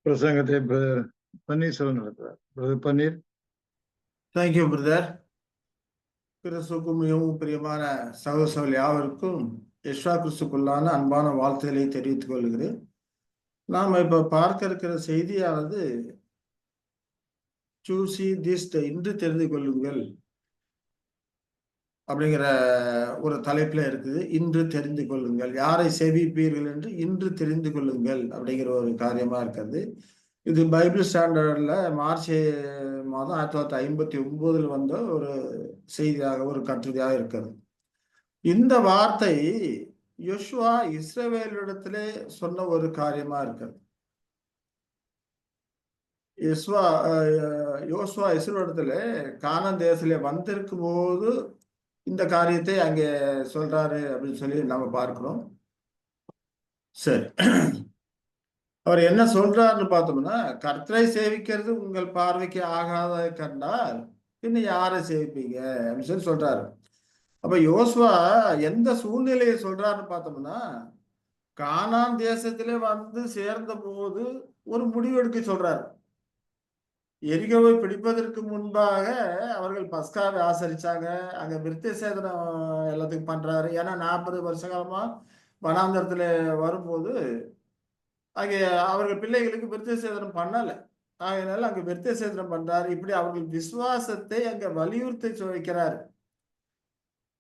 பிரசங்கத்தை பன்னீர்செல்வம் நடத்துறார். Brother Panneer. Thank you brother. கிறிஸ்துவுக்கும் மிகவும் பிரியமான சகோதரர்கள் யாவருக்கும் யெஷுவா கிறிஸ்துக்குள்ளான அன்பான வாழ்த்துக்களை தெரிவித்துக் கொள்கிறேன். நாம் இப்ப பார்க்க இருக்கிற செய்தியானது சூசி திஸ் இன்று தெரிந்து கொள்ளுங்கள் அப்படிங்கிற ஒரு தலைப்புல இருக்குது. இன்று தெரிந்து கொள்ளுங்கள், யாரை சேவிப்பீர்கள் என்று இன்று தெரிந்து கொள்ளுங்கள் அப்படிங்கிற ஒரு காரியமா இருக்கிறது. இது பைபிள் ஸ்டாண்டர்ட்ல மார்ச் மாதம் 1959 வந்த ஒரு செய்தியாக, ஒரு கட்டுரையாக இருக்கிறது. இந்த வார்த்தை யோசுவா இஸ்ரவேலிடத்திலே சொன்ன ஒரு காரியமா இருக்கிறது. யோசுவா இஸ்ரவேலிடத்துல கானான் தேசத்திலே வந்திருக்கும் போது இந்த காரியத்தை அங்கே சொல்றாரு அப்படின்னு சொல்லி நம்ம பார்க்கிறோம். சரி, அவர் என்ன சொல்றாருன்னு பார்த்தோம்னா, கர்த்தரை சேவிக்கிறது உங்கள் பார்வைக்கு ஆகாத கண்டால் இன்னும் யாரை சேவிப்பீங்க அப்படின்னு சொல்லி சொல்றாரு. அப்ப யோசுவா எந்த சூழ்நிலையை சொல்றாருன்னு பார்த்தோம்னா, கானான் தேசத்திலே வந்து சேர்ந்த போது ஒரு முடிவு எடுக்க சொல்றாரு. எரிகோவை பிடிப்பதற்கு முன்பாக அவர்கள் பஸ்காவை ஆசரிச்சாங்க. அங்க விருத்த சேதனம் எல்லாத்துக்கும் பண்றாரு. ஏன்னா 40 வருஷ காலமா வனாந்தரத்துல வரும்போது அங்கே அவர்கள் பிள்ளைகளுக்கு விருத்த சேதனம் பண்ணல. அதனால அங்க விருத்த சேதனம் பண்றாரு. இப்படி அவர்கள் விசுவாசத்தை அங்க வலியுறுத்தி வைக்கிறாரு.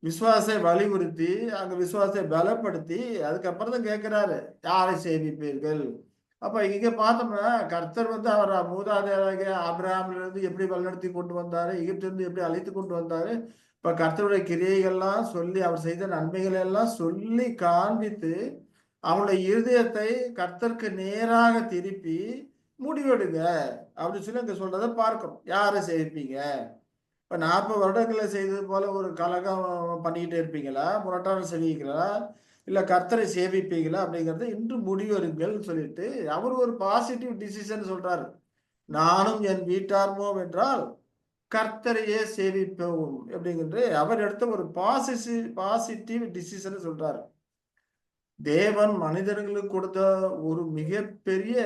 விசுவாசத்தை வலியுறுத்தி அங்க விசுவாசத்தை பலப்படுத்தி அதுக்கப்புறம் தான் கேட்கிறாரு, யாரை சேவிப்பீர்கள். அப்ப இங்க பார்த்தோம்னா கர்த்தர் வந்து அவர் மூதாதையராகிய ஆபிரகாமில இருந்து எப்படி வழிநடத்தி கொண்டு வந்தாரு, எகிப்திலிருந்து எப்படி அழைத்து கொண்டு வந்தாரு. இப்ப கர்த்தருடைய கிரியைகள்லாம் சொல்லி அவர் செய்த நன்மைகளை எல்லாம் சொல்லி காண்பித்து அவனுடைய இருதயத்தை கர்த்தருக்கு நேராக திருப்பி முடிவெடுங்க அப்படின்னு சொல்லி அங்க சொல்றதை பார்க்கணும். யாரை சேவிப்பீங்க? இப்ப 40 வருடங்களை செய்தது போல ஒரு கலகம் பண்ணிக்கிட்டே இருப்பீங்களா, முரட்டான செய்வீங்களா, இல்ல கர்த்தரை சேவிப்பீங்களா அப்படிங்கறத இன்று முடிவெடுங்கள் சொல்லிட்டு அவர் ஒரு பாசிட்டிவ் டிசிஷன் சொல்றாரு. நானும் என் வீட்டார்மோ என்றால் கர்த்தரையே சேவிப்போம் அப்படிங்கிற அவர் எடுத்த ஒரு பாசிட்டிவ் டிசிஷன் சொல்றாரு. தேவன் மனிதர்களுக்கு கொடுத்த ஒரு மிகப்பெரிய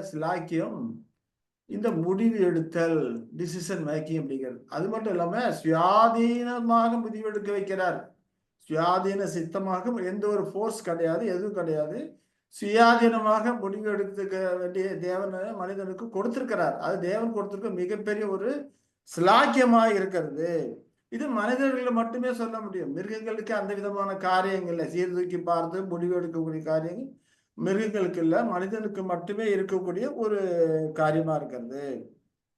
சிலாக்கியம் இந்த முடிவு எடுத்தல், டிசிஷன் மேக்கிங் அப்படிங்கிறது. அது மட்டும் இல்லாம சுயாதீனமாக முடிவு எடுக்க வைக்கிறார். சுயாதீன சித்தமாக, எந்த ஒரு ஃபோர்ஸ் கிடையாது, எதுவும் கிடையாது. சுயாதீனமாக முடிவு எடுத்துக்க வேண்டிய தேவன் மனிதனுக்கு கொடுத்திருக்கிறார். அது தேவன் கொடுத்திருக்க மிகப்பெரிய ஒரு சிலாக்கியமாக இருக்கிறது. இது மனிதர்களை மட்டுமே சொல்ல முடியும். மிருகங்களுக்கு அந்த விதமான காரியங்கள்ல சீர்தூக்கி பார்த்து முடிவு எடுக்கக்கூடிய காரியங்கள் மிருகங்களுக்கு இல்ல, மனிதனுக்கு மட்டுமே இருக்கக்கூடிய ஒரு காரியமா இருக்கிறது.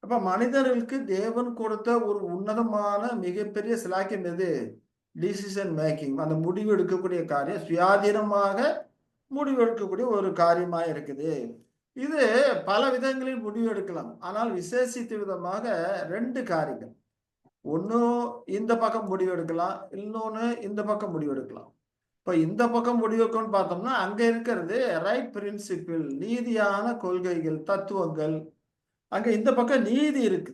அப்ப மனிதர்களுக்கு தேவன் கொடுத்த ஒரு உன்னதமான மிகப்பெரிய சிலாக்கியம் எது? Decision making. அந்த முடிவு எடுக்கக்கூடிய காரியம் சுயாதீனமாக முடிவு எடுக்கக்கூடிய ஒரு காரியமா இருக்குது. இது பல விதங்களில் முடிவு எடுக்கலாம். ஆனால் விசேஷித்த விதமாக 2 காரியங்கள். ஒண்ணு இந்த பக்கம் முடிவு எடுக்கலாம், இன்னொன்னு இந்த பக்கம் முடிவு எடுக்கலாம். இப்ப இந்த பக்கம் முடிவெடுக்கணும்னு பார்த்தோம்னா அங்க இருக்கிறது ரைட் பிரின்சிபிள், நீதியான கொள்கைகள், தத்துவங்கள். அங்க இந்த பக்கம் நீதி இருக்கு.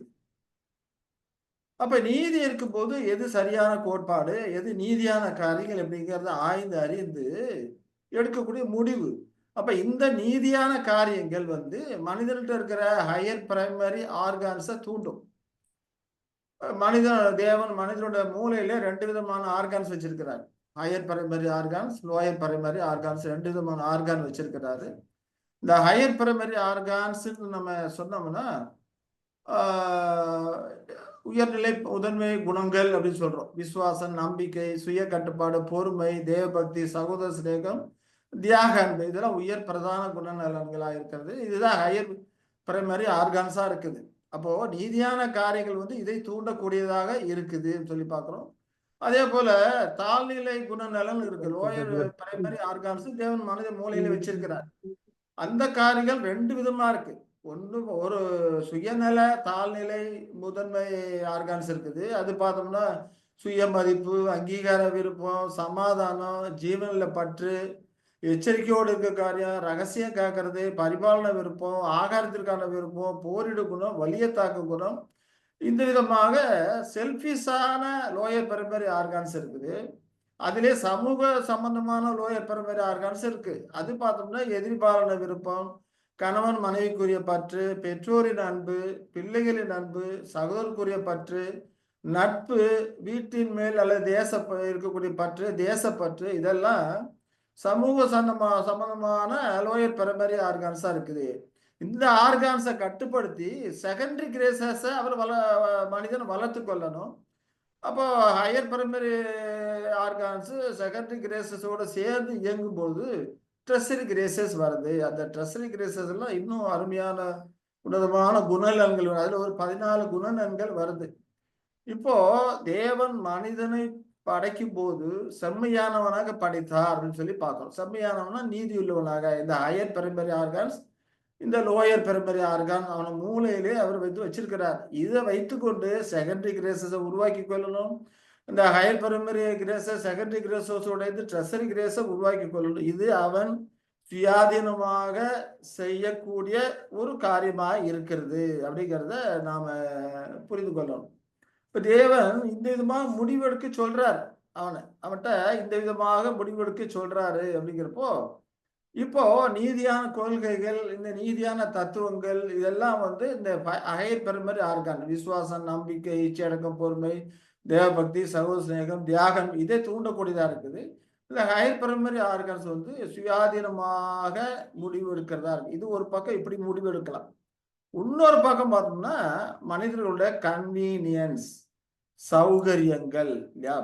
அப்ப நீதி இருக்கும்போது எது சரியான கோட்பாடு, எது நீதியான காரியங்கள் அப்படிங்கிறத ஆய்ந்து அறிந்து எடுக்கக்கூடிய முடிவு. அப்ப இந்த நீதியான காரியங்கள் வந்து மனிதர்கிட்ட இருக்கிற ஹையர் பிரைமரி ஆர்கான்ஸை தூண்டும். தேவன் மனிதனோட மூளையில 2 விதமான ஆர்கான்ஸ் வச்சிருக்கிறார். Higher primary organs, lower primary organs, 2 விதமான ஆர்கான் வச்சிருக்கிறாரு. இந்த ஹையர் பிரைமரி ஆர்கான்ஸ் நம்ம சொன்னோம்னா உயர்நிலை முதன்மை குணங்கள் அப்படின்னு சொல்றோம். விசுவாசம், நம்பிக்கை, சுய கட்டுப்பாடு, பொறுமை, தேவபக்தி, சகோதர சிநேகம், தியாக அன்பு, இதெல்லாம் உயர் பிரதான குணநலன்களா இருக்கிறது. இதுதான் ஹையர் பிரைமரி ஆர்கான்ஸா இருக்குது. அப்போ நீதியான காரியங்கள் வந்து இதை தூண்டக்கூடியதாக இருக்குதுன்னு சொல்லி பார்க்கிறோம். அதே போல தாழ்நிலை குணநலன் இருக்கு. லோயர் பிரைமரி ஆர்கான்ஸ் தேவன் மனித மூலையில வச்சிருக்கிறார். அந்த காரியங்கள் 2 விதமா இருக்கு. ஒன்று ஒரு சுயநல தாழ்நிலை முதன்மை ஆர்கான்ஸ் இருக்குது. அது பார்த்தோம்னா சுய மதிப்பு, அங்கீகார விருப்பம், சமாதானம், ஜீவனில பற்று, எச்சரிக்கையோடு இருக்க காரியம், ரகசியம் காக்கிறது, பரிபாலன விருப்பம், ஆகாரத்திற்கான விருப்பம், போரிடு குணம், வலிய தாக்கு குணம். இந்த விதமாக செல்ஃபிஷான லோயர் பிரைமரி ஆர்கான்ஸ் இருக்குது. அதிலே சமூக சம்பந்தமான லோயர் பிரைமரி ஆர்கான்ஸ் இருக்கு. அது பார்த்தோம்னா எதிர்பாலன விருப்பம், கணவன் மனைவிக்குரிய பற்று, பெற்றோரின் அன்பு, பிள்ளைகளின் அன்பு, சகோதரருக்குரிய பற்று, நட்பு, வீட்டின் மேல் அல்லது இருக்கக்கூடிய பற்று, தேசப்பற்று, இதெல்லாம் சமூக சம்பந்தமான லோயர் பிரைமரி ஆர்கான்ஸா இருக்குது. இந்த ஆர்கான்ஸை கட்டுப்படுத்தி செகண்டரி கிரேசஸை அவர் மனிதன் வளர்த்து கொள்ளணும். அப்போ ஹையர் பிரைமரி ஆர்கான்ஸ் செகண்டரி கிரேசஸோட சேர்ந்து இயங்கும்போது ட்ரெஸரி கிரேசஸ் வருது. அந்த ட்ரெஸரி கிரேசஸ் எல்லாம் இன்னும் அருமையான உன்னதமான குணநலன்கள், அதுல ஒரு 14 குணநலன்கள் வருது. இப்போ தேவன் மனிதனை படைக்கும் போது செம்மையானவனாக படைத்தார் அப்படின்னு சொல்லி பார்க்கிறோம். செம்மையானவனா நீதி உள்ளவனாக. இந்த ஹையர் பிரைமரி ஆர்கான்ஸ், இந்த லோயர் பிரைமரி ஆர்கான் அவன மூளையிலே அவர் வச்சிருக்கிறார். இதை வைத்துக்கொண்டு செகண்டரி கிரேசஸை உருவாக்கி கொள்ளணும். இந்த ஹையர் பிரைமரி கிரேசஸ் செகண்டரி கிரேசஸோட ட்ரெஸரி கிரேஸை உருவாக்கி கொள்ளணும். இது அவன் சுயாதீனமாக செய்யக்கூடிய ஒரு காரியமாக இருக்கிறது அப்படிங்கிறத நாம புரிந்து கொள்ளணும். இப்ப தேவன் இந்த விதமாக முடிவெடுக்க சொல்றார். அவன்கிட்ட இந்த விதமாக முடிவெடுக்க சொல்றாரு அப்படிங்கிறப்போ, இப்போ நீதியான கொள்கைகள், இந்த நீதியான தத்துவங்கள், இதெல்லாம் இந்த ஹையர் பிரைமரி ஆர்கான், விசுவாசம், நம்பிக்கை, இச்சையடக்கம், பொறுமை, தேவபக்தி, சகோதர சிநேகம், தியாகம், இதை தூண்டக்கூடியதா இருக்குது. இந்த ஹையர் பிரைமரி ஆர்கான்ஸ் சுயாதீனமாக முடிவு எடுக்கிறதா இருக்கு. இது ஒரு பக்கம் இப்படி முடிவு எடுக்கலாம். இன்னொரு பக்கம் பார்த்தோம்னா மனிதர்களுடைய கன்வீனியன்ஸ், சௌகரியங்கள் இல்லையா?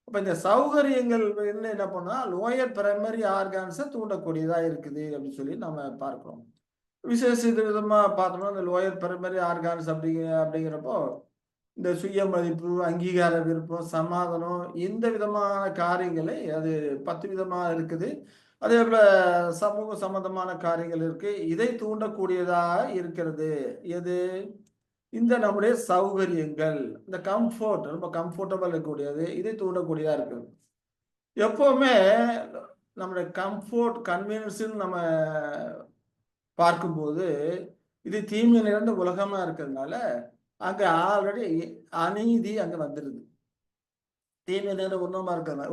அப்ப இந்த சௌகரியங்கள் என்ன பண்ணா லோயர் பிரைமரி ஆர்கான்ஸை தூண்டக்கூடியதா இருக்குது அப்படின்னு சொல்லி நம்ம பார்க்கிறோம். விசேஷ விதமா பார்த்தோம்னா இந்த லோயர் பிரைமரி ஆர்கான்ஸ் அப்படிங்கிறப்போ இந்த சுய மதிப்பு, அங்கீகார விருப்பம், சமாதானம், இந்த விதமான காரியங்களை அது 10 விதமா இருக்குது. அதே போல சமூக சம்பந்தமான காரியங்கள் இருக்கு. இதை தூண்டக்கூடியதா இருக்கிறது எது? இந்த நம்முடைய சௌகரியங்கள், இந்த கம்ஃபர்ட், ரொம்ப கம்ஃபர்டபுள் இருக்கக்கூடியது, இதை தூண்டக்கூடியதா இருக்குது. எப்பவுமே நம்முடைய கம்ஃபர்ட், கன்வீனியன்ஸ் நம்ம பார்க்கும்போது இது தீமை நிறைந்த உலகமா இருக்கிறதுனால அங்க ஆல்ரெடி அநீதி அங்க வந்துடுது. தீமை நிறைந்த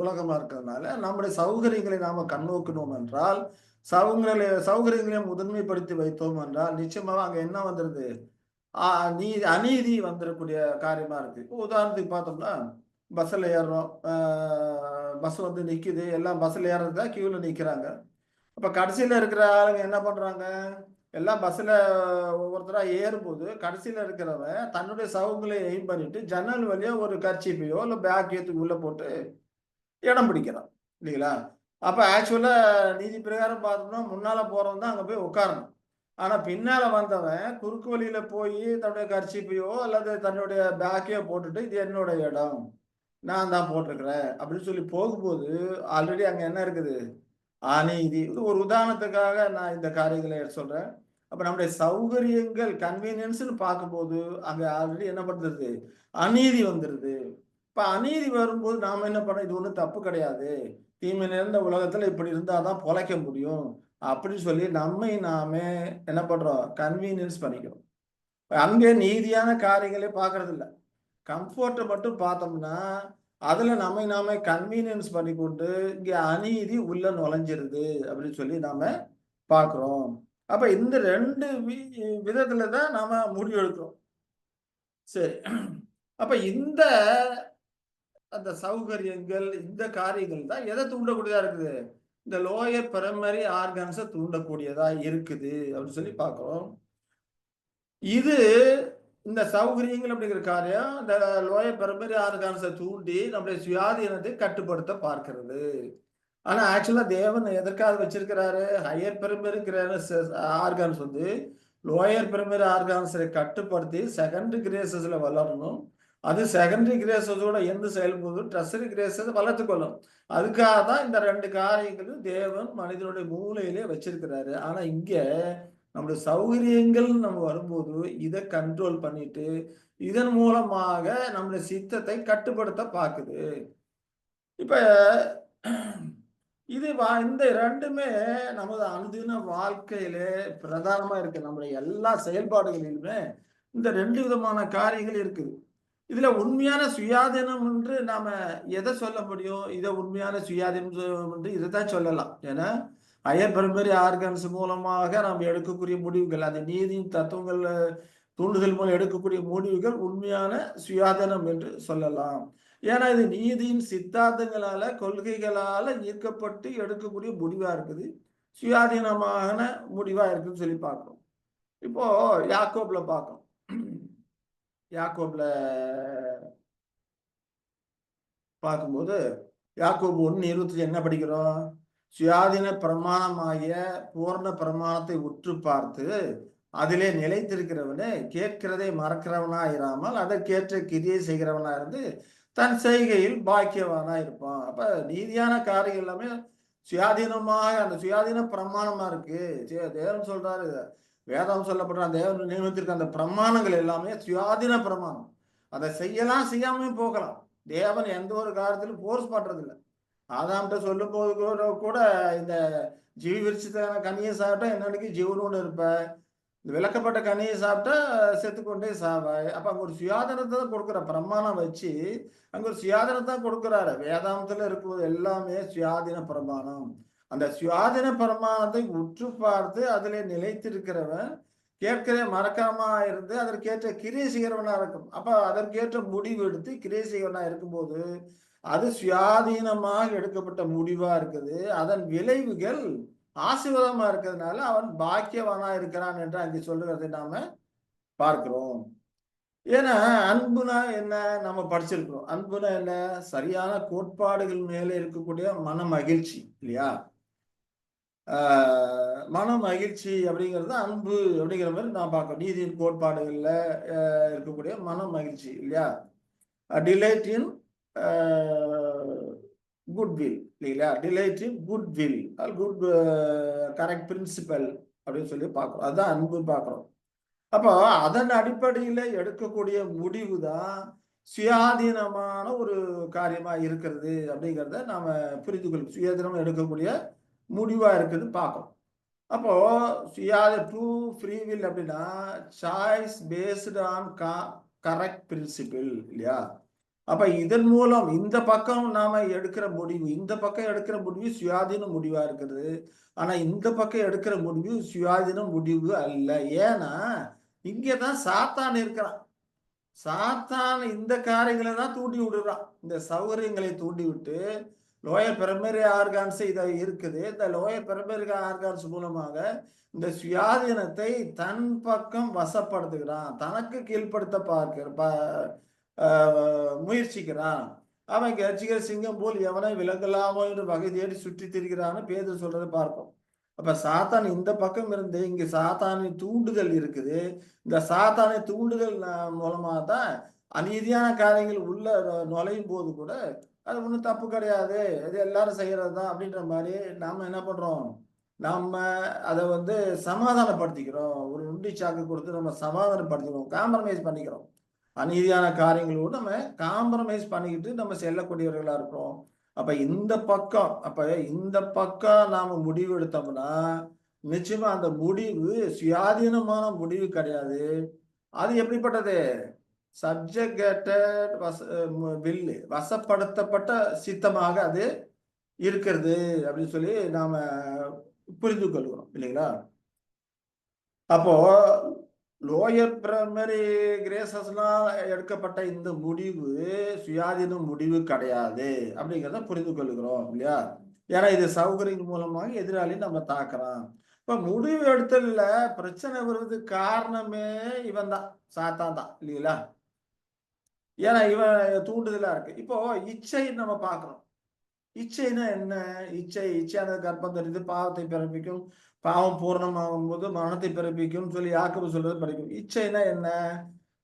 உலகமா இருக்கிறதுனால நம்முடைய சௌகரியங்களை நாம கண்ணோக்கணும் என்றால், சௌகரியங்களை முதன்மைப்படுத்தி வைத்தோம் என்றால் நிச்சயமாக அங்க என்ன வந்துருது? அநீதி வந்துடக்கூடிய காரியமா இருக்கு. இப்போ உதாரணத்துக்கு பார்த்தோம்னா பஸ்ஸில் ஏறுறோம், பஸ் நிக்குது, எல்லாம் பஸ்ஸில் ஏறதுக்கா கியூவில் நிற்கிறாங்க. அப்போ கடைசியில் இருக்கிற ஆளுங்க என்ன பண்றாங்க? எல்லாம் பஸ்ஸில் ஒவ்வொருத்தராக ஏறும்போது கடைசியில் இருக்கிறவன் தன்னுடைய சவுங்களை எய்ம் பண்ணிட்டு ஜன்னல் வழியா ஒரு கர்ச்சீப்பையோ இல்லை பேக் ஏற்றுக்கு உள்ள போட்டு இடம் பிடிக்கிறான் இல்லைங்களா? அப்போ ஆக்சுவலாக நீதி பிரகாரம் பார்த்தோம்னா முன்னால போறவன் தான் அங்கே போய் உட்காரணும். ஆனால் பின்னால வந்தவன் குறுக்கு வழியில போய் தன்னுடைய கர்ச்சீப்பையோ அல்லது தன்னுடைய பேக்கையோ போட்டுட்டு இது என்னோட இடம், நான் தான் போட்டிருக்கிறேன் அப்படின்னு சொல்லி போகும்போது ஆல்ரெடி அங்கே என்ன இருக்குது? அநீதி. இது ஒரு உதாரணத்துக்காக நான் இந்த காரியங்களை சொல்றேன். அப்ப நம்முடைய சௌகரியங்கள், கன்வீனியன்ஸ்னு பார்க்கும்போது அங்க ஆல்ரெடி என்ன பண்றது? அநீதி வந்துருது. இப்ப அநீதி வரும்போது நாம என்ன பண்ணோம்? இது ஒன்றும் தப்பு கிடையாது, தீமை நிறைந்த உலகத்துல இப்படி இருந்தாதான் பொழைக்க முடியும் அப்படின்னு சொல்லி நம்மை நாமே என்ன பண்றோம்? கன்வீனியன்ஸ் பண்ணிக்கிறோம். அங்கே நீதியான காரியங்களே பார்க்கறது இல்லை. கம்ஃபர்ட்டை மட்டும் பார்த்தோம்னா அதுல நம்மை நாம கன்வீனியன்ஸ் பண்ணி கொண்டு இங்க அநீதி உள்ள நுழைஞ்சிருது அப்படின்னு சொல்லி நாம பார்க்கிறோம். அப்ப இந்த 2 விதத்துல தான் நாம முடிவு எடுக்கிறோம். சரி, அப்ப அந்த சௌகரியங்கள், இந்த காரியங்கள் தான் எதை தூண்டக்கூடியதா இருக்குது? இந்த லோயர் பிரைமரி ஆர்கான்ஸை தூண்டக்கூடியதா இருக்குது அப்படின்னு சொல்லி பார்க்கிறோம். இது இந்த சௌகரியங்கள் அப்படிங்கிற காரியம் இந்த லோயர் பிரைமரி ஆர்கான்ஸை தூண்டி நம்முடைய சுயாதீனத்தை கட்டுப்படுத்த பார்க்கிறது. ஆனா ஆக்சுவலா தேவன் எதற்காக வச்சிருக்கிறாரு? Higher primary organs lower primary ஆர்கான்ஸை கட்டுப்படுத்தி செகண்டரி கிரேசஸ்ல வளரணும். அது செகண்டரி கிரேசஸோட எந்த செயல்போது ட்ரெஸரி கிரேசஸ் வளர்த்து கொள்ளும். அதுக்காக தான் இந்த 2 காரியங்களும் தேவன் மனிதனுடைய மூளையிலே வச்சிருக்கிறாரு. ஆனா இங்க நம்முடைய சௌகரியங்கள் நம்ம வரும்போது இதை கண்ட்ரோல் பண்ணிட்டு இதன் மூலமாக நம்முடைய சித்தத்தை கட்டுப்படுத்த பார்க்குது. இப்ப இது இந்த 2மே நமது அனுதின வாழ்க்கையிலே பிரதானமா இருக்கு. நம்முடைய எல்லா செயல்பாடுகளிலுமே இந்த 2 விதமான காரியங்கள் இருக்குது. இதுல உண்மையான சுயாதீனம் என்று நாம எதை சொல்ல முடியும்? இதை உண்மையான சுயாதீனம் என்று இதைத்தான் சொல்லலாம். ஏன்னா ஹையர் பிரைமரி ஆர்கன்ஸ் மூலமாக நாம் எடுக்கக்கூடிய முடிவுகள், அது நீதியின் தத்துவங்கள் தூண்டுதல் மூலம் எடுக்கக்கூடிய முடிவுகள் உண்மையான சுயாதீனம் என்று சொல்லலாம். ஏன்னா இது நீதியின் சித்தாந்தங்களால கொள்கைகளால ஈர்க்கப்பட்டு எடுக்கக்கூடிய முடிவா இருக்குது, சுயாதீனமான முடிவா இருக்குன்னு சொல்லி பார்க்கிறோம். இப்போ யாக்கோப்ல பார்க்கிறோம். யாக்கோப்ல பார்க்கும்போது யாக்கோபு 1:25 என்ன படிக்கிறோம்? சுயாதீன பிரமாணமாகிய பூர்ண பிரமாணத்தை உற்று பார்த்து அதிலே நிலைத்திருக்கிறவனே கேட்கிறதை மறக்கிறவனா இராமல் அதற்கேற்ற கிரியை செய்கிறவனா இருந்து தன் செய்கையில் பாக்கியவானா இருப்பான். அப்ப நீதியான காரியம் எல்லாமே சுயாதீனமாக அந்த சுயாதீன பிரமாணமா இருக்கு. தேவன் சொல்றாரு, வேதம் சொல்லப்படுற அந்த தேவன் நியமித்திருக்க அந்த பிரமாணங்கள் எல்லாமே சுயாதீன பிரமாணம். அதை செய்யலாம், செய்யாமையும் போகலாம். தேவன் எந்த ஒரு காரியத்திலும் போர்ஸ் பண்றது இல்லை. ஆதாம்கிட்ட சொல்லும் போது கூட இந்த ஜீவி விருட்சத்தான கனியை சாப்பிட்டா என்னன்னைக்கு ஜீவனோடு இருப்ப, இந்த விளக்கப்பட்ட கனியை சாப்பிட்டா செத்துக்கொண்டே சாவாய். அப்ப அங்க ஒரு சுயாதனத்தை தான் கொடுக்குற பிரமாணம் வச்சு அங்க ஒரு சுயாதனத்தை தான் கொடுக்குறாரு. வேதாந்தத்துல இருக்கிறது எல்லாமே சுயாதீன பிரமாணம். அந்த சுயாதீன பிரமாணத்தை உற்று பார்த்து அதிலே நிலைத்திருக்கிறவன் கேட்கிறே மறக்காம இருந்து அதற்கேற்ற கிரியை செய்கிறவனா இருக்கும். அப்ப அதற்கேற்ற முடிவு எடுத்து கிரியை செய்கிறவனா இருக்கும்போது அது சுயாதீனமாக எடுக்கப்பட்ட முடிவா இருக்குது. அதன் விளைவுகள் ஆசீர்வாதமா இருக்கிறதுனால அவன் பாக்கியவானா இருக்கிறான் என்று அங்கே சொல்லுகிறதை நாம பார்க்கிறோம். ஏன்னா அன்புனா என்ன நம்ம படிச்சிருக்கிறோம். அன்புனா என்ன? சரியான கோட்பாடுகள் மேலே இருக்கக்கூடிய மன மகிழ்ச்சி இல்லையா? மன மகிழ்ச்சி அப்படிங்கிறது அன்பு அப்படிங்கிற மாதிரி நான் பார்க்கிறோம். நீதியின் கோட்பாடுகள்ல இருக்கக்கூடிய மன மகிழ்ச்சி இல்லையா? டிலைட் இன் குட்வில் இல்லைங்களா? Delight in goodwill good correct principle அப்படின்னு சொல்லி பார்க்குறோம். அதுதான் அன்பு பார்க்குறோம். அப்போ அதன் அடிப்படையில் எடுக்கக்கூடிய முடிவு தான் சுயாதீனமான ஒரு காரியமா இருக்கிறது அப்படிங்கிறத நாம புரிந்து கொள்ளும். சுயாதீனம் எடுக்கக்கூடிய முடிவா இருக்குது பார்க்கணும். அப்போ ட்ரூ ஃப்ரீ வில் அப்படின்னா choice based on correct principle இல்லையா? அப்ப இதன் மூலம் இந்த பக்கம் நாம எடுக்கிற முடிவு, இந்த பக்கம் எடுக்கிற முடிவு சுயாதீன முடிவா இருக்கிறது. ஆனா இந்த பக்கம் எடுக்கிற முடிவு சுயாதீன முடிவு அல்ல. ஏன்னா இங்கதான் சாத்தான் இருக்கிறான். சாத்தான் இந்த காரியங்களை தான் தூண்டி விடுறான். இந்த சௌகரியங்களை தூண்டி விட்டு லோயர் பிரைமரி ஆர்கான்ஸ் இதை இருக்குது. இந்த லோயர் பிரைமரி ஆர்கான்ஸ் மூலமாக இந்த சுயாதீனத்தை தன் பக்கம் வசப்படுத்துகிறான், தனக்கு கீழ்ப்படுத்த முயற்சிக்கிறான். அவன் கர்ஜிக்கிற சிங்கம் போல் எவனை விலகலாமோ என்று வகை தேடி சுற்றி திரிகிறான்னு பேதுரு சொல்றதை பார்ப்போம். அப்ப சாத்தான் இந்த பக்கம் இருந்து இங்க சாத்தானின் தூண்டுதல் இருக்குது. இந்த சாத்தானை தூண்டுதல் மூலமா தான் அநீதியான காரியங்கள் உள்ள நுழையும் போது கூட அது ஒன்றும் தப்பு கிடையாது, இது எல்லாரும் செய்யறது தான் அப்படின்ற மாதிரி நாம என்ன பண்றோம்? நம்ம அதை சமாதானப்படுத்திக்கிறோம். ஒரு உண்டி சாக்கு கொடுத்து நம்ம சமாதானப்படுத்திக்கிறோம், காம்ப்ரமைஸ் பண்ணிக்கிறோம். அநீதியான காரியங்களோடு நம்ம காம்ப்ரமைஸ் பண்ணிக்கிட்டு நம்ம செல்லக்கூடியவர்களா இருக்கிறோம். அப்ப இந்த பக்கம் நாம முடிவு எடுத்தோம்னா நிச்சயமா அந்த முடிவு சுயாதீனமான முடிவு கிடையாது. அது எப்படிப்பட்டது? சப்ஜெக்டட் வில், வசப்படுத்தப்பட்ட சித்தமாக அது இருக்கிறது அப்படின்னு சொல்லி நாம புரிந்து கொள்கிறோம் இல்லைங்களா? அப்போ லோயர் பிரைமரி கிரேசஸ்லாம் எடுக்கப்பட்ட இந்த முடிவு சுயாதீன முடிவு கிடையாது அப்படிங்கிறத புரிந்து கொள்கிறோம் இல்லையா? ஏன்னா இது சௌகரியம் மூலமாக எதிராளி நம்ம தாக்குறான். இப்ப முடிவு எடுத்தல பிரச்சனை வருவதுக்கு காரணமே இவன் தான், சாத்தான் தான் இல்லைங்களா? ஏன்னா இவன் தூண்டுதலா இருக்கு. இப்போ இச்சை நம்ம பார்க்கிறோம். இச்சைன்னா என்ன? இச்சையானது கர்ப்பம் தரித்து பாவத்தை பிறப்பிக்கும், பாவம் பூர்ணமாகும் போது மரணத்தை பிறப்பிக்கும் சொல்லி யாக்கோபு சொல்றது படிக்கும். இச்சைனா என்ன?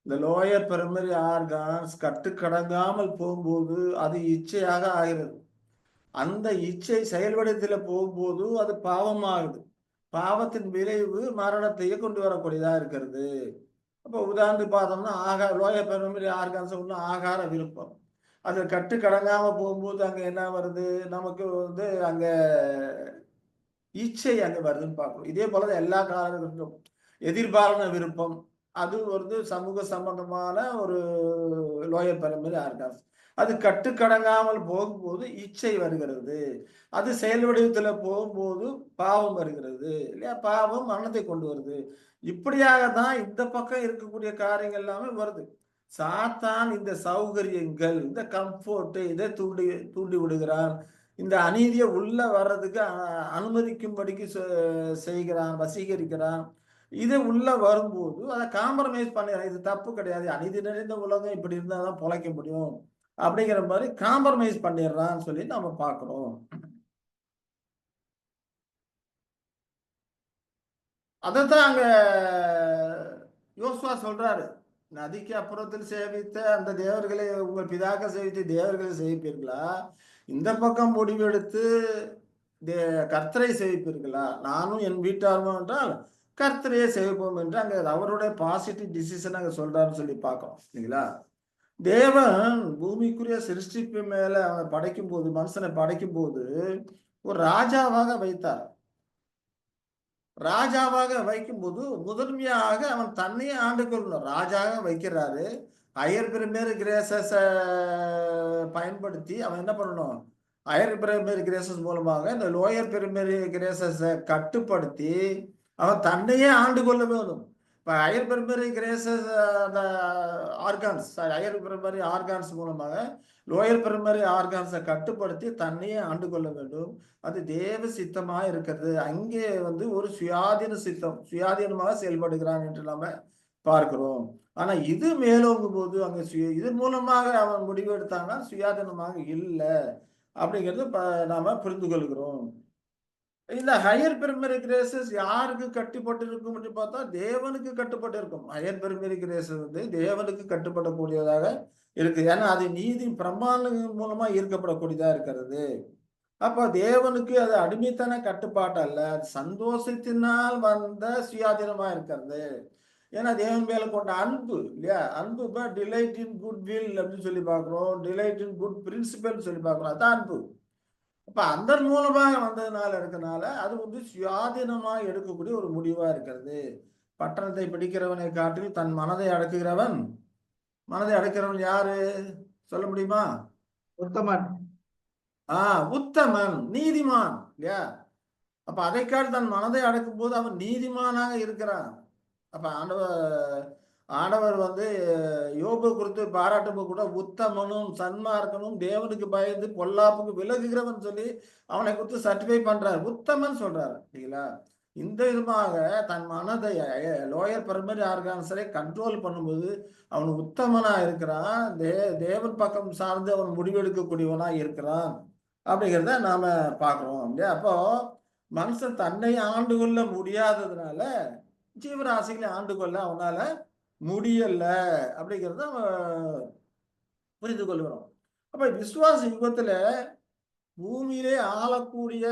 இந்த லோயர் பிரைமரி ஆர்கான்ஸ் கட்டுக்கடங்காமல் போகும்போது அது இச்சையாக ஆகிறது. அந்த இச்சை செயல்படத்துல போகும்போது அது பாவமாகுது. பாவத்தின் விளைவு மரணத்தையே கொண்டு வரக்கூடியதா இருக்கிறது. அப்போ உதாரணத்துக்கு பார்த்தோம்னா லோயர் பிரைமரி ஆர்கான்ஸ் ஒன்று ஆகார விருப்பம். அது கட்டுக்கடங்காம போகும்போது அங்க என்ன வருது? நமக்கு அங்க இச்சை அங்க வருதுன்னு பார்க்கணும். இதே போலதான் எல்லா காரணங்களுக்கும் எதிர்பாரான விருப்பம், அது சமூக சம்பந்தமான ஒரு லோயர் பிரைமரி ஆர்கான்ஸ். அது கட்டுக்கடங்காமல் போகும்போது இச்சை வருகிறது. அது செயல் வடிவத்துல போகும்போது பாவம் வருகிறது இல்லையா? பாவம் மரணத்தை கொண்டு வருது. இப்படியாக தான் இந்த பக்கம் இருக்கக்கூடிய காரியங்கள் எல்லாமே வருது. சாத்தான் இந்த சௌகரியங்கள், இந்த கம்ஃபோர்ட் இதை தூண்டி தூண்டி விடுகிறான். இந்த அநீதியை உள்ள வர்றதுக்கு அனுமதிக்கும்படிக்கு செய்கிறான், வசீகரிக்கிறான். இது உள்ள வரும்போது அதை காம்ப்ரமைஸ் பண்ணிடுறான். இது தப்பு கிடையாது. அநீதி நிறைந்த உலகம் இப்படி இருந்தால் தான் பொழைக்க முடியும் அப்படிங்கிற மாதிரி காம்ப்ரமைஸ் பண்ணிடுறான்னு சொல்லி நம்ம பார்க்கிறோம். அதைத்தான் அங்க யோசுவா சொல்றாரு. நதிக்கு அப்புறத்தில் சேவித்த அந்த தேவர்களை உங்கள் பிதாக்கள் சேவித்த தேவர்களை சேவிப்பீர்களா? இந்த பக்கம் முடிவெடுத்து கர்த்தரை சேவிப்பீர்களா? நானும் என் வீட்டாரும் என்றால் கர்த்தரையே சேவிப்போம் என்று அங்க அவருடைய பாசிட்டிவ் டிசிஷன் அங்க சொல்றாருன்னு சொல்லி பார்க்கிறோம் இல்லைங்களா? தேவன் பூமிக்குரிய சிருஷ்டிப்பு மேல அவனை படைக்கும் போது, மனுஷனை படைக்கும் போது ஒரு ராஜாவாக வைத்தார். ராஜாவாக வைக்கும்போது முதன்மையாக அவன் தன்னையே ஆண்டு கொள்ளணும். ராஜாவாக வைக்கிறாரு. ஹையர் பிரைமரி கிரேசஸ் பயன்படுத்தி அவன் என்ன பண்ணணும்? ஹையர் பிரைமரி கிரேசஸ் மூலமாக இந்த லோயர் பிரைமரி கிரேசஸை கட்டுப்படுத்தி அவன் தன்னையே ஆண்டு கொள்ள வேண்டும். இப்போ ஹையர் பிரைமரி கிரேசஸ் அந்த ஆர்கான்ஸ் ஹையர் பிரைமரி ஆர்கான்ஸ் மூலமாக லோயர் பிரைமரி ஆர்கான்ஸை கட்டுப்படுத்தி தன்னையே ஆண்டு கொள்ள வேண்டும். அது தேவ சித்தமாக இருக்கிறது. அங்கே ஒரு சுயாதீன சித்தம், சுயாதீனமாக செயல்படுகிறான் என்று நாம பார்க்கிறோம். ஆனா இது மேலோங்கும் போது அங்க இது மூலமாக அவன் முடிவு எடுத்தாங்கன்னா சுயாதீனமாக இல்லை அப்படிங்கிறது நாம புரிந்து கொள்கிறோம். இந்த ஹையர் பிரைமரி கிரேசஸ் யாருக்கு கட்டுப்பட்டு இருக்கும் என்று பார்த்தா தேவனுக்கு கட்டுப்பட்டு இருக்கும். ஹையர் பிரைமரி கிரேசஸ் தேவனுக்கு கட்டுப்படக்கூடியதாக இருக்கு. ஏன்னா அது நீதி பிரமாணம் மூலமா ஈர்க்கப்படக்கூடியதா இருக்கிறது. அப்ப தேவனுக்கு அது அடிமைத்தன கட்டுப்பாட்டு அல்ல, அது சந்தோஷத்தினால் வந்த சுயாதீனமா இருக்கிறது. ஏன்னா தேவன் மேல கொண்ட அன்பு இல்லையா? அன்பு டிலைட் இன் குட் வில் அப்படின்னு சொல்லி பார்க்கிறோம். டிலைட் இன் குட் பிரின்சிபல் சொல்லி பார்க்கிறோம். அதான் அன்பு. அப்ப அந்த மூலமாக வந்ததுனால இருக்கனால அது சுயாதீனமா எடுக்கக்கூடிய ஒரு முடிவா இருக்கிறது. பட்டணத்தை பிடிக்கிறவனை காட்டில் தன் மனதை அடக்குகிறவன் யாரு சொல்ல முடியுமா? உத்தமன். உத்தமன், நீதிமான் இல்லையா? அப்ப அதை காட்டி தன் மனதை அடக்கும் போது அவன் நீதிமானாக இருக்கிறான். அப்ப ஆண்டவர் யோபு குறித்து பாராட்டும் கூட உத்தமனும் சன்மார்க்கனும் தேவனுக்கு பயந்து பொல்லாப்புக்கு விலகுகிறவன் சொல்லி அவனை குறித்து சர்டிஃபை பண்றாரு. உத்தமன் சொல்றாரு இல்லைங்களா? இந்த விதமாக தன் மனதை லோயர் பிரைமரி ஆர்கான்ஸை கண்ட்ரோல் பண்ணும்போது அவன் உத்தமனா இருக்கிறான். தேவன் பக்கம் சார்ந்து அவன் முடிவெடுக்கக்கூடியவனா இருக்கிறான் அப்படிங்கிறத நாம பார்க்கிறோம் இல்லையா? அப்போ மனுஷன் தன்னை ஆண்டு கொள்ள முடியாததுனால ஜீவராசிகளை ஆண்டு கொள்ள அவனால முடியல அப்படிங்கிறத புரிந்து கொள்கிறோம். அப்ப விசுவாச யுகத்துல பூமியிலே ஆளக்கூடிய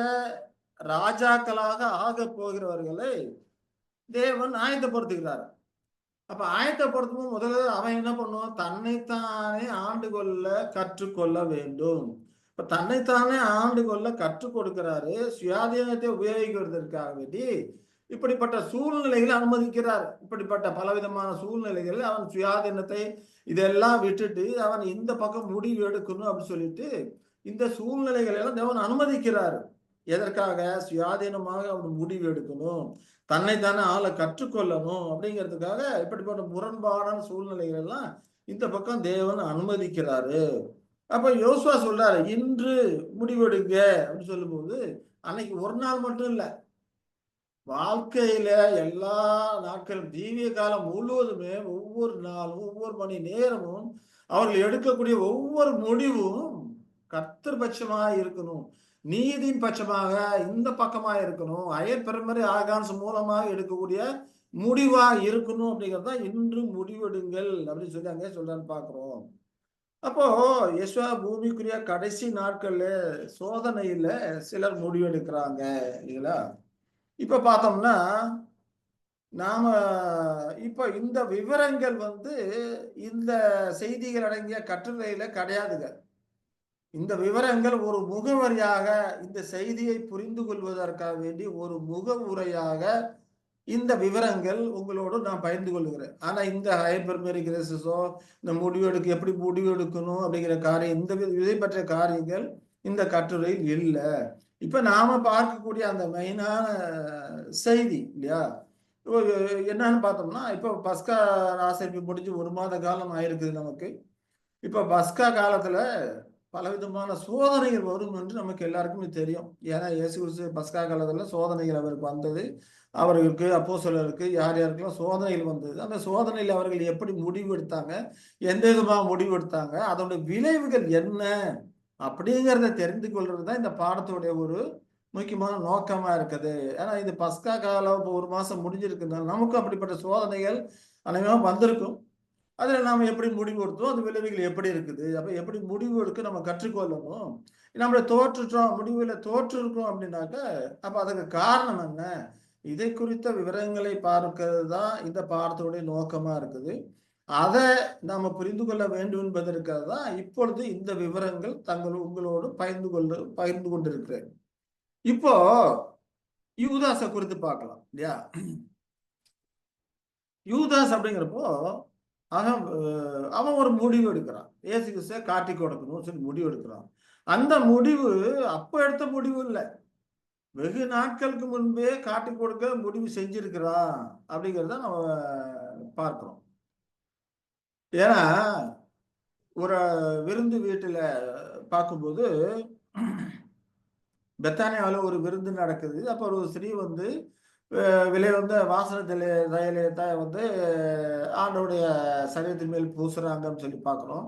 ராஜாக்களாக ஆக போகிறவர்களை தேவன் ஆயத்தப்படுத்துகிறார். அப்ப ஆயத்தப்படுத்தும் முதல்ல அவன் என்ன பண்ணுவான்? தன்னைத்தானே ஆண்டு கொள்ள கற்றுக்கொள்ள வேண்டும். இப்ப தன்னைத்தானே ஆண்டு கொள்ள கற்றுக் கொடுக்கிறாரு. சுயாதீனத்தை உபயோகிக்கிறதற்காக வேண்டி இப்படிப்பட்ட சூழ்நிலைகளை அனுமதிக்கிறார். இப்படிப்பட்ட பலவிதமான சூழ்நிலைகள் அவன் சுயாதீனத்தை இதெல்லாம் விட்டுட்டு அவன் இந்த பக்கம் முடிவு எடுக்கணும் அப்படின்னு சொல்லிட்டு இந்த சூழ்நிலைகள் எல்லாம் தேவன் அனுமதிக்கிறார். எதற்காக? சுயாதீனமாக அவன் முடிவு எடுக்கணும், தன்னைத்தானே ஆளை கற்றுக்கொள்ளணும் அப்படிங்கிறதுக்காக இப்படிப்பட்ட முரண்பாடான சூழ்நிலைகள் எல்லாம் இந்த பக்கம் தேவன் அனுமதிக்கிறாரு. அப்ப யோசுவா சொல்றாரு, இன்று முடிவெடுங்க அப்படின்னு சொல்லும்போது அன்னைக்கு ஒரு நாள் மட்டும் இல்லை, வாழ்க்கையில எல்லா நாட்களும் ஜீவிய காலம் முழுவதுமே ஒவ்வொரு நாளும் ஒவ்வொரு மணி நேரமும் அவர்கள் எடுக்கக்கூடிய ஒவ்வொரு முடிவும் கர்த்தர் பட்சமாக இருக்கணும், நீதியின் பட்சமாக இந்த பக்கமா இருக்கணும், ஹையர் பிரைமரி ஆர்கான்ஸ் மூலமாக எடுக்கக்கூடிய முடிவா இருக்கணும் அப்படிங்கிறதா இன்று முடிவெடுங்கள் அப்படின்னு சொல்லி அங்கே சொல்றான்னு பாக்குறோம். அப்போ யெசுவா பூமிக்குரிய கடைசி நாட்கள்ல சோதனையில சிலர் முடிவெடுக்கிறாங்க இல்லைங்களா? இப்ப பார்த்தோம்னா நாம இப்ப இந்த விவரங்கள் இந்த செய்திகள் அடங்கிய கட்டுரையில கிடையாதுங்க. இந்த விவரங்கள் ஒரு முகவரியாக இந்த செய்தியை புரிந்து கொள்வதற்காக வேண்டி ஒரு முகவுரையாக இந்த விவரங்கள் உங்களோடு நான் பகிர்ந்து கொள்கிறேன். ஆனா இந்த ஹைப்பர்மெரிக்ரேசிஸோ இந்த முடிவெடுக்க எப்படி முடிவெடுக்கணும் அப்படிங்கிற காரியம் இதை பற்றிய காரியங்கள் இந்த கட்டுரையில் இல்லை. இப்ப நாம பார்க்கக்கூடிய அந்த மெயினான செய்தி இல்லையா, என்னன்னு பார்த்தோம்னா, இப்போ பஸ்கா ஆசரிப்பு முடிஞ்சு 1 மாத காலம் ஆயிருக்குது நமக்கு. இப்ப பஸ்கா காலத்துல பலவிதமான சோதனைகள் வரும் என்று நமக்கு எல்லாருக்குமே தெரியும். ஏன்னா இயேசு கிறிஸ்து பஸ்கா காலத்துல சோதனைகள் அவருக்கு வந்தது. அவர்களுக்கு அப்போஸ்தலருக்கு யார் யாருக்கெல்லாம் சோதனைகள் வந்தது, அந்த சோதனையில் அவர்கள் எப்படி முடிவு எடுத்தாங்க, எந்த விதமா முடிவு எடுத்தாங்க, அதோட விளைவுகள் என்ன அப்படிங்கிறத தெரிந்து கொள்றது தான் இந்த பாடத்துடைய ஒரு முக்கியமான நோக்கமா இருக்குது. ஏன்னா இது பஸ்கா காலம் இப்போ 1 மாசம் முடிஞ்சிருக்குதுனால நமக்கும் அப்படிப்பட்ட சோதனைகள் அனைவரும் வந்திருக்கும். அதில் நாம் எப்படி முடிவு எடுத்தோம், அது விளைவுகள் எப்படி இருக்குது, அப்போ எப்படி முடிவு எடுக்க நம்ம கற்றுக்கொள்ளணும். நம்மளை தோற்றுட்டோம், முடிவில் தோற்றுருக்கோம் அப்படின்னாக்க அப்போ அதுக்கு காரணம் என்ன, இதை குறித்த விவரங்களை பார்க்கிறது தான் இந்த பாடத்துடைய நோக்கமா இருக்குது. அதை நாம புரிந்து கொள்ள வேண்டும் என்பதற்காக தான் இப்பொழுது இந்த விவரங்கள் உங்களோடு பகிர்ந்து கொண்டிருக்கிறேன். இப்போ யூதாஸை குறித்து பார்க்கலாம் இல்லையா. யூதாஸ் அப்படிங்கிறப்போ அவன் ஒரு முடிவு எடுக்கிறான், இயேசு கிறிஸ்துவை காட்டி கொடுக்கணும்னு சொல்லி முடிவு எடுக்கிறான். அந்த முடிவு அப்ப எடுத்த முடிவு இல்லை, வெகு நாட்களுக்கு முன்பே காட்டி கொடுக்க முடிவு செஞ்சிருக்கிறான் அப்படிங்கிறத நம்ம பார்க்கிறோம். ஏன்னா ஒரு விருந்து வீட்டுல பார்க்கும்போது பெத்தானியாவில் ஒரு விருந்து நடக்குது. அப்போ ஒரு ஸ்திரீ வந்து விலை வந்த வாசனை தைலத்தை வந்து ஆண்டோடைய சரீரத்தின் மேல் பூசுறாங்கன்னு சொல்லி பார்க்குறோம்.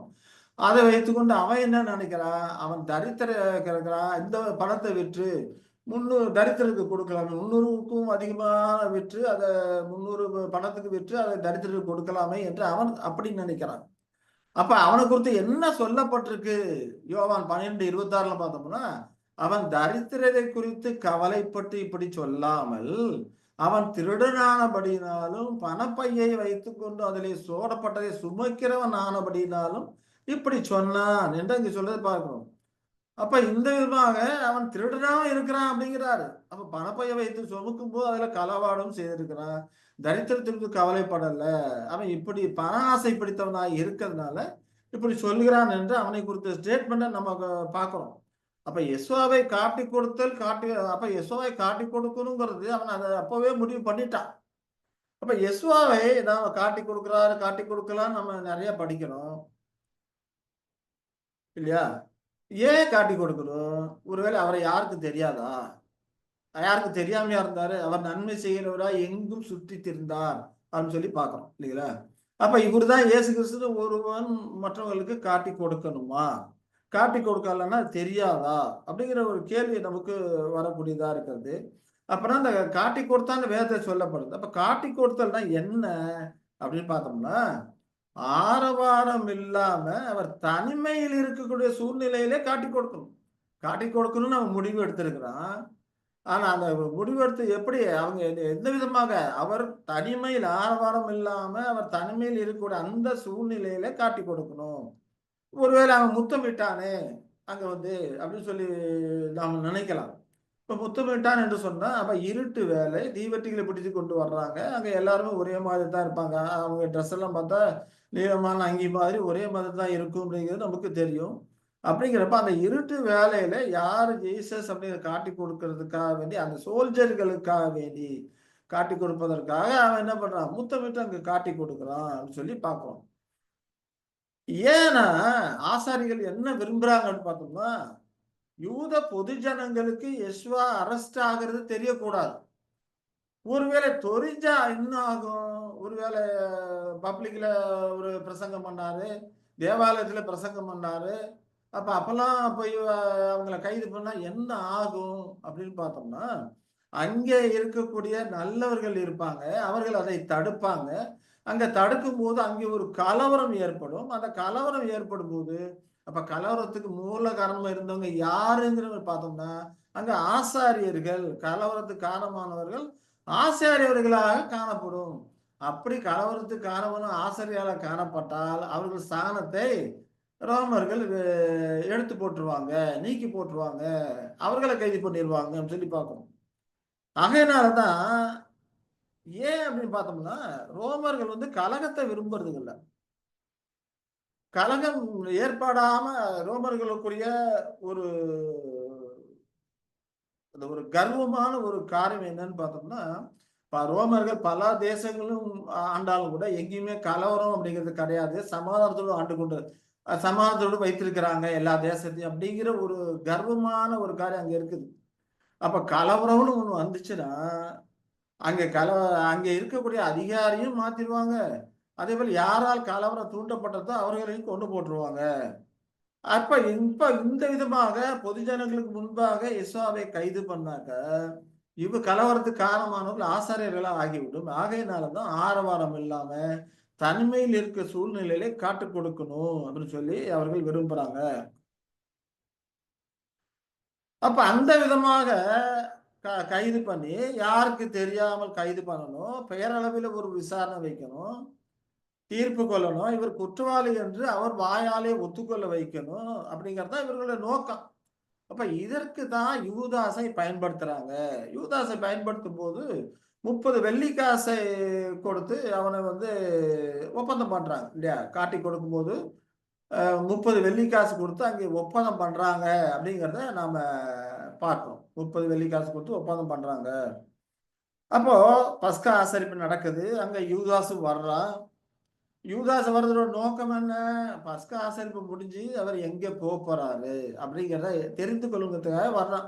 அதை வைத்துக்கொண்டு அவன் என்ன நினைக்கிறான், அவன் தரித்திர கிடக்கிறான், இந்த பணத்தை விற்று 300 தரித்திரருக்கு கொடுக்கலாமே, 300க்கும் அதிகமான விற்று அதை 300 பணத்துக்கு விற்று அதை தரித்திரருக்கு கொடுக்கலாமே என்று அவன் அப்படி நினைக்கிறான். அப்ப அவனை குறித்து என்ன சொல்லப்பட்டிருக்கு யோவான் 12:26 பார்த்தோம்னா, அவன் தரித்திரதை குறித்து கவலைப்பட்டு இப்படி சொல்லாமல் அவன் திருடனானபடினாலும் பணப்பையை வைத்துக்கொண்டு அதிலே சோடப்பட்டதை சுமக்கிறவன் ஆனபடினாலும் இப்படி சொன்னான் என்று இங்க சொல்றதை பார்க்கிறோம். அப்ப இந்த விதமாக அவன் திருடனா இருக்கிறான் அப்படிங்கிறாரு. அப்ப பணப்பையை வைத்து சுமக்கும் போது அதுல களவாடும் செய்திருக்கிறான், தரித்திரத்திற்கு கவலைப்படல, அவன் இப்படி பண ஆசை பிடித்தவனாய் இருக்கிறதுனால இப்படி சொல்கிறான் என்று அவனை குறித்த ஸ்டேட்மெண்ட்டை நம்ம பார்க்கிறோம். அப்ப யெசுவாவை காட்டி கொடுத்தல் அப்ப யெசுவாவை காட்டி கொடுக்கணுங்கிறது அவன் அதை அப்பவே முடிவு பண்ணிட்டான். அப்ப யெசுவாவை நாம காட்டி கொடுக்கலாம் நம்ம நிறைய படிக்கிறோம் இல்லையா. ஏன் காட்டி கொடுக்கணும், ஒருவேளை அவரை யாருக்கு தெரியாதா, யாருக்கு தெரியாமையா இருந்தாரு, அவர் நன்மை செய்கிறவரா எங்கும் சுற்றி திரிந்தார் அப்படின்னு சொல்லி பார்க்கிறோம் இல்லைங்களா. அப்ப இவருதான் இயேசு கிறிஸ்து ஒருவன் மற்றவங்களுக்கு காட்டி கொடுக்கணுமா, காட்டி கொடுக்கலன்னா தெரியாதா அப்படிங்கிற ஒரு கேள்வி நமக்கு வரக்கூடியதா இருக்கிறது. அப்புறம் அந்த காட்டி கொடுத்தான்னு வேதத்தை சொல்லப்படுது. அப்ப காட்டி கொடுத்தல்னா என்ன அப்படின்னு பார்த்தோம்னா, ஆரவாரம் இல்லாம அவர் தனிமையில் இருக்கக்கூடிய சூழ்நிலையிலே காட்டி கொடுக்கணும்னு அவன் முடிவு எடுத்திருக்கிறான். ஆனா அந்த முடிவெடுத்து எப்படி அவங்க எந்த விதமாக அவர் தனிமையில் ஆரவாரம் இல்லாம அவர் தனிமையில் இருக்கக்கூடிய அந்த சூழ்நிலையில காட்டி கொடுக்கணும். ஒருவேளை அவன் முத்தமிட்டானே அங்க வந்து அப்படின்னு சொல்லி நாம நினைக்கலாம். இப்ப முத்தமிட்டான் என்று சொன்னா அப்ப இருட்டு வேலை, தீவெட்டிகளை பிடித்து கொண்டு வர்றாங்க. அங்க எல்லாருமே ஒரே மாதிரி தான் இருப்பாங்க. அவங்க ட்ரெஸ் எல்லாம் பார்த்தா நீளமான அங்கி மாதிரி ஒரே மாதிரி தான் இருக்கும் அப்படிங்கிறது நமக்கு தெரியும். அப்படிங்கிறப்ப அந்த இருட்டு வேலையில யார் ஜீசஸ் அப்படிங்கிற காட்டி கொடுக்கறதுக்காக வேண்டி, அந்த சோல்ஜர்களுக்காக வேண்டி காட்டி கொடுப்பதற்காக அவன் என்ன பண்றான், முத்தமிட்டு அங்க காட்டி கொடுக்குறான் அப்படின்னு சொல்லி பார்க்கிறோம். ஏன்னா ஆசாரிகள் என்ன விரும்புறாங்கன்னு பார்த்தோம்னா, யூத பொது ஜனங்களுக்கு யெசுவா அரெஸ்ட் ஆகிறது தெரியக்கூடாது. ஒருவேளை தெரிஞ்சா என்ன ஆகும், ஒருவேளை பப்ளிக்ல ஒரு பிரசங்கம் பண்ணாரு, தேவாலயத்துல பிரசங்கம் பண்ணாரு, அப்பெல்லாம் போய் அவங்கள கைது பண்ணா என்ன ஆகும் அப்படின்னு பார்த்தோம்னா, அங்கே இருக்கக்கூடிய நல்லவர்கள் இருப்பாங்க, அவர்கள் அதை தடுப்பாங்க. அங்க தடுக்கும் போது அங்கே ஒரு கலவரம் ஏற்படும். அந்த கலவரம் ஏற்படும் போது அப்ப கலவரத்துக்கு மூல காரணமா இருந்தவங்க யாருங்கிறத பார்த்தோம்னா, அங்க ஆசாரியர்கள், கலவரத்துக்கு காரணமானவர்கள் ஆசாரியர்களாக காணப்படும். அப்படி கலவரத்துக்கு காரணமான ஆசாரியால காணப்பட்டால் அவர்கள் ஸ்தானத்தை ரோமர்கள் எடுத்து போட்டுருவாங்க, நீக்கி போட்டுருவாங்க, அவர்களை கைது பண்ணிடுவாங்கன்னு சொல்லி பார்க்கணும். ஆகையினாலதான் ஏன் அப்படின்னு பார்த்தோம்னா, ரோமர்கள் வந்து கலகத்தை விரும்புறது இல்ல. கலகம் ஏற்பாடாம ரோமர்களுக்குரிய ஒரு அந்த ஒரு கர்வமான ஒரு காரியம் என்னன்னு பார்த்தோம்னா, ரோமர்கள் பல தேசங்களும் ஆண்டாலும் கூட எங்கேயுமே கலவரம் அப்படிங்கிறது கிடையாது. சமாதானத்தோடு ஆண்டு கொண்டு சமாதானத்தோடு வைத்திருக்கிறாங்க எல்லா தேசத்தையும் அப்படிங்கிற ஒரு கர்வமான ஒரு காரியம் அங்க இருக்குது. அப்ப கலவரம்னு ஒண்ணு வந்துச்சுன்னா, அங்க அங்க இருக்கக்கூடிய அதிகாரியும் மாத்திருவாங்க. அதேபோல யாரால் கலவரம் தூண்டப்பட்டதோ அவர்களையும் கொன்னு போட்டுருவாங்க. இப்ப இந்த விதமாக பொதுஜனங்களுக்கு முன்பாக எஸ்வாவை கைது பண்ணாக்க, கலவரத்துக்கு காரணமானவர்கள் ஆசாரியர்களா ஆகிவிடும். ஆகையினாலதான் ஆரவாரம் இல்லாம தனிமையில் இருக்க சூழ்நிலையிலே காட்டுக் கொடுக்கணும் அப்படின்னு சொல்லி அவர்கள் விரும்புறாங்க. அப்ப அந்த விதமாக கைது பண்ணி யாருக்கு தெரியாமல் கைது பண்ணணும், பெயரளவில் ஒரு விசாரணை வைக்கணும், தீர்ப்பு கொள்ளணும், இவர் குற்றவாளி என்று அவர் வாயாலே ஒத்துக்கொள்ள வைக்கணும் அப்படிங்கிறது தான் இவர்களுடைய நோக்கம். அப்ப இதற்கு தான் யூதாசை பயன்படுத்துறாங்க. யூதாசை பயன்படுத்தும் போது 30 வெள்ளிக்காசை கொடுத்து அவனை வந்து ஒப்பந்தம் பண்றாங்க இல்லையா? காட்டி கொடுக்கும்போது 30 வெள்ளிக்காசு கொடுத்து அங்கே ஒப்பந்தம் பண்றாங்க அப்படிங்கிறத நாம பார்க்கிறோம். 30 வெள்ளிக்காசு கொடுத்து ஒப்பந்தம் பண்றாங்க. அப்போ பஸ்கா ஆசரிப்பு நடக்குது. அங்க யூதாசு வர்றான். யூதாஸ் வர்றதோட நோக்கம் என்ன? பஸ்கா ஆசரிப்பு முடிஞ்சு அவர் எங்க போறாரு அப்படிங்கிறத தெரிந்து கொள்ளுங்கிறதுக்காக வர்றான்.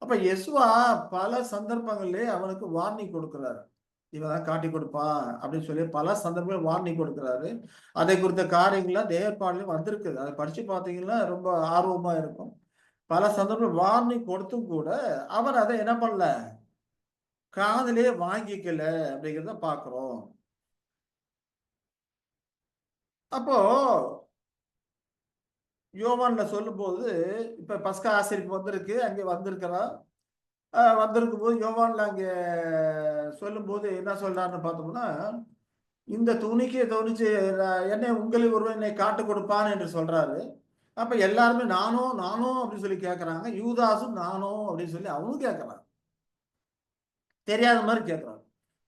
அப்ப யெசுவா பல சந்தர்ப்பங்களிலே அவனுக்கு வார்னிங் கொடுக்கிறாரு. இவன் தான் காட்டி கொடுப்பான் அப்படின்னு சொல்லி பல சந்தர்ப்பங்கள் வார்னிங் கொடுக்கிறாரு. அதை குறித்த காரியங்கள்லாம் தேவபாடலையும் வந்திருக்குது. அதை படிச்சு பார்த்தீங்கன்னா ரொம்ப ஆர்வமா இருக்கும். பல சந்தர்ப்பம் வார்னிங் கொடுத்தும் கூட அவர் அதை என்ன பண்ணல, காதுலயே வாங்கிக்கல அப்படிங்கிறத பார்க்கிறோம். அப்போ யோவான்ல சொல்லும்போது இப்ப பஸ்கா ஆசரிப்பு வந்திருக்கு, அங்கே வந்திருக்கிறான். வந்திருக்கும் போது யோவான்ல அங்கே சொல்லும்போது என்ன சொல்றாருன்னு பார்த்தோம்னா, இந்த துணிக்கு தோணிச்சு என்னை உங்களில் ஒருவன் என்னை காட்டு கொடுப்பான் என்று சொல்றாரு. அப்ப எல்லாருமே நானும் நானும் அப்படின்னு சொல்லி கேட்கறாங்க. யூதாசும் நானும் அப்படின்னு சொல்லி அவனும் கேட்கறான். தெரியாத மாதிரி கேட்கறான்.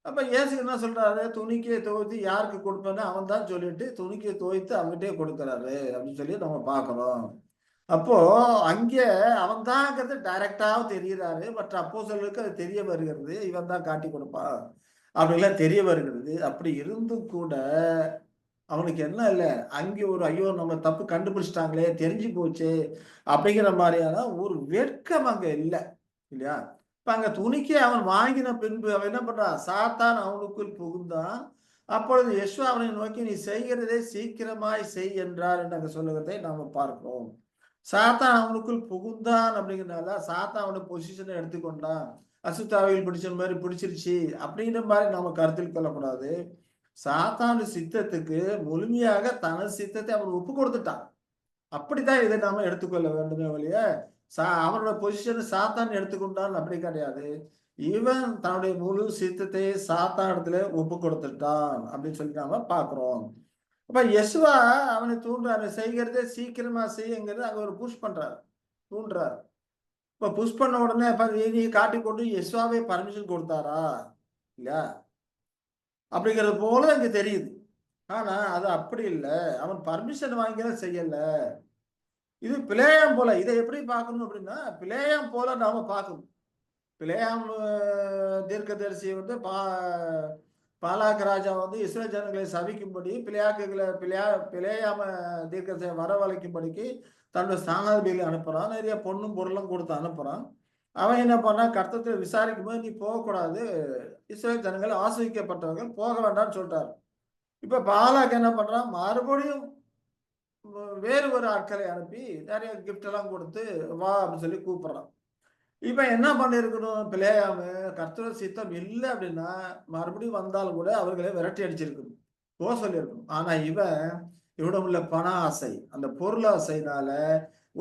அப்ப இயேசு என்ன சொல்றாரு? துணிக்கையை துவைத்து யாருக்கு கொடுப்பேன்னு அவன் தான் சொல்லிட்டு துணிக்கையை துவைத்து அவன்கிட்டயே கொடுக்கிறாரு அப்படின்னு சொல்லி நம்ம பார்க்கிறோம். அப்போ அங்கே அவன் தான்ங்கிறது டைரக்டாக தெரிகிறாரு. மற்ற அப்போஸ்தலர்களுக்கு அது தெரிய வருகிறது. இவன் தான் காட்டி கொடுப்பான் அப்படிலாம் தெரிய வருகிறது. அப்படி இருந்தும் கூட அவனுக்கு என்ன இல்ல, அங்கே ஒரு ஐயோ நம்ம தப்பு கண்டுபிடிச்சிட்டாங்களே, தெரிஞ்சு போச்சு அப்படிங்கிற மாதிரியான ஒரு வெட்கம் அங்க இல்ல. இல்லையா? இப்ப அங்க துணிக்கை அவன் வாங்கின பின்பு அவன் என்ன பண்றான்? சாத்தான் அவனுக்குள் புகுந்தான். அப்பொழுது யெஷுவா அவனை நோக்கி நீ செய்கிறதை சீக்கிரமாய் செய் என்றார் என்று அங்க சொல்லுகிறதை நாம பார்க்கிறோம். சாத்தான் அவனுக்குள் புகுந்தான் அப்படிங்கிறனால சாத்தான் அவனை பொசிஷனை எடுத்துக்கொண்டான். அசுத்தாவிகள் பிடிச்ச மாதிரி பிடிச்சிருச்சு அப்படிங்கிற மாதிரி நாம கருத்தில் கொள்ளக்கூடாது. சாத்தானு சித்தத்துக்கு முழுமையாக தனது சித்தத்தை அவன் ஒப்பு கொடுத்துட்டான். அப்படித்தான் இதை நாம எடுத்துக்கொள்ள வேண்டுமே ஒழிய அவனோட பொசிஷன் சாத்தான் எடுத்துக்கொண்டான் அப்படி கிடையாது. இவன் தன்னுடைய முழு சித்தத்தை சாத்தான் இடத்துல ஒப்பு கொடுத்துட்டான் அப்படின்னு சொல்லி நாம பாக்குறோம். அப்ப யெசுவா அவனை தூண்டுறாரு, செய்கிறதே சீக்கிரமா செய்யுங்கிறது அங்க ஒரு புஷ் பண்றாரு, தூண்டுறாரு. இப்ப புஷ் பண்ண உடனே நீ காட்டி கொண்டு யெசுவாவே பர்மிஷன் கொடுத்தாரா இல்லையா அப்படிங்கிறது போல இங்க தெரியுது. ஆனா அது அப்படி இல்லை, அவன் பர்மிஷன் வாங்கிய செய்யல. இது பிளேயாம் போல. இதை எப்படி பார்க்கணும் அப்படின்னா பிளேயாம் போல நாம பார்க்கணும். பிளேயாம் தீர்க்கதரிசி வந்து பாலாக் ராஜா வந்து இஸ்ரேல் ஜனங்களை சபிக்கும்படி பிளேயாம தீர்க்கதரிசியை வரவழைக்கும்படிக்கு தன்னுடைய ஸ்தானாதிபதிகளை அனுப்புறான். நிறைய பொண்ணும் பொருளும் கொடுத்து அனுப்புறான். அவன் என்ன பண்ணா, கர்த்தத்தை விசாரிக்கும் போது நீ போகக்கூடாது, இஸ்ரேல் ஜனங்கள் ஆசிரிக்கப்பட்டவர்கள் போக வேண்டாம்னு சொல்லிட்டாரு. இப்ப பாலாக் என்ன பண்றான், மறுபடியும் வேறு ஒரு ஆட்களை அனுப்பி நிறைய கிஃப்ட் எல்லாம் கொடுத்து வா அப்படின்னு சொல்லி கூப்பிடுறான். இவன் என்ன பண்ணிருக்கணும், பிளேயாம கர்த்தர் சித்தம் இல்லை அப்படின்னா மறுபடியும் வந்தாலும் கூட அவர்களை விரட்டி அடிச்சிருக்கணும், போக சொல்லியிருக்கணும். ஆனா இவனிடம் உள்ள பண ஆசை, அந்த பொருள் ஆசைனால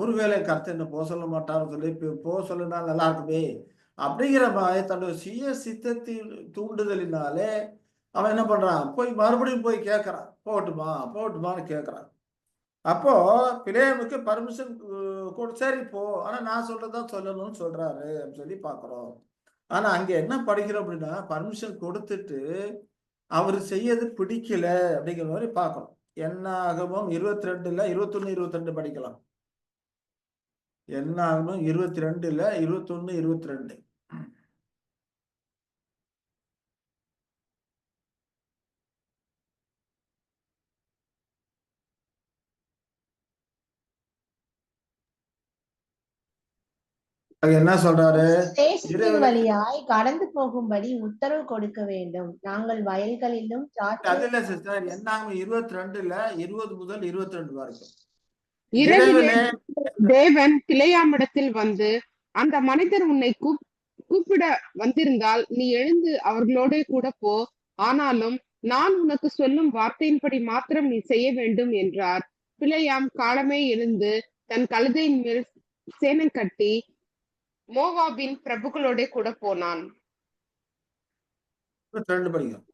ஒருவேளை கர்த்தர் என்ன போக சொல்ல மாட்டாருன்னு சொல்லி போக சொல்லுனா நல்லா இருக்குமே அப்படிங்கிற மாதிரி தன்னுடைய சுய சித்தத்தின் தூண்டுதலினாலே அவன் என்ன பண்றான், மறுபடியும் போய் கேட்கறான், போகட்டுமா போகட்டுமான்னு கேட்கறான். அப்போ பிளேயாமுக்கு பர்மிஷன் சரி போ, ஆனா நான் சொல்றதான் சொல்லணும்னு சொல்றாரு அப்படின்னு சொல்லி பாக்குறோம். ஆனா அங்க என்ன படிக்கிறோம் அப்படின்னா, பர்மிஷன் கொடுத்துட்டு அவர் செய்யறது பிடிக்கல அப்படிங்கிற மாதிரி பார்க்கணும். என்னாகமம் 22ல 21, 22 படிக்கலாம். என்னாகமம் 22ல 21, 22. அங்க என்ன சொல்றாரு? தேசத்தின் வழியாய் கடந்து போகும்படி உத்தரவு கொடுக்க வேண்டும். நாங்கள் வயல்களிலும் அதுல சிஸ்டர் என்னாகமம் 22ல 20 முதல் 22 வரைக்கும். இரவிலே தேவன் பிலேயாமிடத்தில் வந்து, அந்த மனிதர் உன்னை கூப்பிட வந்திருந்தால் நீ எழுந்து அவர்களோட கூட போ, ஆனாலும் நான் உனக்கு சொல்லும் வார்த்தையின்படி மாத்திரம் நீ செய்ய வேண்டும் என்றார். பிலேயாம் காலமே எழுந்து தன் கழுதையின் மேல் சேணம் கட்டி மோவாபின் பிரபுக்களோட கூட போனான். 22 படிக்கும்.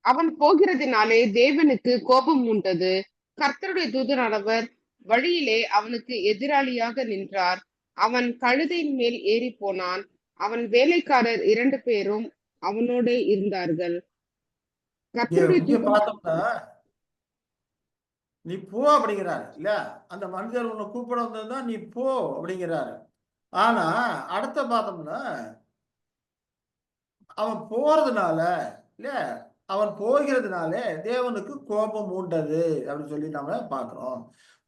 அவன் போகிறதினாலே தேவனுக்கு கோபம் உண்டது. கர்த்தருடைய தூதனானவர் வழியிலே அவனுக்கு எதிராளியாக நின்றார். அவன் கழுதையின் மேல் ஏறி போனான். அவன் வேலைக்காரர் 2 பேரும் அவனோட இருந்தார்கள். இங்க பார்த்தோம்னா நீ போ அப்படிங்கிறாரு இல்ல, அந்த மனிதர் உன்னை கூப்பிட வந்ததுதான் நீ போ அப்படிங்கிறாரு. ஆனா அடுத்த பார்த்தோம்னா அவன் போறதுனால இல்ல, அவன் போகிறதுனாலே தேவனுக்கு கோபம் மூண்டது அப்படின்னு சொல்லி நம்ம பார்க்கிறோம்.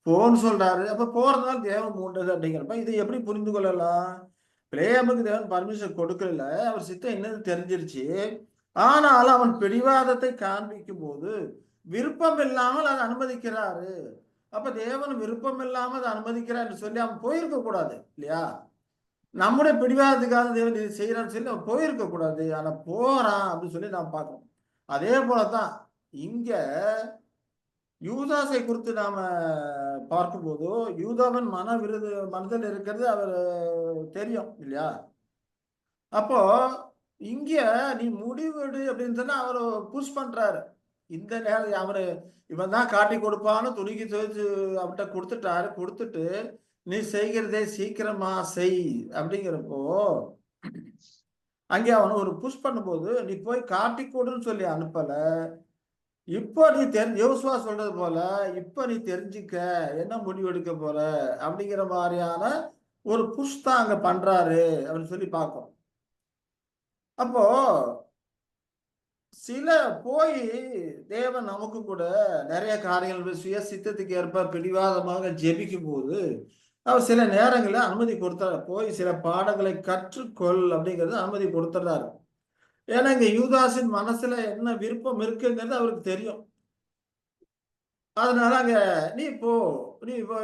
போன்னு சொல்றாரு, அப்ப போறதுனால தேவன் மூண்டது அப்படிங்கிறப்ப இதை எப்படி புரிந்து கொள்ளலாம்? பிலேயாமுக்கு தேவன் பர்மிஷன் கொடுக்கல, அவர் சித்தம் என்னன்னு தெரிஞ்சிருச்சு. ஆனாலும் அவன் பிடிவாதத்தை காண்பிக்கும் போது விருப்பம் இல்லாமல் அதை அனுமதிக்கிறாரு. அப்ப தேவன் விருப்பம் இல்லாமல் அதை அனுமதிக்கிறான்னு சொல்லி அவன் போயிருக்க கூடாது இல்லையா? நம்முடைய பிடிவாதத்துக்காக தேவன் இது செய்யறான்னு சொல்லி அவன் போயிருக்க கூடாது. ஆனா போறான் அப்படின்னு சொல்லி நாம் பார்க்கணும். அதே போலதான் இங்க யூதாசை குறித்து நாம பார்க்கும்போது யூதாவின் மனதில் இருக்கிறது அவர் தெரியும் இல்லையா? அப்போ இங்க நீ முடிவெடு அப்படின்னு சொன்னா அவரு புஷ் பண்றாரு. இந்த நேரம் அவரு இவன் தான் காட்டி கொடுப்பான்னு துணிக்கி துவைச்சு அவர்கிட்ட கொடுத்துட்டாரு. கொடுத்துட்டு நீ செய்கிறதே சீக்கிரமா செய் அப்படிங்கிறப்போ அங்கே அவனை ஒரு புஷ் பண்ணும்போது நீ போய் காட்டி கொடுன்னு சொல்லி அனுப்பல. இப்போ நீ யோசுவா சொல்றது போல இப்ப நீ தெரிஞ்சுக்க என்ன முடிவு எடுக்க போற அப்படிங்கிற மாதிரியான ஒரு புஷ் தான் அங்க பண்றாரு அப்படின்னு சொல்லி பார்க்கும். அப்போ சில போய் தேவன் நமக்கு கூட நிறைய காரியங்கள் சுய சித்தத்துக்கு ஏற்ப பிடிவாதமாக ஜெபிக்கும் போது அவர் சில நேரங்களில் அனுமதி கொடுத்தாரு. போய் சில பாடங்களை கற்றுக்கொள் அப்படிங்கிறது அனுமதி கொடுத்துறாரு. ஏன்னா இங்க யூதாஸின் மனசுல என்ன விருப்பம் இருக்குங்கிறது அவருக்கு தெரியும். அதனால அங்க நீ போ,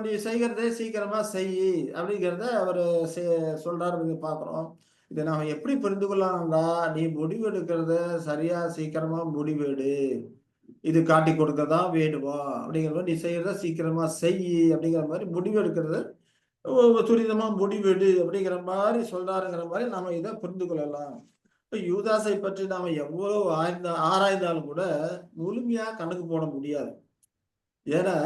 நீ செய்கிறதே சீக்கிரமா செய் அப்படிங்கிறத அவரு சொல்றாரு பாக்குறோம். இதை நாம எப்படி புரிந்து கொள்ளலாம்டா, நீ முடிவு எடுக்கிறத சரியா சீக்கிரமா முடிவெடு, இது காட்டி கொடுக்கதான் வேணுமா அப்படிங்கிற மாதிரி, நீ செய்யறத சீக்கிரமா செய் அப்படிங்கிற மாதிரி முடிவு எடுக்கிறது துரிதமா முடிவெடு அப்படிங்கிற மாதிரி சொல்றாருங்கிற மாதிரி நாம இதை புரிந்து கொள்ளலாம். யூதாசை பற்றி நாம எவ்வளவு ஆராய்ந்தாலும் கூட முழுமையா கணக்கு போட முடியாது. ஏன்னா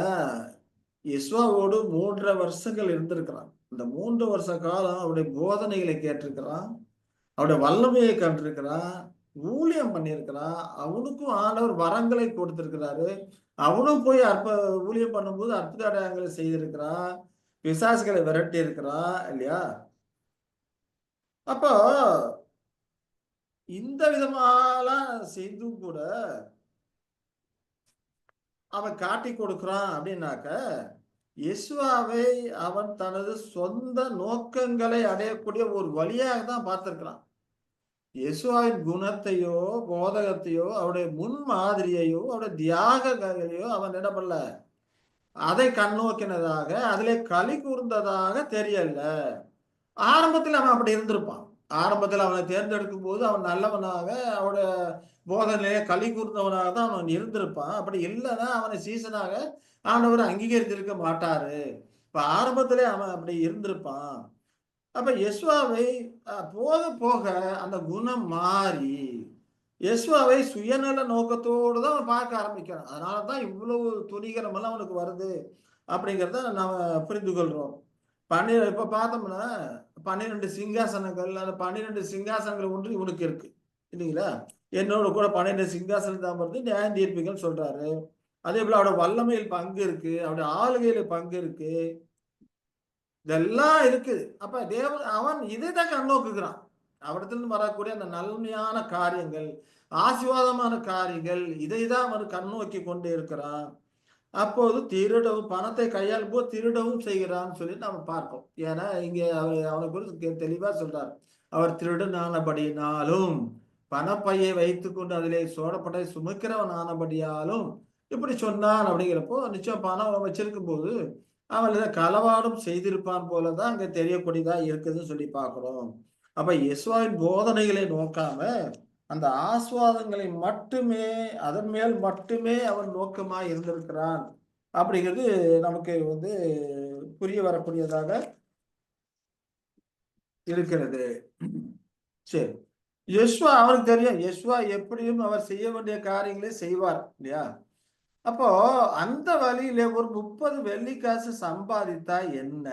யெசுவாவோடு 3.5 வருஷங்கள் இருந்திருக்கிறான். இந்த 3 வருஷ காலம் அவருடைய போதனைகளை கேட்டிருக்கிறான், அவருடைய வல்லமையை கண்டிருக்கிறான், ஊழியம் பண்ணியிருக்கிறான். அவனுக்கும் ஆண்டவர் வரங்களை கொடுத்திருக்கிறாரு. அவனும் போய் ஊழியம் பண்ணும்போது அற்புத அடையாளங்களை செய்திருக்கிறான், பிசாசுகளை விரட்டி இருக்கிறான் இல்லையா? அப்போ இந்த விதமாலாம் செய்தும் கூட அவன் காட்டி கொடுக்கிறான் அப்படின்னாக்க யெசுவாவை அவன் தனது சொந்த நோக்கங்களை அடையக்கூடிய ஒரு வழியாக தான் பார்த்திருக்கிறான். யெசுவாவின் குணத்தையோ போதகத்தையோ அவருடைய முன்மாதிரியையோ அவருடைய தியாகங்களையோ அவன் என்ன பண்ணல, அதை கண்ணோக்கினதாக அதிலே களி கூர்ந்ததாக தெரியல. ஆரம்பத்தில் அவன் அப்படி இருந்திருப்பான். ஆரம்பத்தில் அவனை தேர்ந்தெடுக்கும் போது அவன் நல்லவனாக அவனுடைய போதனையிலே களி கூர்ந்தவனாக தான் அவன் இருந்திருப்பான். அப்படி இல்லைன்னா அவனை சீசனாக ஆண்டவர் அங்கீகரித்திருக்க மாட்டாரு. இப்ப ஆரம்பத்திலே அவன் அப்படி இருந்திருப்பான். அப்ப யெசுவாவை போக போக அந்த குணம் மாறி யெசுவாவை சுயநல நோக்கத்தோடு தான் அவன் பார்க்க ஆரம்பிக்கிறான். அதனாலதான் இவ்வளவு துணிகரம் எல்லாம் அவனுக்கு வருது அப்படிங்கிறத நாம புரிந்து கொள்றோம். இப்ப பார்த்தோம்னா 12 சிங்காசனங்கள், அந்த 12 சிங்காசனங்கள் ஒன்று இவனுக்கு இருக்கு இல்லைங்களா? என்னோட கூட 12 சிங்காசனம் தான் வருது, நியாயம் தீர்ப்பீங்கன்னு சொல்றாரு. அதே போல அவரோட வல்லமையில் பங்கு இருக்கு, அவருடைய ஆளுகையில பங்கு இருக்கு, இதெல்லாம் இருக்குது. அப்ப தேவன் அவன் இதை தான் கண்ணோக்குகிறான். அவரிடத்திலிருந்து வரக்கூடிய அந்த நன்மையான காரியங்கள், ஆசீர்வாதமான காரியங்கள், இதை தான் அவன் கண்ணோக்கி கொண்டு இருக்கிறான். அப்போது திருடவும், பணத்தை கையாளும் போது திருடவும் செய்கிறான்னு சொல்லி நம்ம பார்ப்போம். ஏன்னா இங்க அவனை குறித்து தெளிவா சொல்றார். அவர் திருடனானபடியினாலும், பணப்பையை வைத்துக்கொண்டு அதிலே சோடப்பட்டை சுமக்கிறவன் ஆனபடியாலும் இப்படி சொன்னான். அப்படிங்கிறப்போ நிச்சயம் பணம் வச்சிருக்கும் போது அவன் இதை களவாடும் செய்திருப்பான் போலதான் அங்க தெரியக்கூடியதா இருக்குதுன்னு சொல்லி பார்க்கிறோம். அப்ப யெசுவாவின் போதனைகளை நோக்காம அந்த ஆஸ்வாதங்களை மட்டுமே, அதன் மேல் மட்டுமே அவன் நோக்கமா இருந்திருக்கிறான் அப்படிங்கிறது நமக்கு புரிய வரக்கூடியதாக இருக்கிறது. சரி, யெசுவா அவனுக்கு தெரியும், யெசுவா எப்படியும் அவர் செய்ய வேண்டிய காரியங்களை செய்வார் இல்லையா? அப்போ அந்த வழியில ஒரு 30 வெள்ளிக்காசு சம்பாதித்தா என்ன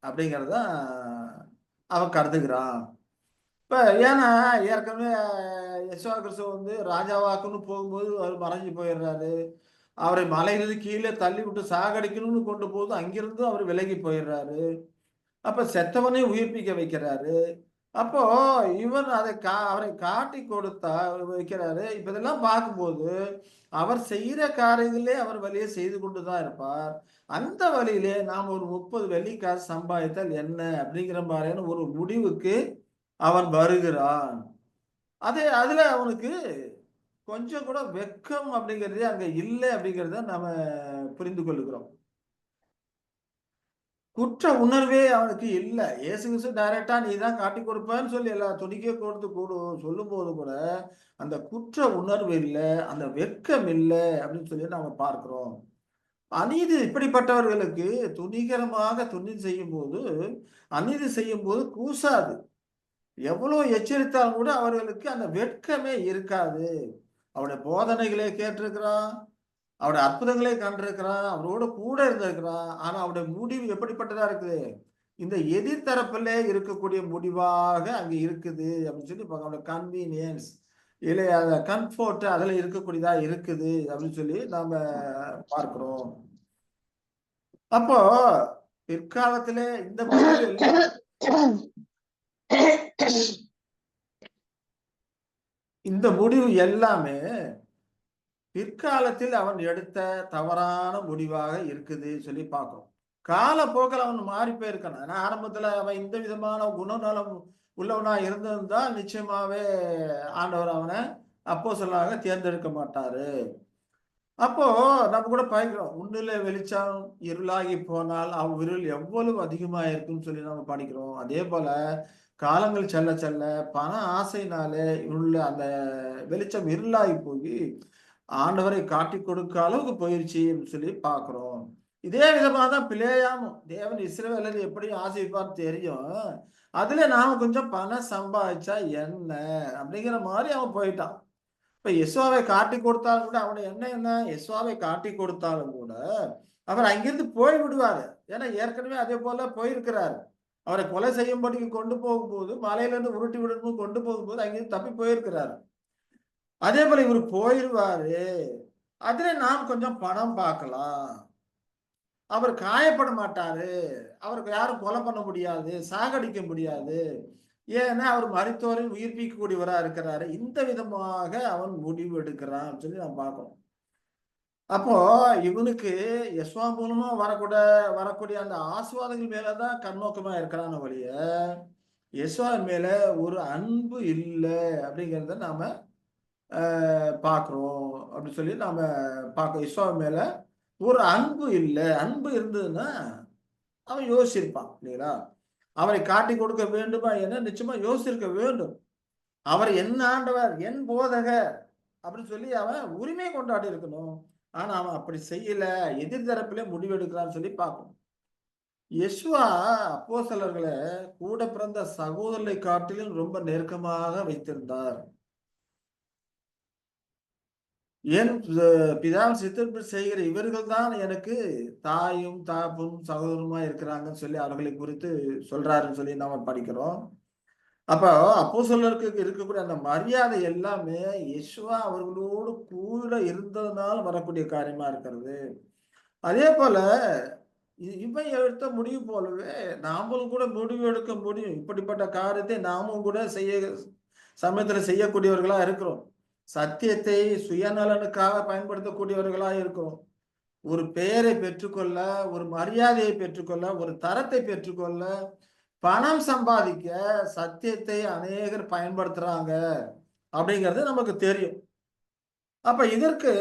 அப்படிங்கறத அவன் கருதுகிறான். இப்ப ஏன்னா ஏற்கனவே யெசுவா கிறிஸ்து ராஜாவாக்குன்னு போகும்போது அவர் மறைஞ்சு போயிடுறாரு. அவரை மலையிலிருந்து கீழே தள்ளி விட்டு சாகடிக்கணும்னு கொண்டு போது அங்கிருந்து அவர் விலகி போயிடுறாரு. அப்ப செத்தவனை உயிர்ப்பிக்க வைக்கிறாரு. அப்போ இவன் அவரை காட்டி கொடுத்தா வைக்கிறாரு. இப்ப இதெல்லாம் பார்க்கும்போது அவர் செய்யற காரியங்களே அவர் வழியை செய்து கொண்டுதான் இருப்பார். அந்த வழியிலே நாம் ஒரு 30 வெள்ளிக்காசு சம்பாதித்தால் என்ன அப்படிங்கிற மாதிரியான ஒரு முடிவுக்கு அவன் வருகிறான். அதுல அவனுக்கு கொஞ்சம் கூட வெக்கம் அப்படிங்கிறதே அங்க இல்லை அப்படிங்கிறத நாம புரிந்து கொள்ளுகிறோம். குற்ற உணர்வே அவனுக்கு இல்லை. இயேசு கிறிஸ்து டைரக்டா நீ தான் காட்டி கொடுப்பேன்னு சொல்லி எல்லா துணிக்கே கொடுத்து சொல்லும் போது கூட அந்த குற்ற உணர்வு இல்லை, அந்த வெக்கம் இல்லை அப்படின்னு சொல்லி நாம பார்க்கிறோம். அநீதி இப்படிப்பட்டவர்களுக்கு துணிகரமாக செய்யும் போது, அநீதி செய்யும் போது கூசாது. எவ்வளவு எச்சரித்தாலும் கூட அவர்களுக்கு அந்த வெட்கமே இருக்காது. அவருடைய போதனைகளை கேட்டிருக்கிறான், அவருடைய அற்புதங்களை கண்டிருக்கிறான், அவரோட கூட இருந்திருக்கிறான். ஆனா அவருடைய முடிவு எப்படிப்பட்டதா இருக்குது? இந்த எதிர்த்தரப்பிலே இருக்கக்கூடிய முடிவாக அங்க இருக்குது அப்படின்னு சொல்லி அவரோட கன்வீனியன்ஸ் இல்லை, அந்த கம்ஃபோர்ட் அதுல இருக்கக்கூடியதா இருக்குது அப்படின்னு சொல்லி நாம பார்க்கிறோம். அப்போ பிற்காலத்திலே இந்த முடிவு எல்லாமே பிற்காலத்தில் அவன் எடுத்த தவறான முடிவாக இருக்குது சொல்லி பார்க்கிறோம். காலப்போக்கில் அவன் மாறி போயிருக்கான். ஏன்னா ஆரம்பத்துல அவன் இந்த விதமான குணநலம் உள்ளவனா இருந்திருந்தா நிச்சயமாவே ஆண்டவர் அவனை அப்போஸ்தலனாக தேர்ந்தெடுக்க மாட்டாரு. அப்போ நம்ம கூட படிக்கிறோம், உன்னிலே வெளிச்சம் இருளாகி போனால் இருள் எவ்வளவு அதிகமா இருக்குன்னு சொல்லி நம்ம படிக்கிறோம். அதே போல காலங்கள் செல்ல செல்ல பண ஆசையினாலே உள்ள அந்த வெளிச்சம் இருளாகி போய் ஆண்டவரை காட்டி கொடுக்க அளவுக்கு போயிருச்சு சொல்லி பார்க்கிறோம். இதே விதமா தான் பிலேயாமும், தேவன் இஸ்ரவேலரை எப்படி ஆசைப்பான்னு தெரியும், அதுல நாம கொஞ்சம் பணம் சம்பாதிச்சா என்ன அப்படிங்கிற மாதிரி அவன் போயிட்டான். இப்ப யெசுவாவை காட்டி கொடுத்தாலும் கூட அவனுடைய என்ன யெசுவாவை காட்டி கொடுத்தாலும் கூட அவர் அங்கிருந்து போய் விடுவாரு. ஏன்னா ஏற்கனவே அதே போல போயிருக்கிறாரு. அவரை கொலை செய்யும்படிக்கு கொண்டு போகும்போது, மலையிலிருந்து உருட்டி விடணும் கொண்டு போகும்போது அங்கிருந்து தப்பி போயிருக்கிறாரு. அதே போல இவர் போயிருவாரு. அதுல நாம் கொஞ்சம் பணம் பார்க்கலாம். அவர் காயப்பட மாட்டாரு, அவருக்கு யாரும் கொலை பண்ண முடியாது, சாகடிக்க முடியாது. ஏன்னா அவர் மரித்தோரையும் உயிர்ப்பிக்கக்கூடியவரா இருக்கிறாரு. இந்த விதமாக அவன் முடிவு எடுக்கிறான் சொல்லி நாம் பார்க்கணும். அப்போ இவனுக்கு யெசுவா மூலமா வரக்கூடிய அந்த ஆசீர்வாதங்கள் மேலதான் கண்ணோக்கமா இருக்கிறான வழிய யெசுவாவின் மேல ஒரு அன்பு இல்லை அப்படிங்கிறத நாம பார்க்கிறோம் அப்படின்னு சொல்லி நாம பார்க்க. யெசுவாவின் மேல ஒரு அன்பு இல்லை. அன்பு இருந்ததுன்னா அவன் யோசிச்சிருப்பான் இல்லைங்களா? அவரை காட்டி கொடுக்க வேண்டுமா என நிச்சயமா யோசிச்சிருக்க வேண்டும். அவர் என் ஆண்டவர், என் போதகர் அப்படின்னு சொல்லி அவன் உரிமை கொண்டாடி இருக்கணும். ஆனா அவன் அப்படி செய்யல, எதிர்த்தரப்பிலே முடிவெடுக்கிறான்னு சொல்லி பார்க்கணும். யெசுவா அப்போஸ்தலர்களை கூட பிறந்த சகோதரரை காட்டிலும் ரொம்ப நெருக்கமாக வைத்திருந்தார். என் பிதாவின் சித்தத்தை செய்கிற இவர்கள் தான் எனக்கு தாயும் தாப்பும் சகோதரமா இருக்கிறாங்கன்னு சொல்லி அவர்களை குறித்து சொல்றாருன்னு சொல்லி நாம படிக்கிறோம். அப்போ அப்போஸ்தலருக்கு இருக்கக்கூடிய அந்த மரியாதை எல்லாமே யெசுவா அவர்களோடு கூட இருந்ததுனால வரக்கூடிய காரியமா இருக்கிறது. அதே போல இவன் எடுத்த முடிவு போலவே நாமளும் கூட முடிவு எடுக்க முடியும். இப்படிப்பட்ட காரியத்தை நாமும் கூட சமயத்துல செய்யக்கூடியவர்களா இருக்கிறோம். சத்தியத்தை சுயநலனுக்காக பயன்படுத்தக்கூடியவர்களா இருக்கிறோம். ஒரு பெயரை பெற்றுக்கொள்ள, ஒரு மரியாதையை பெற்றுக்கொள்ள, ஒரு தரத்தை பெற்றுக்கொள்ள, பணம் சம்பாதிக்க சத்தியத்தை அநேகர் பயன்படுத்துறாங்க அப்படிங்கிறது நமக்கு தெரியும். அப்ப இதற்கு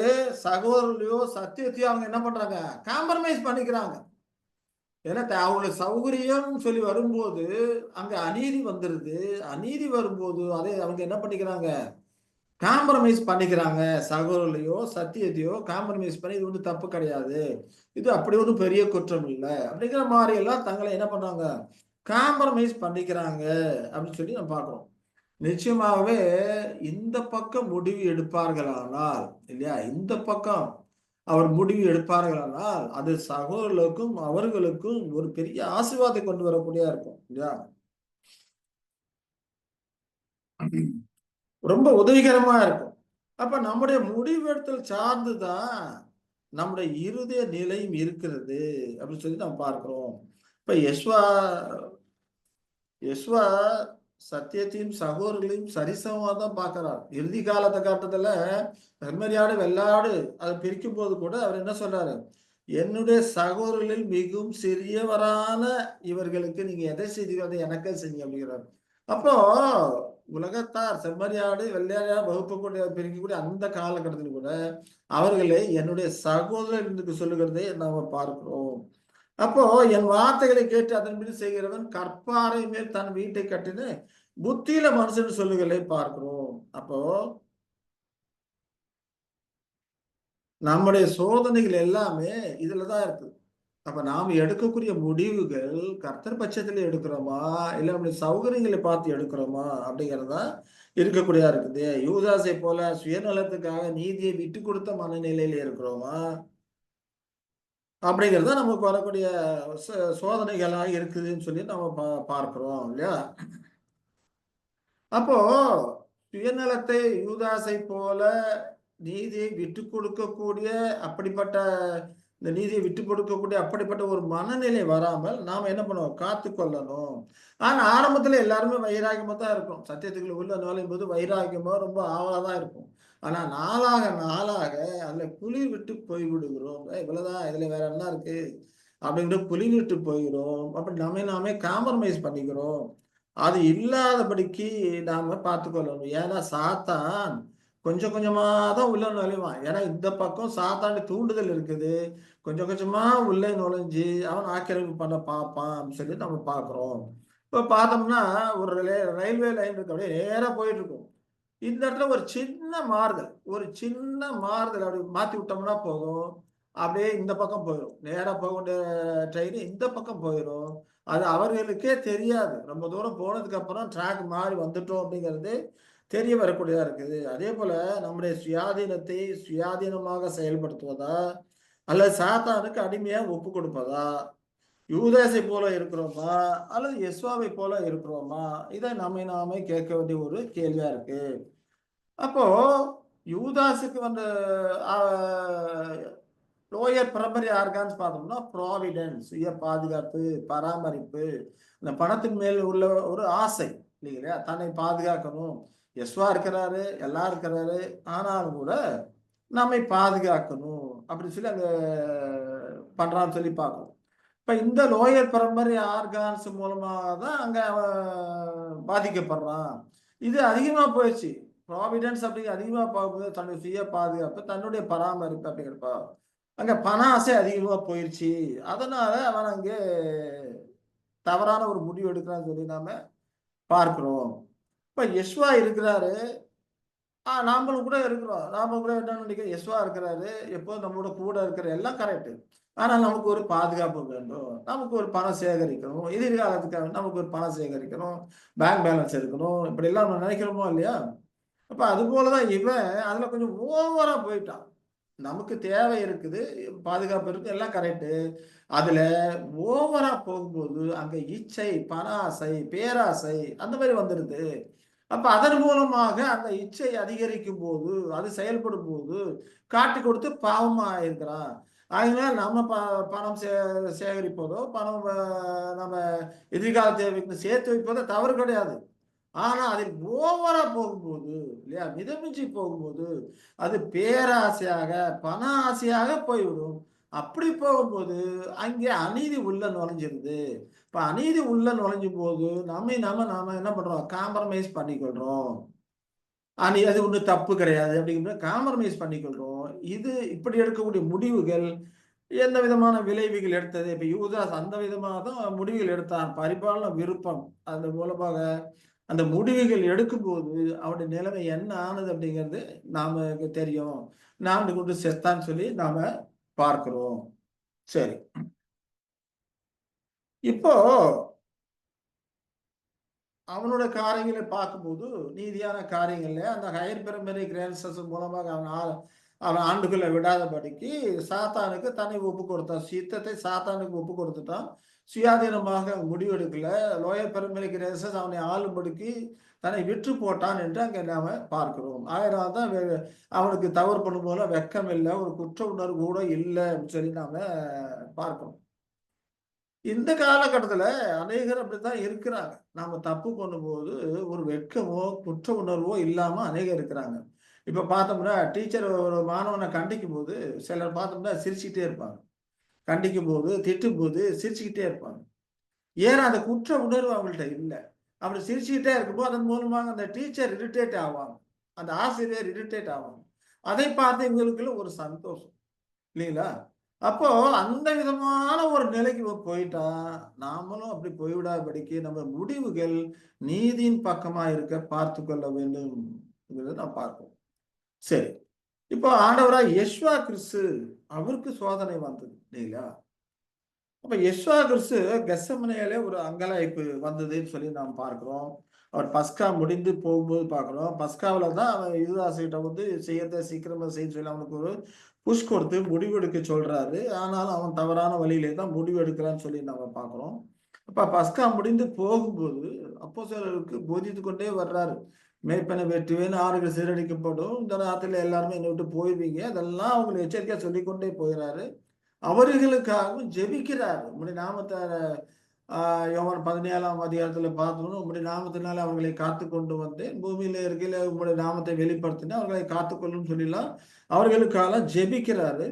சகோதரர்களையோ சத்தியத்தையோ அவங்க என்ன பண்றாங்க? காம்ப்ரமைஸ் பண்ணிக்கிறாங்க. ஏன்னா அவங்களுக்கு சௌகரியம் சொல்லி வரும்போது அங்க அநீதி வந்துருது. அநீதி வரும்போது அதை அவங்க என்ன பண்ணிக்கிறாங்க? காம்ப்ரமைஸ் பண்ணிக்கிறாங்க. சகோதரர்களையோ சத்தியத்தையோ காம்ப்ரமைஸ் பண்ணி இது வந்து தப்பு கிடையாது, இது அப்படி ஒன்றும் பெரிய குற்றம் இல்லை அப்படிங்கிற மாதிரி எல்லாம் தங்களை என்ன பண்றாங்க? காம்ப்ரமைஸ் பண்ணிக்கிறாங்க அப்படின்னு சொல்லி நம்ம பார்க்கிறோம். நிச்சயமாகவே இந்த பக்கம் முடிவு எடுப்பார்களானால் இல்லையா, இந்த பக்கம் அவர் முடிவு எடுப்பார்களானால் அது சகோதரர்களுக்கும் அவர்களுக்கும் ஒரு பெரிய ஆசீர்வாதத்தை கொண்டு வரக்கூடியதா இருக்கும் இல்லையா, ரொம்ப உதவிகரமா இருக்கும். அப்ப நம்முடைய முடிவெடுத்தல் சார்ந்துதான் நம்முடைய இருதய நிலையும் இருக்கிறது அப்படின்னு சொல்லி நம்ம பார்க்கிறோம். இப்ப யெசுவா சத்தியத்தையும் சகோதரர்களையும் சரிசமமா தான் பார்க்கிறார். இறுதி காலத்தை காட்டத்துல செம்மறியாடு வெள்ளாடு அதை பிரிக்கும் போது கூட அவர் என்ன சொல்றாரு? என்னுடைய சகோதரர்களில் மிகவும் சிறியவரான இவர்களுக்கு நீங்க எதை செய்தீங்க அதை எனக்கே செய்யுங்க அப்படிங்கிறார். அப்போ உலகத்தார் செம்மறியாடு வெள்ளையாடு வகுப்பக்கூடிய பிரிக்கக்கூடிய அந்த காலகட்டத்தில் கூட அவர்களை என்னுடைய சகோதரர் என்று சொல்லுகிறதை நாம பார்க்கிறோம். அப்போ என் வார்த்தைகளை கேட்டு அதன்படி செய்கிறவன் கற்பாறை மேல் தன் வீட்டை கட்டினு புத்தியில மனுஷன் சொல்லுகளை பார்க்கிறோம். அப்போ நம்முடைய சோதனைகள் எல்லாமே இதுலதான் இருக்கு. அப்ப நாம் எடுக்கக்கூடிய முடிவுகள் கர்த்தர் பட்சத்துல எடுக்கிறோமா இல்ல நம்முடைய சௌகரியங்களை பார்த்து எடுக்கிறோமா அப்படிங்கிறதா இருக்கக்கூடியதா இருக்குது. யூதாசை போல சுயநலத்துக்காக நீதியை விட்டு கொடுத்த மனநிலையில இருக்கிறோமா அப்படிங்கிறத நமக்கு வரக்கூடிய சோதனைகளாக இருக்குதுன்னு சொல்லி நம்ம பார்க்கிறோம் இல்லையா. அப்போ சுயநலத்தை யூதாசை போல நீதியை விட்டு கொடுக்கக்கூடிய அப்படிப்பட்ட இந்த நீதியை விட்டு கொடுக்கக்கூடிய அப்படிப்பட்ட ஒரு மனநிலை வராமல் நாம என்ன பண்ணுவோம்? காத்து கொள்ளணும். ஆனா ஆரம்பத்துல எல்லாருமே வைராக்கியமா தான் இருக்கும். சத்தியத்துக்குள்ள உள்ள நுழையும் போது வைராக்கியமா ரொம்ப ஆவலாதான் இருக்கும். ஆனா நாளாக நாளாக அதுல குளிர் விட்டு போய் விடுகிறோம். இவ்வளவுதான், இதுல வேற என்ன இருக்கு அப்படின்ட்டு குளிர் விட்டு போயிடும். அப்படி நாமே காம்ப்ரமைஸ் பண்ணிக்கிறோம். அது இல்லாதபடிக்கு நாம பார்த்துக்கொள்ளணும். ஏன்னா சாத்தான் கொஞ்சம் கொஞ்சமா தான் உள்ள நுழைவான். ஏன்னா இந்த பக்கம் சாத்தாண்டி தூண்டுதல் இருக்குது. கொஞ்சம் கொஞ்சமா உள்ளே நுழைஞ்சு அவன் ஆக்கிரமிப்பு பண்ண பார்ப்பான் அப்படின்னு சொல்லி நம்ம பார்க்கிறோம். இப்ப பார்த்தோம்னா ஒரு ரயில்வே லைன் இருக்கு, அப்படியே நேரா போயிட்டு இருக்கும். இந்த இடத்துல ஒரு சின்ன மாறுதல் அப்படி மாத்தி விட்டோம்னா போதும், அப்படியே இந்த பக்கம் போயிடும். நேரா போக வேண்டிய ட்ரெயின் இந்த பக்கம் போயிடும். அது அவர்களுக்கே தெரியாது. ரொம்ப தூரம் போனதுக்கு அப்புறம் ட்ராக் மாறி வந்துட்டோம் அப்படிங்கிறது தெரிய வரக்கூடியதா இருக்குது. அதே போல நம்முடைய சுயாதீனத்தை சுயாதீனமாக செயல்படுத்துவதா அல்லது சாத்தானுக்கு அடிமையா ஒப்பு கொடுப்பதா, யூதாசை போல இருக்கிறோமா அல்லது யெசுவாவை போல இருக்கிறோமா, இதை நாமே கேட்க வேண்டிய ஒரு கேள்வியா இருக்கு. அப்போ யூதாஸுக்கு வந்த லோயர் பிரைமரி ஆர்கான்ஸ் பார்த்தோம்னா ப்ராவிடன்ஸ், சுய பாதுகாப்பு, பராமரிப்பு, இந்த பணத்தின் மேல் உள்ள ஒரு ஆசை இல்லைங்களா, தன்னை பாதுகாக்கணும். யெசுவா இருக்கிறாரு, எல்லாம் இருக்கிறாரு, ஆனாலும் கூட நம்மை பாதுகாக்கணும் அப்படின்னு சொல்லி அங்க பண்றான்னு சொல்லி பார்க்கணும். இப்ப இந்த லோயர் பிரைமரி ஆர்கான்ஸ் மூலமாக தான் அங்க பாதிக்கப்படுறான். இது அதிகமா போயிடுச்சு. ப்ராவிடன்ஸ் அப்படிங்கிற அதிகமா பார்க்கும்போது தன்னுடைய சுய பாதுகாப்பு, தன்னுடைய பராமரிப்பு அப்படிங்கிறப்ப அங்க பண ஆசை அதிகமா போயிடுச்சு. அதனால அவன் அங்கே தவறான ஒரு முடிவு எடுக்கிறான்னு சொல்லி நாம பார்க்கிறோம். இப்ப யெசுவா இருக்கிறாரு, நாமளும் கூட இருக்கிறோம். நாம கூட என்ன நினைக்கிறோம்? யெசுவா இருக்கிறாரு, எப்போதும் நம்மளோட கூட இருக்கிற எல்லாம் கரெக்ட். ஆனால் நமக்கு ஒரு பாதுகாப்பு வேண்டும், நமக்கு ஒரு பணம் சேகரிக்கணும், எதிர்காலத்துக்காக நமக்கு ஒரு பணம் சேகரிக்கணும், பேங்க் பேலன்ஸ் இருக்கணும், இப்படி எல்லாம் நம்ம நினைக்கிறோமோ இல்லையா? அப்ப அது போலதான் இவன் அதுல கொஞ்சம் ஓவரா போயிட்டான். நமக்கு தேவை இருக்குது, பாதுகாப்பு இருக்கு, எல்லாம் கரெக்டு. அதுல ஓவரா போகும்போது அங்க இச்சை, பணாசை, பேராசை அந்த மாதிரி வந்துடுது. அப்ப அதன் மூலமாக அந்த இச்சை அதிகரிக்கும் போது, அது செயல்படும் போது காட்டி கொடுத்து பாவமா இருக்கிறான். அதனால நம்ம பணம் சேகரிப்பதோ, பணம் நம்ம எதிர்கால தேவைக்கு சேர்த்து வைப்பதோ தவறு கிடையாது. ஆனா அதில் ஓவரா போகும்போது, இல்லையா, மிதமிஞ்சி போகும்போது அது பேராசையாக, பண ஆசையாக போய்விடும். அப்படி போகும்போது அங்கே அநீதி உள்ள நுழைஞ்சிருது. இப்ப அநீதி உள்ள நுழைஞ்சும் போது நாம என்ன பண்றோம்? காம்ப்ரமைஸ் பண்ணிக்கொள்றோம். அது ஒன்றும் தப்பு கிடையாது அப்படிங்கிற காம்ப்ரமைஸ் பண்ணிக்கொள்றோம். இது இப்படி எடுக்கக்கூடிய முடிவுகள் எந்த விதமான விளைவுகள் எடுத்தது? இப்ப யூதாஸ் அந்த விதமாக தான் முடிவுகள் எடுத்தான். பரிபாலன விருப்பம் அந்த மூலமாக அந்த முடிவுகள் எடுக்கும்போது அவருடைய நிலைமை என்ன ஆனது அப்படிங்கிறது நமக்கு தெரியும். நான்கு கொண்டு செத்தான்னு சொல்லி நாம பார்க்கிறோம். சரி, இப்போ அவனோட காரியங்களை பார்க்கும்போது நீதியான காரியங்கள்ல அந்த ஹையர் பிரைமரி கிரான்சஸ் மூலமாக அவன் ஆண்டுகளை விடாதபடிக்கு சாத்தானுக்கு தன்னை ஒப்பு கொடுத்தான். சித்தத்தை சாத்தானுக்கு ஒப்பு கொடுத்துட்டான். சுயாதீனமாக முடிவெடுக்கல. லோயர் பிரைமரி கிரான்சஸ் அவனை ஆளும்படிக்கு தன்னை விற்று போட்டான் என்று அங்கே நாம பார்க்கிறோம். அதனால தான் அவனுக்கு தவறு பண்ணும் போல வெக்கம் இல்லை, ஒரு குற்ற உணர்வு கூட இல்லை அப்படின்னு சொல்லி நாம பார்க்கிறோம். இந்த காலகட்டத்துல அநேகர் அப்படித்தான் இருக்கிறாங்க. நாம தப்பு பண்ணும்போது ஒரு வெட்கமோ குற்ற உணர்வோ இல்லாம அநேகர் இருக்கிறாங்க. இப்ப பார்த்தோம்னா டீச்சர் ஒரு மாணவனை கண்டிக்கும் போது சிலர் பார்த்தோம்னா சிரிச்சுக்கிட்டே இருப்பாங்க. கண்டிக்கும் போது, திட்டும் போது சிரிச்சுக்கிட்டே இருப்பாங்க. ஏன்னா அந்த குற்ற உணர்வு அவங்கள்ட்ட இல்லை. அப்படி சிரிச்சுக்கிட்டே இருக்கும்போது அதன் மூலமாக அந்த டீச்சர் இரிட்டேட் ஆவாங்க, அந்த ஆசிரியர் இரிட்டேட் ஆவாங்க. அதை பார்த்து இவங்களுக்குள்ள ஒரு சந்தோஷம், இல்லைங்களா? அப்போ அந்த விதமான ஒரு நிலைக்கு போயிட்டா நாமளும் அப்படி போய்விடாதபடிக்கு நம்ம முடிவுகள் நீதியின் பக்கமா இருக்க பார்த்து கொள்ள வேண்டும் நான் பார்ப்போம். சரி, இப்போ ஆண்டவரா யெஷுவா கிறிஸ்து அவருக்கு சோதனை வந்தது இல்லைங்களா? அப்ப யெஷுவா கிறிஸ்து கெத்செமனேலே ஒரு அங்கலாய்ப்பு வந்ததுன்னு சொல்லி நாம் பார்க்கிறோம். அவர் பஸ்கா முடிந்து போகும்போது பார்க்கிறோம். பஸ்காவில தான் அவன் யூதாஸ்கிட்ட வந்து செய்யறத சீக்கிரமா செய்ய சொல்லி அவனுக்கு ஒரு புஷ் கொடுத்து முடிவெடுக்க சொல்றாரு. ஆனாலும் அவன் தவறான வழியிலே தான் முடிவெடுக்கிறான்னு சொல்லி நம்ம பார்க்கிறோம். அப்ப பஸ்கா முடிந்து போகும்போது அப்போஸ்தலருக்கு போதித்து கொண்டே வர்றாரு. மேய்ப்பனை வெட்டுவேன், ஆறுகள் சீரடிக்கப்படும், இந்த நேரத்துல எல்லாருமே என்னை விட்டு போயிருவீங்க, அதெல்லாம் அவங்களை எச்சரிக்கையா சொல்லிக்கொண்டே போகிறாரு. அவர்களுக்காகவும் ஜெபிக்கிறார். உம்முடைய நாமத்தை யோவான் 17ஆம் அதிகாரத்துல பார்த்தோம்னா, உம்முடைய நாமத்தினால அவர்களை காத்து கொண்டு வந்தேன், பூமியில இருக்கையில உம்முடைய நாமத்தை வெளிப்படுத்தினேன், அவர்களை காத்துக்கொள்ளும் சொல்லலாம் அவர்களுக்காக ஜெபிக்கிறாரு.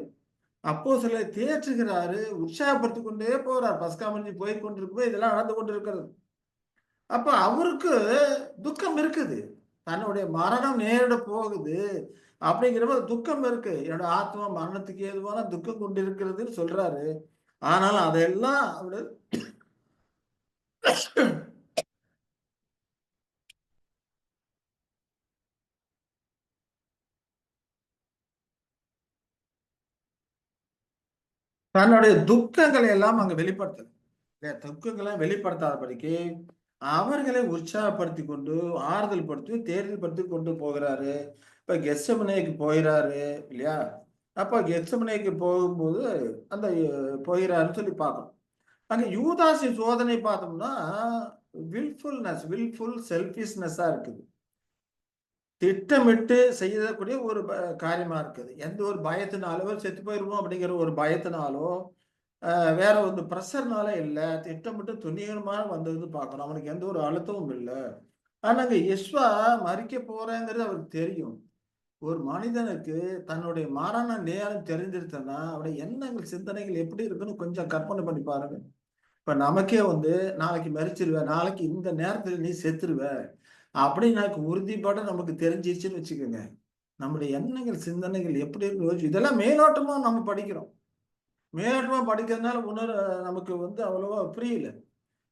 அப்போஸ்தலரை தேற்றுகிறாரு, உற்சாகப்படுத்தி கொண்டே போறார். பஸ்கா முடிஞ்சு போய் கொண்டிருக்கும்போது இதெல்லாம் நடந்து கொண்டிருக்கிறது. அப்ப அவருக்கு துக்கம் இருக்குது, தன்னுடைய மரணம் நேரிட போகுது அப்படிங்கிறப்ப துக்கம் இருக்கு. என்னோட ஆத்மா மரணத்துக்கு ஏதுவான துக்கம் கொண்டிருக்கிறதுன்னு சொல்றாரு. ஆனாலும் அதெல்லாம் அவரு தன்னுடைய துக்கங்களை எல்லாம் அங்க வெளிப்படுத்தல. துக்கங்களை வெளிப்படுத்தாதபடிக்கு அவர்களை உற்சாகப்படுத்தி கொண்டு ஆறுதல் படுத்தி தேர்தல் படுத்தி கொண்டு போகிறாரு. இப்ப கெத்செமனேக்கு போயிறாரு இல்லையா? அப்ப கெத்செமனேக்கு போகும்போது அந்த போகிறாருன்னு சொல்லி பார்க்கணும். அங்க யூதாஸின் சோதனை பார்த்தோம்னா வில்ஃபுல் செல்ஃபிஷ்னஸா இருக்குது. திட்டமிட்டு செய்யக்கூடிய ஒரு காரியமா இருக்குது. எந்த ஒரு பயத்தினாலோ செத்து போயிருவோம் அப்படிங்கிற ஒரு பயத்தினாலோ வேற ஒரு ப்ரெஷர்னால இல்லை, திட்டமிட்டு துணிகரமாக வந்தது பார்க்கணும். அவனுக்கு எந்த ஒரு அழுத்தமும் இல்லை. ஆனா அங்க யெஷுவா மரிக்க போறேங்கிறது அவருக்கு தெரியும். ஒரு மனிதனுக்கு தன்னுடைய மரண நேரம் தெரிஞ்சிருச்சுன்னா அவருடைய எண்ணங்கள் சிந்தனைகள் எப்படி இருக்குன்னு கொஞ்சம் கற்பனை பண்ணி பாருங்க. இப்ப நமக்கே வந்து நாளைக்கு மரிச்சிருவ, நாளைக்கு இந்த நேரத்துல நீ செத்துருவ அப்படின்னு எனக்கு உறுதிப்பாட நமக்கு தெரிஞ்சிருச்சுன்னு வச்சுக்கோங்க. நம்முடைய எண்ணங்கள் சிந்தனைகள் எப்படி இருக்கு இதெல்லாம் மேலோட்டமா நம்ம படிக்கிறோம். மேலோட்டமா படிக்கிறதுனால நமக்கு வந்து அவ்வளவா புரியல.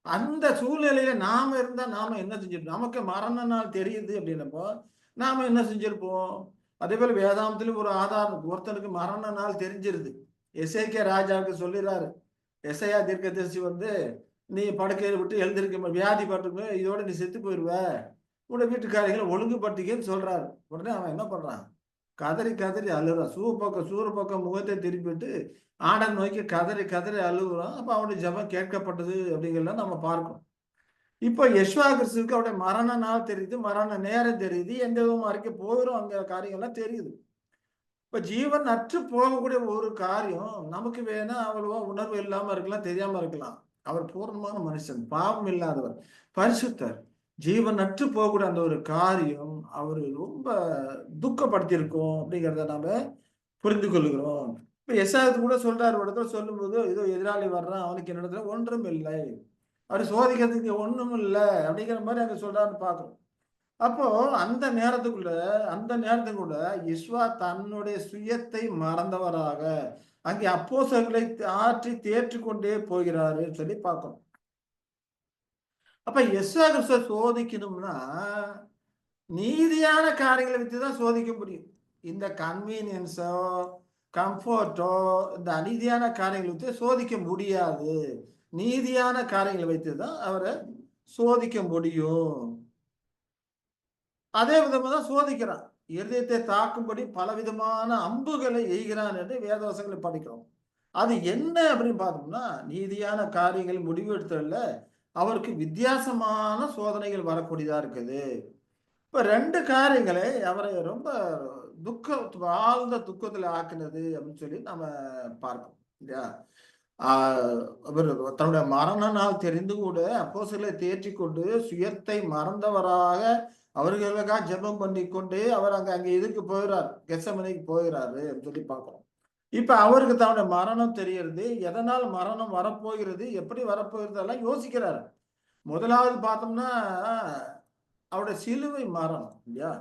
அந்த சூழ்நிலையில நாம இருந்தா நாம என்ன செஞ்சிருப்போம்? நமக்கு மரண நாள் தெரியுது அப்படின்னப்போ நாம என்ன செஞ்சிருப்போம்? அதே போல வேதாந்தத்துல ஒரு ஆதாரம், ஒருத்தனுக்கு மரண நாள் தெரிஞ்சிருது. எசேக்கியா ராஜாவுக்கு சொல்லிடுறாரு. எசையா தீர்க்கதரிசி வந்து நீ படுக்கையை விட்டு எழுந்திருக்க வியாதி பட்டு இதோட நீ செத்து போயிடுவ, உடைய வீட்டுக்காரிகளை ஒழுங்குபடுத்திக்கன்னு சொல்றாரு. உடனே அவன் என்ன பண்றான்? கதறி கதறி அழுறான். சூறு பக்கம் முகத்தை திருப்பிட்டு ஆண்டவரை நோக்கி கதறி கதறி அழுகுறான். அப்ப அவனுடைய ஜெபம் கேட்கப்பட்டது அப்படிங்கிறத நம்ம பார்க்கணும். இப்போ யெஷுவா கிறிஸ்துவுக்கு அவருடைய மரண நாள் தெரியுது, மரண நேரம் தெரியுது, எந்த விதமா இருக்க போகிறோம் அங்க காரியங்கள்லாம் தெரியுது. இப்ப ஜீவன் அற்று போகக்கூடிய ஒரு காரியம் நமக்கு வேணா அவ்வளவா உணர்வு இல்லாம இருக்கலாம், தெரியாம இருக்கலாம். அவர் பூர்ணமான மனுஷன், பாவம் இல்லாதவர், பரிசுத்தர். ஜீவன் அற்று போகக்கூடிய அந்த ஒரு காரியம் அவர் ரொம்ப துக்கப்படுத்தி இருக்கும் அப்படிங்கிறத நாம புரிந்து கொள்கிறோம். இப்ப எஸ்ஆர் கூட சொல்றாரு, ஒரு இடத்துல சொல்லும்போது ஏதோ எதிராளி வர்றான், அவனுக்கு என்னிடத்துல ஒன்றும் இல்லை, அவர் சோதிக்கிறதுக்கு ஒண்ணும் இல்லை அப்படிங்கிற மாதிரி அங்க சொல்றாருன்னு பார்க்கிறோம். அப்போ அந்த நேரத்துக்குள்ள யெஷுவா தன்னுடைய சுயத்தை மறந்தவராக அங்கே அப்போஸ்தலர்களை ஆற்றி தேற்றிக் கொண்டே போகிறாரு சொல்லி பார்க்கிறோம். அப்ப யெஷுவா கிறிஸ்துவை சோதிக்கணும்னா நீதியான காரியங்களை வச்சுதான் சோதிக்க முடியும். இந்த கன்வீனியன்ஸோ கம்ஃபர்ட்டோ இந்த அநீதியான காரியங்களை வச்சு சோதிக்க முடியாது. நீதியான காரியங்களை வைத்துதான் அவரை சோதிக்க முடியும். அதே விதமா தான் சோதிக்கிறான். இருதயத்தை தாக்கும்படி பலவிதமான அம்புகளை எய்கிறான் என்று வேதவசங்களை படிக்கிறோம். அது என்ன அப்படின்னு பார்த்தோம்னா, நீதியான காரியங்கள் முடிவு எடுத்ததில்ல அவருக்கு வித்தியாசமான சோதனைகள் வரக்கூடியதா இருக்குது. இப்ப 2 காரியங்களை அவரை ரொம்ப ஆழ்ந்த துக்கத்துல ஆக்குனது அப்படின்னு சொல்லி நம்ம பார்ப்போம் இல்லையா? அவர் தன்னுடைய மரண நாள் தெரிந்து கூட அப்போஸ்தலரை தேற்றிக் கொண்டு சுயத்தை மறந்தவராக அவர்களுக்காக ஜெபம் பண்ணி கொண்டு அவர் அங்க இதுக்கு போயிறார், கெத்செமனேக்கு போயிறாரு அப்படின்னு சொல்லி பார்க்கிறோம். இப்ப அவருக்கு தன்னுடைய மரணம் தெரியறது, எதனால் மரணம் வரப்போகிறது, எப்படி வரப்போகிறது எல்லாம் யோசிக்கிறாரு. முதலாவது பார்த்தோம்னா அவருடைய சிலுவை மரணம் இல்லையா?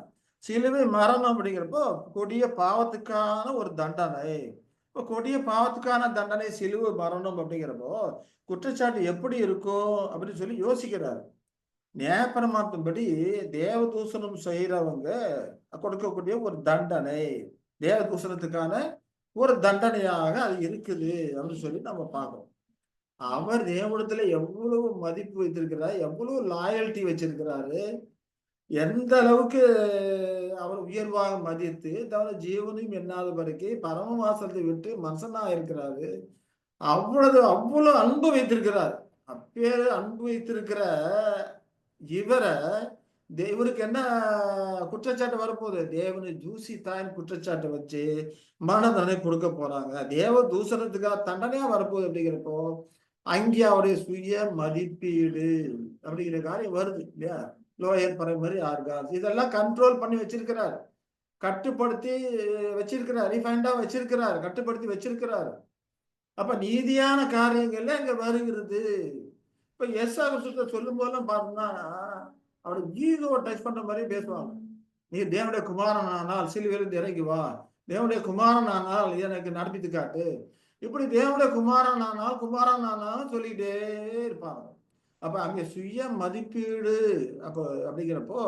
சிலுவை மரணம் அப்படிங்கிறப்போ கொடிய பாவத்துக்கான ஒரு தண்டனை. இப்போ கொடிய பாவத்துக்கான தண்டனை சிலுவை மரணம் அப்படிங்கிறப்போ குற்றச்சாட்டு எப்படி இருக்கும் அப்படின்னு சொல்லி யோசிக்கிறாரு. நியாயப்பிரமாணத்தின்படி தேவதூஷணம் செய்யறவங்க கொடுக்கக்கூடிய ஒரு தண்டனை, தேவதூஷணத்துக்கான ஒரு தண்டனையாக அது இருக்குது அப்படின்னு சொல்லி நம்ம பார்க்கிறோம். அவர் தேவனிடத்துல எவ்வளவு மதிப்பு வைத்திருக்கிறார், எவ்வளவு லாயல்ட்டி வச்சிருக்கிறாரு, எந்த அளவுக்கு அவர் உயர்வாக மதித்து தவிர ஜீவனையும் எண்ணாத பிறகு பரமவாசத்தை விட்டு மனுஷனா இருக்கிறாரு. அவ்வளவு அன்பு வைத்திருக்கிறார். அப்பேறு அன்பு வைத்திருக்கிற இவருக்கு என்ன குற்றச்சாட்டு வரப்போகுது? தேவனை தூசித்தாயின் குற்றச்சாட்டை வச்சு மரண கொடுக்க போறாங்க. தேவ தூஷணத்துக்காக தண்டனையா வரப்போகுது. அப்படிங்கிறப்போ அங்கே அவருடைய சுய மதிப்பீடு அப்படிங்கிற காரியம் வருது இல்லையா? லோயர் பிரைமரி ஆர்கான்ஸ் இதெல்லாம் கண்ட்ரோல் பண்ணி வச்சிருக்கிறார், கட்டுப்படுத்தி வச்சிருக்கிறார், ரிஃபைண்டா வச்சிருக்கிறார், கட்டுப்படுத்தி வச்சிருக்கிறார். அப்ப நீதியான காரியங்கள்ல இங்க வருகிறது. இப்ப யெஷுவா கிறிஸ்துவை சொல்லும் போதெல்லாம் பார்த்தோம்னா அவருடைய ஈகோவை டச் பண்ற மாதிரி பேசுவாங்க. நீ தேவனுடைய குமாரன் ஆனால் சிலுவையிலிருந்து இறங்கி வா, தேவனுடைய குமாரன் ஆனால் எனக்கு நடப்பித்து காட்டு, இப்படி தேவனுடைய குமாரன் ஆனாலும் சொல்லிக்கிட்டே இருப்பாங்க. அப்ப அங்க சுய மதிப்பீடு அப்படிங்கிறப்போ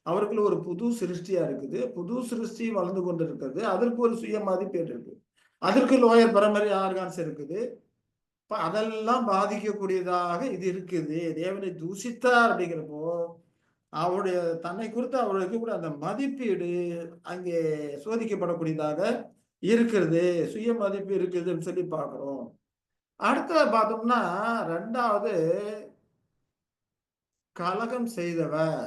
அவருக்குள்ள ஒரு புது சிருஷ்டியா இருக்குது, புது சிருஷ்டி வளர்ந்து கொண்டு இருக்குது, அதற்கு ஒரு சுய மதிப்பீடு இருக்கு, அதற்கு லோயர் பிரைமரி ஆர்கான்ஸ் இருக்குது. அதெல்லாம் பாதிக்கக்கூடியதாக இது இருக்குது. தேவனை தூஷித்தார் அப்படிங்கிறப்போ அவருடைய தன்னை குறித்து அவருக்கு கூட அந்த மதிப்பீடு அங்கே சோதிக்கப்படக்கூடியதாக இருக்கிறது, சுய மதிப்பு இருக்குதுன்னு சொல்லி பார்க்கிறோம். அடுத்த பார்த்தோம்னா 2வது கலகம் செய்தவர்,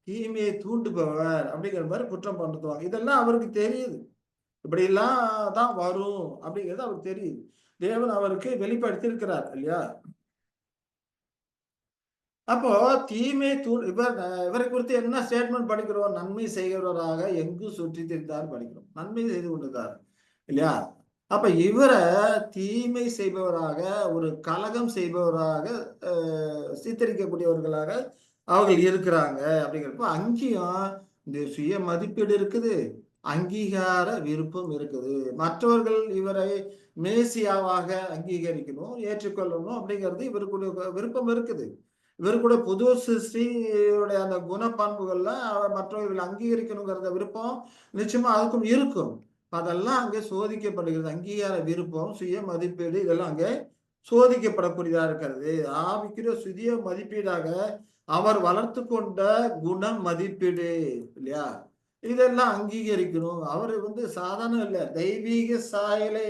தீமையை தூண்டுபவர் அப்படிங்கிற மாதிரி குற்றம் பண்ணுவாங்க. இதெல்லாம் அவருக்கு தெரியுது, இப்படி எல்லாம் தான் வரும் அப்படிங்கிறது அவருக்கு தெரியுது. தேவன் அவருக்கு வெளிப்படுத்தி இருக்கிறார் இல்லையா? அப்போ தீமை இவரை குறித்து என்ன ஸ்டேட்மெண்ட் படிக்கிறோம்? நன்மை செய்கிறவராக எங்கு சுற்றி திரிந்தார் படிக்கிறோம், நன்மை செய்து கொண்டிருந்தார் இல்லையா? அப்ப இவரை தீமை செய்பவராக, ஒரு கலகம் செய்பவராக சித்தரிக்கக்கூடியவர்களாக அவர்கள் இருக்கிறாங்க. அப்படிங்கிறப்ப அங்கேயும் இந்த சுய மதிப்பீடு இருக்குது, அங்கீகார விருப்பம் இருக்குது. மற்றவர்கள் இவரை மேசியாவாக அங்கீகரிக்கணும், ஏற்றுக்கொள்ளணும் அப்படிங்கிறது இவருக்குடைய விருப்பம் இருக்குது. இவருக்குடைய புது சிருஷ்டியுடைய அந்த குணப்பண்புகள்லாம் மற்றவர்கள் அங்கீகரிக்கணுங்கிறத விருப்பம் நிச்சயமா அதுக்கும் இருக்கும். அதெல்லாம் அங்கே சோதிக்கப்படுகிறது. அங்கீகார விருப்பம், சுய மதிப்பீடு இதெல்லாம் அங்கே சோதிக்கப்படக்கூடியதா இருக்கிறது. ஆவிக்குரிய சுய மதிப்பீடாக அவர் வளர்த்து கொண்ட குண மதிப்பீடு இல்லையா, இதெல்லாம் அங்கீகரிக்கணும். அவர் சாதாரண இல்ல, தெய்வீக சாயலை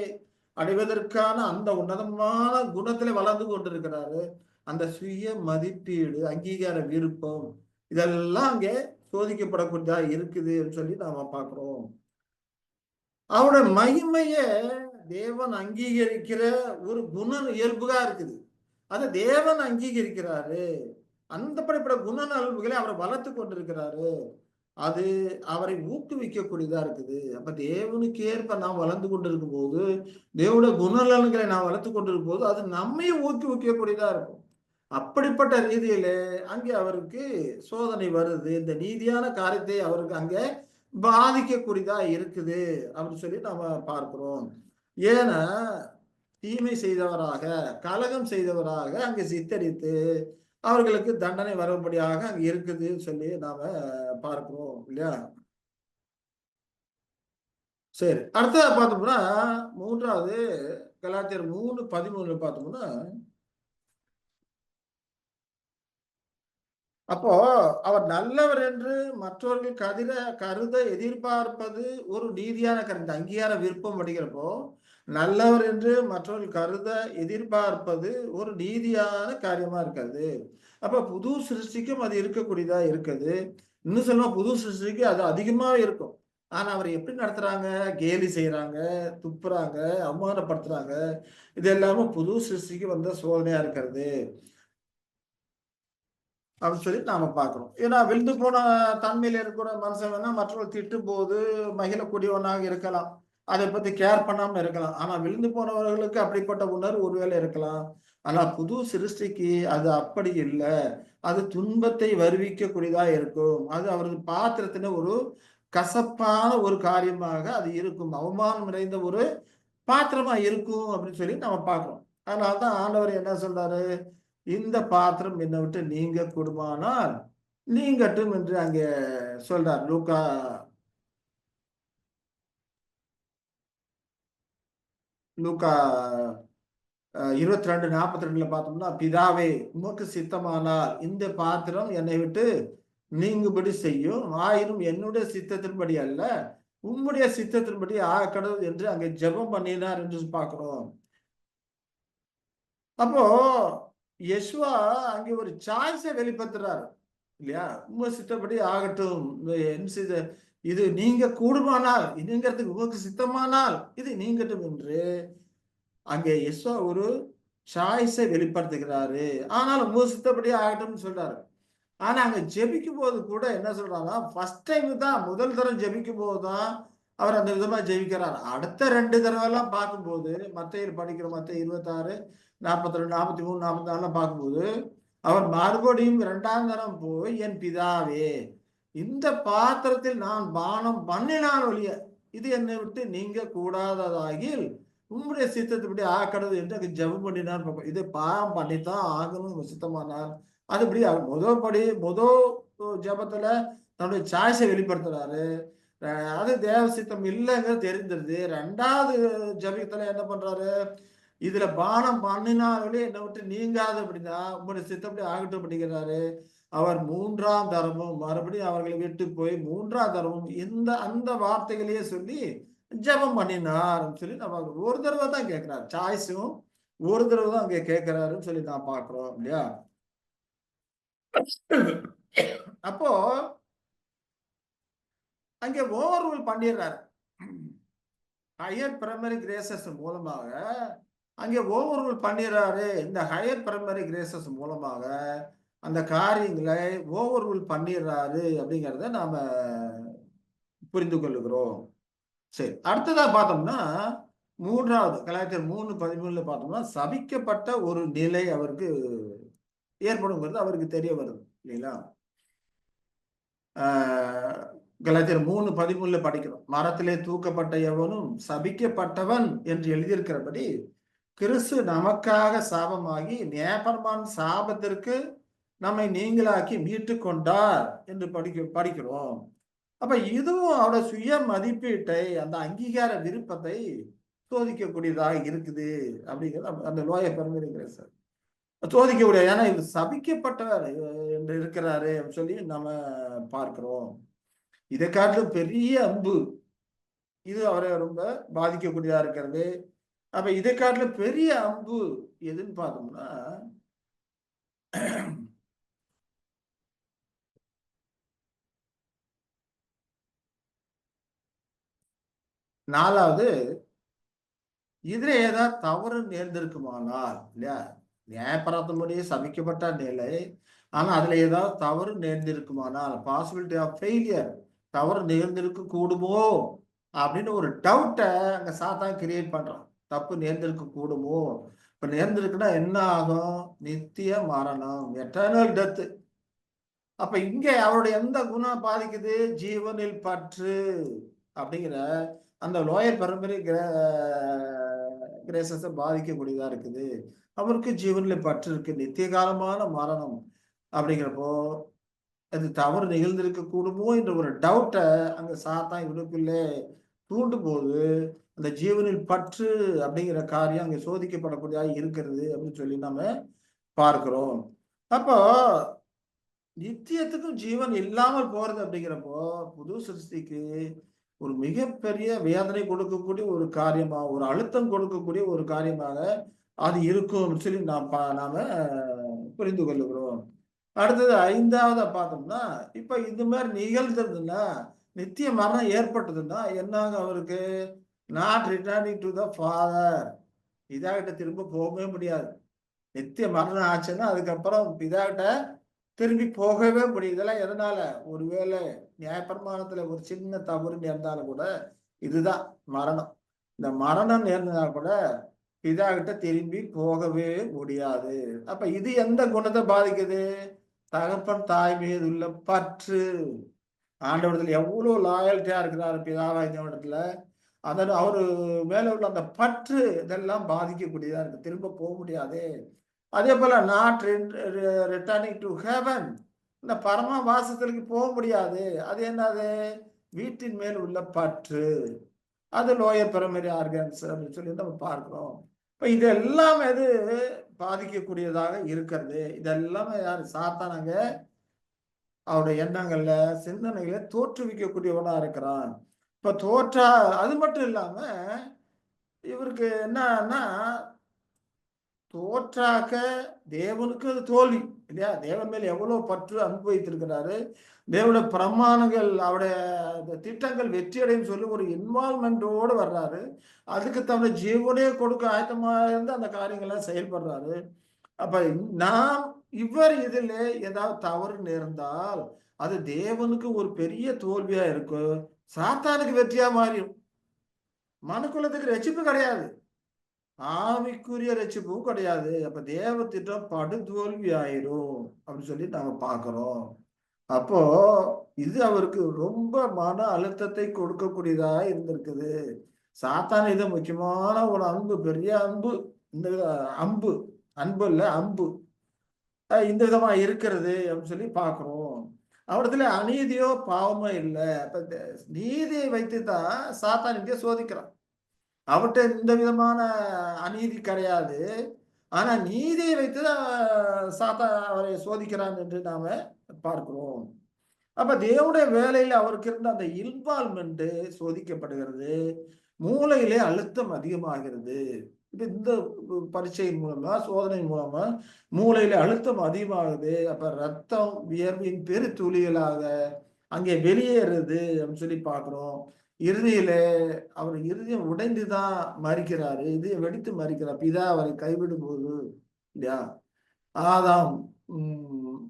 அடைவதற்கான அந்த உன்னதமான குணத்துல வளர்ந்து கொண்டிருக்கிறாரு. அந்த சுய மதிப்பீடு, அங்கீகார விருப்பம், இதெல்லாம் அங்கே சோதிக்கப்படக்கூடியதா இருக்குதுன்னு சொல்லி நாம பார்க்கிறோம். அவருடைய மகிமைய தேவன் அங்கீகரிக்கிற ஒரு குண இயல்புகா இருக்குது. அதை தேவன் அங்கீகரிக்கிறாரு. அந்த படிப்பட குண நல்வுகளை அவரை வளர்த்து கொண்டிருக்கிறாரு. அது அவரை ஊக்குவிக்கக்கூடியதா இருக்குது. அப்ப தேவனுக்கு ஏற்ப நாம் வளர்ந்து கொண்டிருக்கும் போது, தேவனுடைய குணநலன்களை நாம் வளர்த்து கொண்டிருக்கும் போது, அது நம்மையும் ஊக்குவிக்கக்கூடியதா இருக்கும். அப்படிப்பட்ட ரீதியில அங்கே அவருக்கு சோதனை வருது. இந்த நீதியான காரியத்தை அவருக்கு அங்கே பாதிக்கக்கூடியதா இருக்குது அப்படின்னு சொல்லி நாம பார்க்கிறோம். ஏன்னா தீமை செய்தவராக, கலகம் செய்தவராக அங்கே சித்தரித்து அவர்களுக்கு தண்டனை வரும்படியாக அங்க இருக்குதுன்னு சொல்லி நாம பார்க்கிறோம் இல்லையா. சரி, அடுத்ததா பார்த்தோம்னா மூன்றாவது கலாத்தியர் 3:13 பார்த்தோம்னா, அப்போ அவர் நல்லவர் என்று மற்றவர்கள் கருத எதிர்பார்ப்பது ஒரு நீதியான கருத்து, அங்கீகார விருப்பம் படிக்கிறப்போ நல்லவர் என்று மற்றவர்கள் கருத எதிர்பார்ப்பது ஒரு நீதியான காரியமா இருக்காது. அப்ப புது சிருஷ்டிக்கும் அது இருக்கக்கூடியதா இருக்குது. இன்னும் சொல்ல புது சிருஷ்டிக்கு அது அதிகமா இருக்கும். ஆனா அவர் எப்படி நடத்துறாங்க, கேலி செய்யறாங்க, துப்புறாங்க, அவமானப்படுத்துறாங்க, இது எல்லாமே புது சிருஷ்டிக்கு வந்த சோதனையா இருக்கிறது அப்படின்னு சொல்லி நாம பார்க்கிறோம். ஏன்னா விழுந்து போன தன்மையில இருக்கிற மனுஷன் வேணா மற்றவர்கள் திட்டும் போது மகிழக்கூடியவனாக இருக்கலாம், அதை பத்தி கேர் பண்ணாம இருக்கலாம். ஆனா விழுந்து போனவர்களுக்கு அப்படிப்பட்ட உணர்வு ஒருவேளை இருக்கலாம். ஆனா புது சிருஷ்டிக்கு அது அப்படி இல்லை. அது துன்பத்தை வருவிக்கக்கூடியதா இருக்கும். அது அவரது பாத்திரத்துல ஒரு கசப்பான ஒரு காரியமாக அது இருக்கும், அவமானம் நிறைந்த ஒரு பாத்திரமா இருக்கும் அப்படின்னு சொல்லி நம்ம பார்க்கிறோம். அதனால்தான் ஆண்டவர் என்ன சொல்றாரு, இந்த பாத்திரம் என்னை விட்டு நீங்க கூடுமானால் நீங்கட்டும் என்று அங்கே சொல்றார். லூக்கா 22:42 பார்த்தோம்னா, பிதாவே உமக்கு சித்தமானால் இந்த பாத்திரம் என்னை விட்டு நீங்கும்படி செய்யும், ஆயினும் என்னுடைய சித்தத்தின்படி அல்ல உம்முடைய சித்தத்தின்படி ஆகக்கடவுள் என்று அங்கே ஜெபம் பண்ணினார் என்று பார்க்கிறோம். அப்போ யெசுவா அங்கே ஒரு சாய்ஸை வெளிப்படுத்துறாரு இல்லையா. உங்க சித்தப்படி ஆகட்டும், இது நீங்க கூடுமானால், இதுங்கிறதுக்கு உமக்கு சித்தமானால் இது நீங்கட்டும் என்று அங்கே யெசுவா ஒரு சாய்ஸை வெளிப்படுத்துகிறாரு. ஆனால் உங்க சித்தப்படி ஆகட்டும்னு சொல்றாரு. ஆனா அங்க ஜெபிக்கும் போது கூட என்ன சொல்றாங்கன்னா, ஃபர்ஸ்ட் டைம் தான், முதல் தரம் ஜெபிக்கும் போதுதான் அவர் அந்த விதமா ஜெபிக்கிறார். அடுத்த 2 தடவை எல்லாம் பார்க்கும்போது, மத்தேயு படிக்கிற மத்தேயு 26, 42, 43, 44 பார்க்கும்போது அவர் மறுபடியும் 2ஆம் தரம் போய், என் பிதாவே இந்த பாத்திரத்தில் நான் பானம் பண்ணினால் ஒழிய இது என்னை விட்டு நீங்க கூடாததாகில் உங்களுடைய சித்தத்துப்படி ஆக்கடவுள் என்று அங்கே ஜெபம் பண்ணினார். இது பாவம் பண்ணித்தான் ஆகணும் சித்தமானார். அதுபடி முதல் ஜபத்துல தன்னுடைய சாய்ஸை வெளிப்படுத்துறாரு. அது தேவ சித்தம் இல்லைங்கிறது தெரிஞ்சிருது. 2வது ஜபத்துல என்ன பண்றாரு, இதுல பானம் பண்ணினாலே என்னை விட்டு நீங்காது அப்படின்னா உங்களுடைய சித்தப்படி ஆகட்டும் அப்படிங்கிறாரு. அவர் 3ஆம் தரமும் மறுபடியும் அவர்களை விட்டு போய் 3ஆம் தரமும் அந்த வார்த்தைகளையே சொல்லி ஜபம் பண்ணினார் சொல்லி நம்ம ஒரு தடவை தான் கேட்கிறாரு. சாய்ஸும் ஒரு தடவை தான் அங்கே கேட்கிறாருன்னு சொல்லி நான் பார்க்கிறோம் இல்லையா. அப்போ அங்கே ஓவர் ரூல் பண்ணிடுறாரு. ஹையர் பிரைமரி கிரேசஸ் மூலமாக அங்கே ஓவர் ரூல் பண்ணிடுறாரு. இந்த ஹையர் பிரைமரி கிரேசஸ் மூலமாக அந்த காரியங்களை ஓவர் ரூல் பண்ணிடுறாரு அப்படிங்கிறத நாம புரிந்து கொள்ளுகிறோம். சரி, அடுத்ததா பார்த்தோம்னா 3வது கலாத்தியர் 3:13 பார்த்தோம்னா, சபிக்கப்பட்ட ஒரு நிலை அவருக்கு ஏற்படுங்கிறது அவருக்கு தெரிய வருது இல்லைங்களா. கலாத்தியர் 3:13 படிக்கிறோம், மரத்திலே தூக்கப்பட்ட எவனும் சபிக்கப்பட்டவன் என்று எழுதியிருக்கிறபடி கிறிஸ்து நமக்காக சாபமாகி நியாயப்பிரமாண சாபத்திற்கு நம்மை நீங்களாக்கி மீட்டு கொண்டார் என்று படிக்கிறோம். அப்ப இதுவும் அவரோட சுய மதிப்பீட்டை, அந்த அங்கீகார விருப்பத்தை சோதிக்கக்கூடியதாக இருக்குது அப்படிங்கிறது அந்த லோயர் பிரைமரி கிரேஸ் சோதிக்கக்கூடிய. ஏன்னா இது சபிக்கப்பட்டவர், இருக்கிறாரு அப்படின்னு சொல்லி நம்ம பார்க்கிறோம். இதை காட்டிலும் பெரிய அன்பு இது அவரை ரொம்ப பாதிக்கக்கூடியதா இருக்கிறது. அப்ப இதை காட்டிலும் பெரிய அன்பு எதுன்னு பார்த்தோம்னா நாலாவது, இதுல ஏதாவது தவறு நேர்ந்திருக்குமானால் இல்லையா, நியாயப்பிரமாணத்தின்படி சபிக்கப்பட்ட நிலை, ஆனா அதுல ஏதாவது தவறு நேர்ந்திருக்குமானால், பாசிபிலிட்டி ஆஃப் ஃபெயிலியர், தவறு நேர்ந்திருக்க கூடுமோ அப்படின்னு ஒரு டவுட்டை அங்க சாத்தான் கிரியேட் பண்றான். தப்பு நேர்ந்திருக்க கூடுமோ, இப்ப நேர்ந்திருக்குன்னா என்ன ஆகும்? நித்திய மரணம், எட்டர்னல் டெத். அப்ப இங்க அவருடைய எந்த குணம் பாதிக்குது? ஜீவனில் பற்று அப்படிங்கிற அந்த லோயர் பரம்பரை கிரேசஸை பாதிக்கக்கூடியதா இருக்குது. அவருக்கு ஜீவன்ல பற்று இருக்கு, நித்திய காலமான மரணம் அப்படிங்கிறப்போ அது தவறு நிகழ்ந்திருக்க கூடுமோ என்ற ஒரு டவுட்டை அங்க சாத்தான் இவருக்குள்ளே தூண்டும் போது அந்த ஜீவனில் பற்று அப்படிங்கிற காரியம் அங்க சோதிக்கப்படக்கூடியதாக இருக்கிறது அப்படின்னு சொல்லி நம்ம பார்க்கிறோம். அப்போ நித்தியத்துக்கும் ஜீவன் இல்லாமல் போறது அப்படிங்கிறப்போ புது சிருஷ்டிக்கு ஒரு மிகப்பெரிய வேதனை கொடுக்கக்கூடிய ஒரு காரியமா, ஒரு அழுத்தம் கொடுக்கக்கூடிய ஒரு காரியமாக அது இருக்கும் சொல்லி நாம புரிந்து கொள்ளுகிறோம். அடுத்தது ஐந்தாவது பார்த்தோம்னா, இப்ப இந்த மாதிரி நிகழ்ந்ததுன்னா, நித்திய மரணம் ஏற்பட்டதுன்னா என்னாக அவருக்கு? Not returning to the father, பிதாகிட்ட திரும்ப போகவே முடியாது. நித்திய மரணம் ஆச்சுன்னா அதுக்கப்புறம் பிதாகிட்ட திரும்பி போகவே முடியும். இதெல்லாம் எதனால? ஒருவேளை நியாயப்பிரமாணத்துல ஒரு சின்ன தவறு நேர்ந்தாலும் கூட இதுதான் மரணம். இந்த மரணம் நேர்ந்தா கூட பிதா கிட்ட திரும்பி போகவே முடியாது. அப்ப இது எந்த குணத்தை பாதிக்குது? தகப்பன் தாய் மீது உள்ள பற்று. ஆண்டவரத்துல எவ்வளவு லாயல்ட்டியா இருக்கிறாரு பிதாவா இந்த இடத்துல, அதன் அவரு மேல உள்ள அந்த பற்று இதெல்லாம் பாதிக்கக்கூடியதா இருக்கு. திரும்ப போக முடியாது. அதே போல நாட் ரிட்டர்னிங் டு ஹெவன், இந்த பரம வாசத்திற்கு போக முடியாது. அது என்னது? வீட்டின் மேல் உள்ள பற்று. அது லோயர் பிரைமரி ஆர்கன்ஸ் அப்படின்னு சொல்லி நம்ம பார்க்கிறோம். இப்ப இது எல்லாமே எது பாதிக்கக்கூடியதாக இருக்கிறது? இதெல்லாமே யாரு? சாத்தானங்க அவருடைய எண்ணங்கள்ல சிந்தனைகளை தோற்றுவிக்கக்கூடியவனா இருக்கிறான். இப்ப அது மட்டும் இல்லாம இவருக்கு என்னன்னா, தோற்றாக்க தேவனுக்கு அது தோல்வி இல்லையா? தேவன் மேல் எவ்வளவு பற்று அன்பு வைத்திருக்கிறாரு, தேவனுடைய பிரமாணங்கள் அவருடைய திட்டங்கள் வெற்றியடையும் சொல்லி ஒரு இன்வால்மெண்டோடு வர்றாரு. அதுக்கு தன்னுடைய ஜீவனே கொடுக்க ஆயத்தமா இருந்து அந்த காரியங்கள்லாம் செயல்படுறாரு. அப்ப நாம் இவர் இதுல ஏதாவது தவறு நேர்ந்தால் அது தேவனுக்கு ஒரு பெரிய தோல்வியா இருக்கும், சாத்தானுக்கு வெற்றியா மாறிடும். மனுக்குலத்துக்கு ரட்சிப்பு கிடையாது, ஆவிக்குரிய ரட்சிப்பும் கிடையாது. அப்ப தேவ திட்டம் படுதோல்வி ஆயிரும் அப்படின்னு சொல்லி நாம பாக்குறோம். அப்போ இது அவருக்கு ரொம்ப மன அழுத்தத்தை கொடுக்கக்கூடியதா இருந்திருக்குது. சாத்தான இது முக்கியமான ஒரு அன்பு, பெரிய அன்பு, இந்த அன்பு அன்பு இல்ல அன்பு இந்த விதமா இருக்கிறது அப்படின்னு சொல்லி பாக்குறோம். அவரிடத்துல அநீதியோ பாவமோ இல்லை. அப்ப நீதியை வைத்து தான் சாத்தான் இங்கே சோதிக்கிறான். அவர்கிட்ட இந்த விதமான அநீதி கிடையாது, ஆனா நீதியை வைத்துதான் சாத்தான் அவரை சோதிக்கிறான் என்று நாம பார்க்கிறோம். அப்ப தேவனுடைய வேலையில அவருக்கு இருந்த அந்த இன்வால்மெண்ட் சோதிக்கப்படுகிறது, மூளையிலே அழுத்தம் அதிகமாகிறது. இந்த பரீட்சையின் மூலமா, சோதனை மூலமா மூளையில அழுத்தம் அதிகமாகுது. அப்ப ரத்தம் வியர்வின் பெரு துளிகளாக அங்கே வெளியேறுது அப்படின்னு சொல்லி பார்க்கிறோம். இறுதியில அவர் இருதயம் உடைந்துதான் மறிக்கிறாரு, இதயம் வெடித்து மறிக்கிறார். பிதா அவரை கைவிடும் போது இல்லையா, ஆதாம்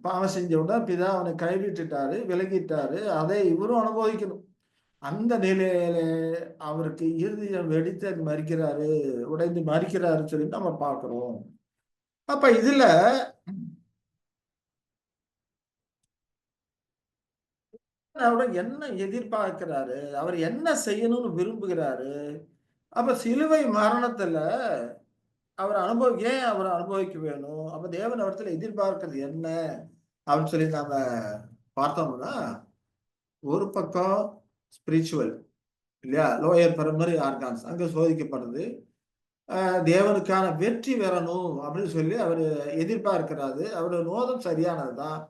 பாவம் செஞ்ச உடனே பிதா அவனை கைவிட்டுட்டாரு, விலகிட்டாரு. அதை இவரும் அனுபவிக்கணும். அந்த நிலையில அவருக்கு இருதயம் வெடித்து மறிக்கிறாரு, உடைந்து மறிக்கிறாரு சொல்லி நம்ம பார்க்கிறோம். அப்ப இதுல அவர் என்ன எதிர்பார்க்கிறாரு, அவர் என்ன செய்யணும்னு விரும்புகிறாரு. அப்ப சிலுவை மரணத்துல அவர் ஏன் அவர் அனுபவிக்க வேணும்? அப்ப தேவன் அவர்த்துல எதிர்பார்க்கிறது என்ன அப்படின்னு சொல்லி நாம பார்த்தோம்னா, ஒரு பக்கம் ஸ்பிரிச்சுவல் இல்லையா, லோயர் பிரைமரி ஆர்கான்ஸ் அங்க சோதிக்கப்படுது. தேவனுக்கான வெற்றி பெறணும் அப்படின்னு சொல்லி அவர் எதிர்பார்க்கிறாரு. அவருடைய நோதம் சரியானதுதான்.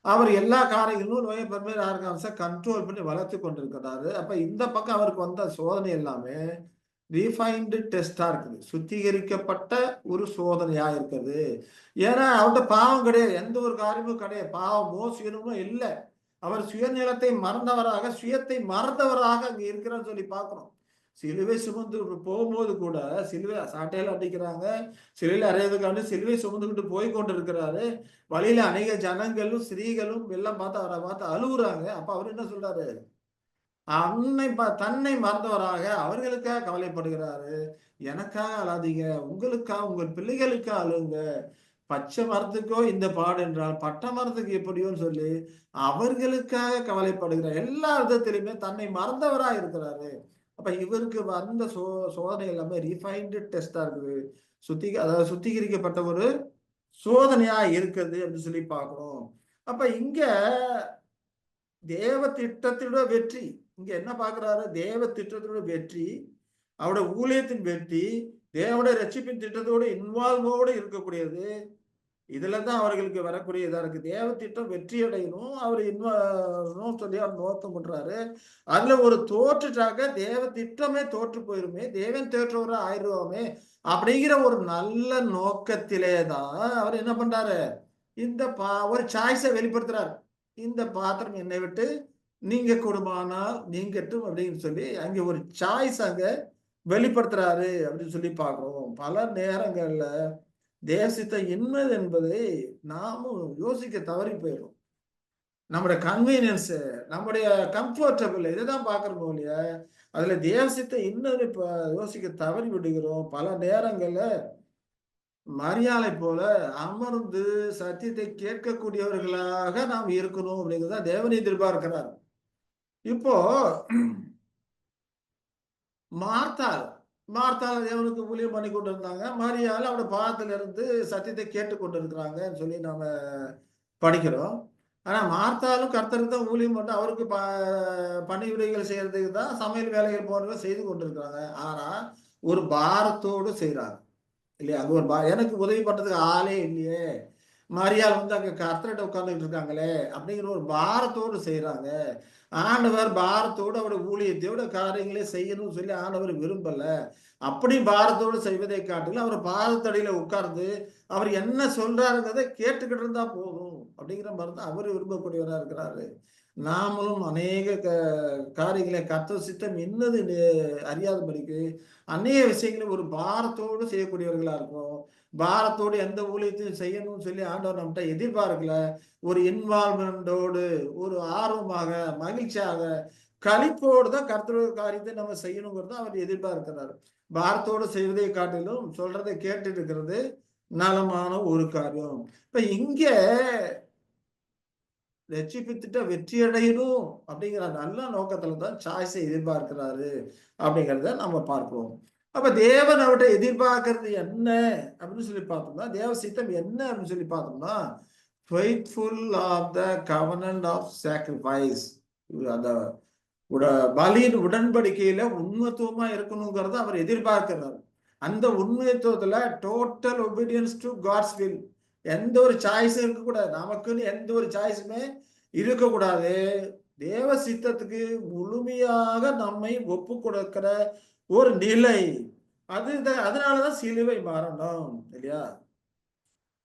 அவர் எல்லா காரியங்களும் நோயை பெருமையை ஆர்கான்ஸை கண்ட்ரோல் பண்ணி வளர்த்து கொண்டிருக்கிறாரு. அப்ப இந்த பக்கம் அவருக்கு வந்த சோதனை எல்லாமே ரீஃபைன்டு டெஸ்டா இருக்குது, சுத்திகரிக்கப்பட்ட ஒரு சோதனையா இருக்குது. ஏன்னா அவர்கிட்ட பாவம் கிடையாது, எந்த ஒரு காரியமும் கிடையாது, பாவமோ சுயனமோ இல்லை. அவர் சுயநிலத்தை மறந்தவராக, சுயத்தை மறந்தவராக அங்க இருக்கிறான்னு சொல்லி பார்க்கிறோம். சிலுவை சுமந்து போகும்போது கூட சிலுவை சாட்டையில அடிக்கிறாங்க, சிலுவையில் அறையதுக்காண்டு சிலுவை சுமந்துக்கிட்டு போய் கொண்டு இருக்கிறாரு. வழியில அநேக ஜனங்களும் ஸ்திரீகளும் எல்லாம் பார்த்து அவரை பார்த்து அழுகுறாங்க. அப்ப அவர் என்ன சொல்றாரு? தன்னை மறந்தவராக அவர்களுக்காக கவலைப்படுகிறாரு. எனக்காக அழாதீங்க, உங்களுக்காக, உங்கள் பிள்ளைகளுக்காக அழுங்க. பச்சை மரத்துக்கோ இந்த பாடு என்றால் பட்ட மரத்துக்கு எப்படியோன்னு சொல்லி அவர்களுக்காக கவலைப்படுகிறார். எல்லா விதத்திலுமே தன்னை மறந்தவரா இருக்கிறாரு. அப்ப இவருக்கு வந்த சோதனை எல்லாமே ரீஃபைன்டு டெஸ்டா இருக்குது, அதாவது சுத்திகரிக்கப்பட்ட ஒரு சோதனையா இருக்குது அப்படின்னு சொல்லி பார்க்கணும். அப்ப இங்க தேவ திட்டத்தோட வெற்றி, இங்க என்ன பார்க்கிறாரு? தேவ திட்டத்தோட வெற்றி, அவருடைய ஊழியத்தின் வெற்றி, தேவனுடைய ரட்சிப்பின் திட்டத்தோட இன்வால்வோடு இருக்கக்கூடியது. இதுலதான் அவர்களுக்கு வரக்கூடிய இதா இருக்கு. தேவ திட்டம் வெற்றி அடையணும், அவர் இன்வால்வ் சொல்லி அவர் நோக்கம் பண்றாரு. அதுல ஒரு தோற்றுட்டாக்க தேவ திட்டமே தோற்று போயிருமே, தேவன் தோற்றவரா ஆயிடுவோமே அப்படிங்கிற ஒரு நல்ல நோக்கத்திலே தான் அவர் என்ன பண்றாரு? இந்த ஒரு சாய்ஸை வெளிப்படுத்துறாரு. இந்த பாத்திரம் என்னை விட்டு நீங்க கொடுமானால் நீங்கட்டும் அப்படின்னு சொல்லி அங்க ஒரு சாய்ஸ் அங்க வெளிப்படுத்துறாரு அப்படின்னு சொல்லி பார்க்கிறோம். பல நேரங்கள்ல தேசத்தை என்னது என்பதை நாமும் யோசிக்க தவறி போயிடும். நம்முடைய கன்வீனியன்ஸ், நம்முடைய கம்ஃபர்டபுள் இதைதான் பார்க்கறோம் இல்லையா? அதுல தேசத்தை இன்னொரு யோசிக்க தவறி விடுகிறோம். பல நேரங்கள்ல மரியாதை போல அமர்ந்து சத்தியத்தை கேட்கக்கூடியவர்களாக நாம் இருக்கணும் அப்படிங்கிறத தேவன் எதிர்பார்க்கிறார். இப்போ மார்த்தாள் தேவனுக்கு ஊழியம் பண்ணி கொண்டு இருந்தாங்க, மரியாதை அவருடைய பாதத்துல இருந்து சத்தியத்தை கேட்டு கொண்டு இருக்கிறாங்கன்னு சொல்லி நாம படிக்கிறோம். ஆனா மார்த்தாலும் கர்த்தருக்கு தான் ஊழியம் பண்ணி அவருக்கு பணிவிடைகள் செய்யறதுக்கு தான் சமையல் வேலைகள் போன்றவை செய்து கொண்டிருக்கிறாங்க. ஆனா ஒரு பாரத்தோடு செய்யறாங்க இல்லையா? அங்க ஒரு எனக்கு உதவி பண்றதுக்கு ஆளே இல்லையே, மரியாதை அங்க கர்த்தர்கிட்ட உட்கார்ந்துட்டு இருக்காங்களே அப்படிங்கிற ஒரு பாரத்தோடு செய்யறாங்க. ஆண்டவர் பாரத்தோடு அவருடைய ஊழியத்தையோட காரியங்களே செய்யணும்னு சொல்லி ஆண்டவர் விரும்பல. அப்படி பாரத்தோடு செய்வதை காட்டிலும் அவர் பாரத்தடியில உட்கார்ந்து அவர் என்ன சொல்றாருங்கிறத கேட்டுக்கிட்டு இருந்தா போதும் அப்படிங்கிற மாதிரி தான் அவர் விரும்பக்கூடியவரா இருக்கிறாரு. நாமளும் அநேக காரியங்களை கர்த்தர் சித்தம் என்னது அறியாதபடிக்கு அநேக விஷயங்களை ஒரு பாரத்தோடு செய்யக்கூடியவர்களா இருக்கும். பாரத்தோடு எந்த ஊழியத்தையும் செய்யணும்னு சொல்லி ஆண்டவர் நம்மகிட்ட எதிர்பார்க்கல. ஒரு இன்வால்மெண்டோடு, ஒரு ஆர்வமாக, மகிழ்ச்சியாக, களிப்போடு தான் கர்த்தருடைய காரியத்தை நம்ம செய்யணுங்கிறத அவர் எதிர்பார்க்கிறார். பாரத்தோடு செய்வதை காட்டிலும் சொல்றதை கேட்டு இருக்கிறது நலமான ஒரு காரியம். இப்ப இங்க ரட்சிப்பித்துட்ட வெற்றி அடையணும் அப்படிங்கிற நல்ல நோக்கத்துல தான் சாய்ஸை எதிர்பார்க்கிறாரு அப்படிங்கிறத நம்ம பார்க்கிறோம். அப்ப தேவன் அவர்கிட்ட எதிர்பார்க்கறது என்ன அப்படின்னு சொல்லி பார்த்தோம்னா, தேவ சித்தம் என்ன அப்படின்னு சொல்லி பார்த்தோம்னா, faithful of the covenant of sacrifice, அந்த பலியின் உடன்படிக்கையில உண்மைத்துவமா இருக்கணுங்கிறத அவர் எதிர்பார்க்கிறார். அந்த உண்மைத்துவத்துல total obedience to God's will, எந்த ஒரு சாய்ஸும் இருக்கக்கூடாது, நமக்குன்னு எந்த ஒரு சாய்ஸுமே இருக்கக்கூடாது. தேவ சித்தத்துக்கு முழுமையாக நம்மை ஒப்பு கொடுக்கிற ஒரு நிலை, அதனாலதான் சிலுவை மரணம் இல்லையா?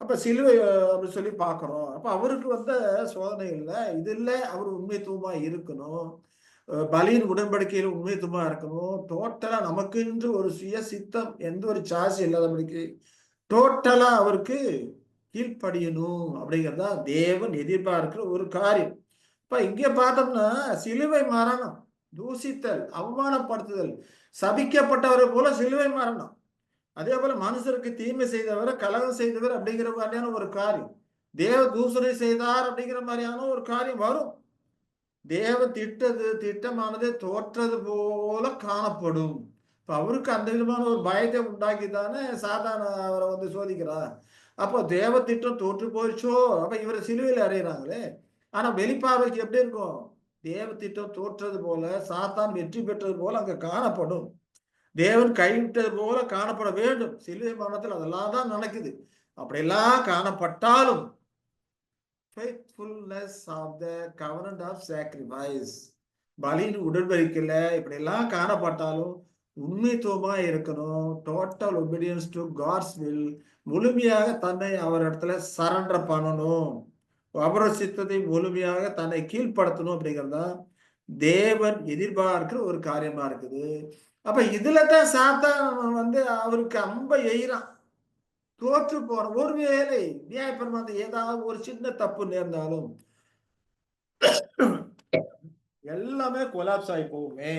அப்ப சிலுவை அப்படி சொல்லி பார்க்கிறோம். அப்ப அவருக்கு வந்த சோதனை இல்லை, இது இல்லை, அவர் உண்மைத்துவமா இருக்கணும், பலியின் உடன்படிக்கையில் உண்மைத்துவமா இருக்கணும், டோட்டலா நமக்கு என்று ஒரு சுய சித்தம் எந்த ஒரு சாய்ஸ் இல்லாதபடிக்கு டோட்டலா அவருக்கு கீழ்ப்படியணும் அப்படிங்கிறதா தேவன் எதிர்பார்க்கிற ஒரு காரியம். இப்ப இங்க பார்த்தோம்னா சிலுவை மரணம், தூசித்தல், அவமானப்படுத்துதல், சபிக்கப்பட்டவரை போல சிலுவை மரணம். அதே போல மனுஷருக்கு தீமை செய்தவர், கலகம் செய்தவர் அப்படிங்கிற மாதிரியான ஒரு காரியம், தேவ தூசணை செய்தார் அப்படிங்கிற மாதிரியான ஒரு காரியம் வரும். தேவ திட்டமானது தோற்றது போல காணப்படும். இப்ப அவருக்கு அந்த விதமான ஒரு பயத்தை உண்டாக்கி தானே சாத்தான அவரை வந்து சோதிக்கிறார். அப்போ தேவ திட்டம் தோற்று போயிடுச்சோ, அப்ப இவரை சிலுவையில் அறையிறாங்களே. ஆனா வெளிப்பார்வைக்கு எப்படி இருக்கும்? தேவ திட்டம் தோற்றது போல, சாத்தான் வெற்றி பெற்றது போல அங்க காணப்படும், தேவன் கைவிட்டது போல காணப்பட வேண்டும். சிலுவை மரணத்தில் அதெல்லாம் தான் நடக்குது. அப்படியெல்லாம் காணப்பட்டாலும் faithfulness of the covenant of sacrifice. பலியின் உடன்படிக்கையில இப்படி எல்லாம் காணப்பட்டாலும் உண்மைத்துவமா இருக்கணும். Total obedience to God's will, முழுமையாக தன்னை அவர் இடத்துல சரண்டர் பண்ணணும். அவரோட சித்தத்தை முழுமையாக தன்னை கீழ்ப்படுத்தணும் அப்படிங்கிறதா தேவன் எதிர்பார்க்கிற ஒரு காரியமா இருக்குது. அப்ப இதுல தான் சாத்தான் அவருக்கு அம்ப எய்றான். தோற்று போற ஒருவேளை நியாயப்பிரமாணத்தை ஏதாவது ஒரு சின்ன தப்பு நேர்ந்தாலும் எல்லாமே கொலாப்ஸ் ஆகி போகுமே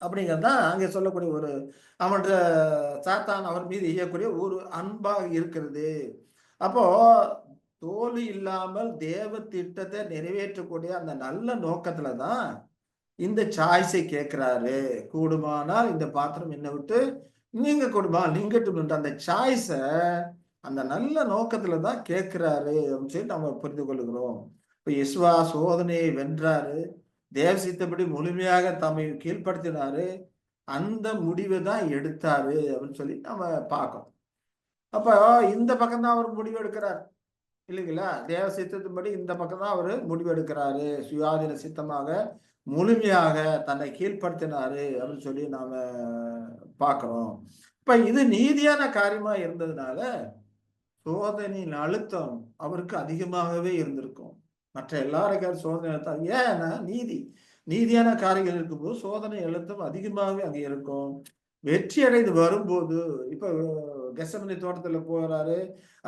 அப்படிங்கிறதான் அங்க சொல்லக்கூடிய ஒரு அவனுடைய சாத்தான் அவர் மீது செய்யக்கூடிய ஒரு அன்பாக இருக்கிறது. அப்போ தோல்வி இல்லாமல் தேவ திட்டத்தை நிறைவேற்றக்கூடிய அந்த நல்ல நோக்கத்துலதான் இந்த சாய்ஸை கேட்கிறாரு. கூடுமானால் இந்த பாத்திரம் என்னை விட்டு நீங்க கொடுமா நீங்கட்டும் என்ற அந்த சாய்ஸ அந்த நல்ல நோக்கத்துலதான் கேட்கிறாரு அப்படின்னு சொல்லி நம்ம புரிந்து கொள்கிறோம். இப்ப யெசுவா சோதனையை வென்றாரு, தேவ சித்தப்படி முழுமையாக தம்மை கீழ்ப்படுத்தினாரு, அந்த முடிவை தான் எடுத்தாரு அப்படின்னு சொல்லி நம்ம பார்க்கணும். அப்ப இந்த பக்கம் தான் அவர் முடிவு எடுக்கிறார் இல்லைங்களா? தேவ சித்தத்தின்படி இந்த பக்கம் தான் அவர் முடிவு எடுக்கிறாரு. சுயாதீன சித்தமாக முழுமையாக தன்னை கீழ்ப்படுத்தினாரு அப்படின்னு சொல்லி நாம பார்க்கிறோம். இப்ப இது நீதியான காரியமா இருந்ததுனால சோதனையின் அழுத்தம் அவருக்கு அதிகமாகவே இருந்திருக்கும். மற்ற எல்லாருக்கும் சோதனை அழுத்தம் ஏன்னா நீதியான காரியங்கள் இருக்கும்போது சோதனை அழுத்தம் அதிகமாகவே அங்கே இருக்கும். வெற்றி அடைந்து வரும்போது இப்ப கெத்செமனே தோட்டத்துல போறாரு,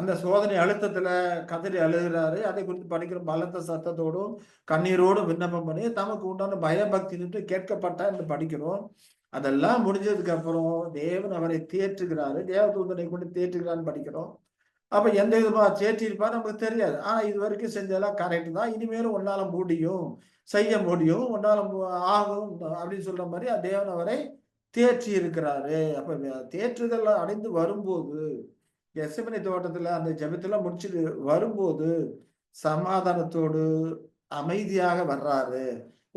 அந்த சோதனை அழுத்தத்துல கதறி அழுகிறாரு. அதை குறித்து படிக்கிற பலத்த சத்தத்தோடும் கண்ணீரோடும் விண்ணப்பம் பண்ணி தமக்கு உண்டான பயபக்தி கேட்கப்பட்டா என்று படிக்கிறோம். அதெல்லாம் முடிஞ்சதுக்கு அப்புறம் தேவன் அவரை தேற்றுகிறாரு, தேவதூதனை கொண்டு தேற்றுகிறான்னு படிக்கிறோம். அப்ப எந்த விதமா தேற்றிருப்பா நமக்கு தெரியாது. ஆனா இது வரைக்கும் செஞ்சதெல்லாம் கரெக்ட் தான், இனிமேலும் உன்னால முடியும், செய்ய முடியும், உன்னால ஆகும் அப்படின்னு சொல்ற மாதிரி தேவன் அவரை தேற்றி இருக்கிறாரு. அப்ப தேற்றுதல் அடைந்து வரும்போது கெத்செமனே தோட்டத்துல அந்த ஜெபத்தெல்லாம் முடிச்சுட்டு வரும்போது சமாதானத்தோடு அமைதியாக வர்றாரு,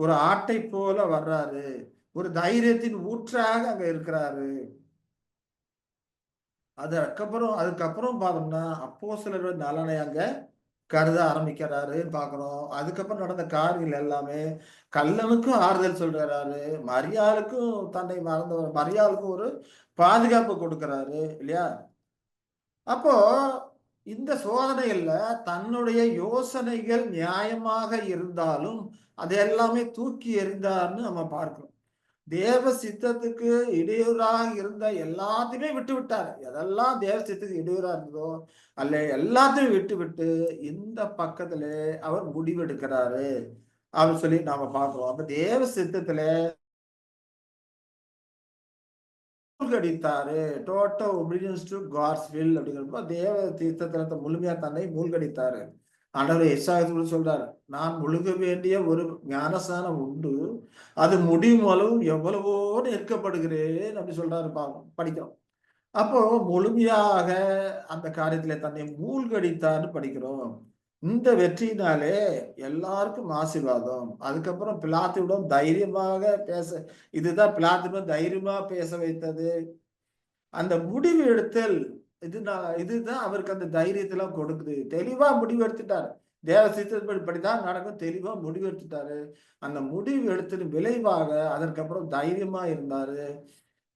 ஒரு ஆட்டை போல வர்றாரு, ஒரு தைரியத்தின் ஊற்றாக அங்க இருக்கிறாரு. அதுக்கப்புறம் பார்த்தோம்னா அப்போஸ்தலரோட நலனை அங்க கருத ஆரம்பிக்கிறாரு பார்க்கிறோம். அதுக்கப்புறம் நடந்த காரியங்கள் எல்லாமே கல்லனுக்கும் ஆறுதல் சொல்றாரு, மரியாளுக்கும் தன்னை மறந்தவர் மரியாளுக்கும் ஒரு பாதுகாப்பு கொடுக்கிறாரு இல்லையா? அப்போ இந்த சோதனைகள்ல தன்னுடைய யோசனைகள் நியாயமாக இருந்தாலும் அது எல்லாமே தூக்கி எறிந்தார்னு நம்ம பார்க்கிறோம். தேவ சித்தத்துக்கு இடையூறாக இருந்த எல்லாத்தையுமே விட்டு விட்டாரு. எதெல்லாம் தேவ சித்தத்துக்கு இடையூறா இருந்ததோ அல்ல எல்லாத்தையும் விட்டு இந்த பக்கத்துல அவர் முடிவெடுக்கிறாரு அப்படின்னு சொல்லி நாம பார்க்கிறோம். அப்ப தேவ சித்தத்துல மூழ்கடித்தாரு. Total obedience to God's will அப்படிங்கிறப்ப தேவ சித்தத்துல முழுமையா தன்னை மூழ்கடித்தாரு. ஆண்டவர் எஸ்ஆயிரத்துல சொல்றாரு, நான் முழுக வேண்டிய ஒரு ஞானஸ்நானம் உண்டு, அது முடியும் அளவும் எவ்வளவோ நிற்கப்படுகிறேன் அப்படி சொல்றாரு. படிக்கிறோம். அப்போ முழுமையாக அந்த காரியத்துல தன்னை மூழ்கடித்தான்னு படிக்கிறோம். இந்த வெற்றியினாலே எல்லாருக்கும் ஆசீர்வாதம். அதுக்கப்புறம் பிலாத்துவிடம் தைரியமாக இதுதான் பிலாத்துவிடம் தைரியமா பேச வைத்தது. அந்த முடிவு எடுத்தல் இதுதான் அவருக்கு அந்த தைரியத்தெல்லாம் கொடுக்குது. தெளிவா முடிவு எடுத்துட்டாரு. தேவ சித்தப்படிதான் நடக்கும், தெளிவா முடிவு எடுத்துட்டாரு. அந்த முடிவு எடுத்தது விளைவாக அதற்கப்புறம் தைரியமா இருந்தாரு.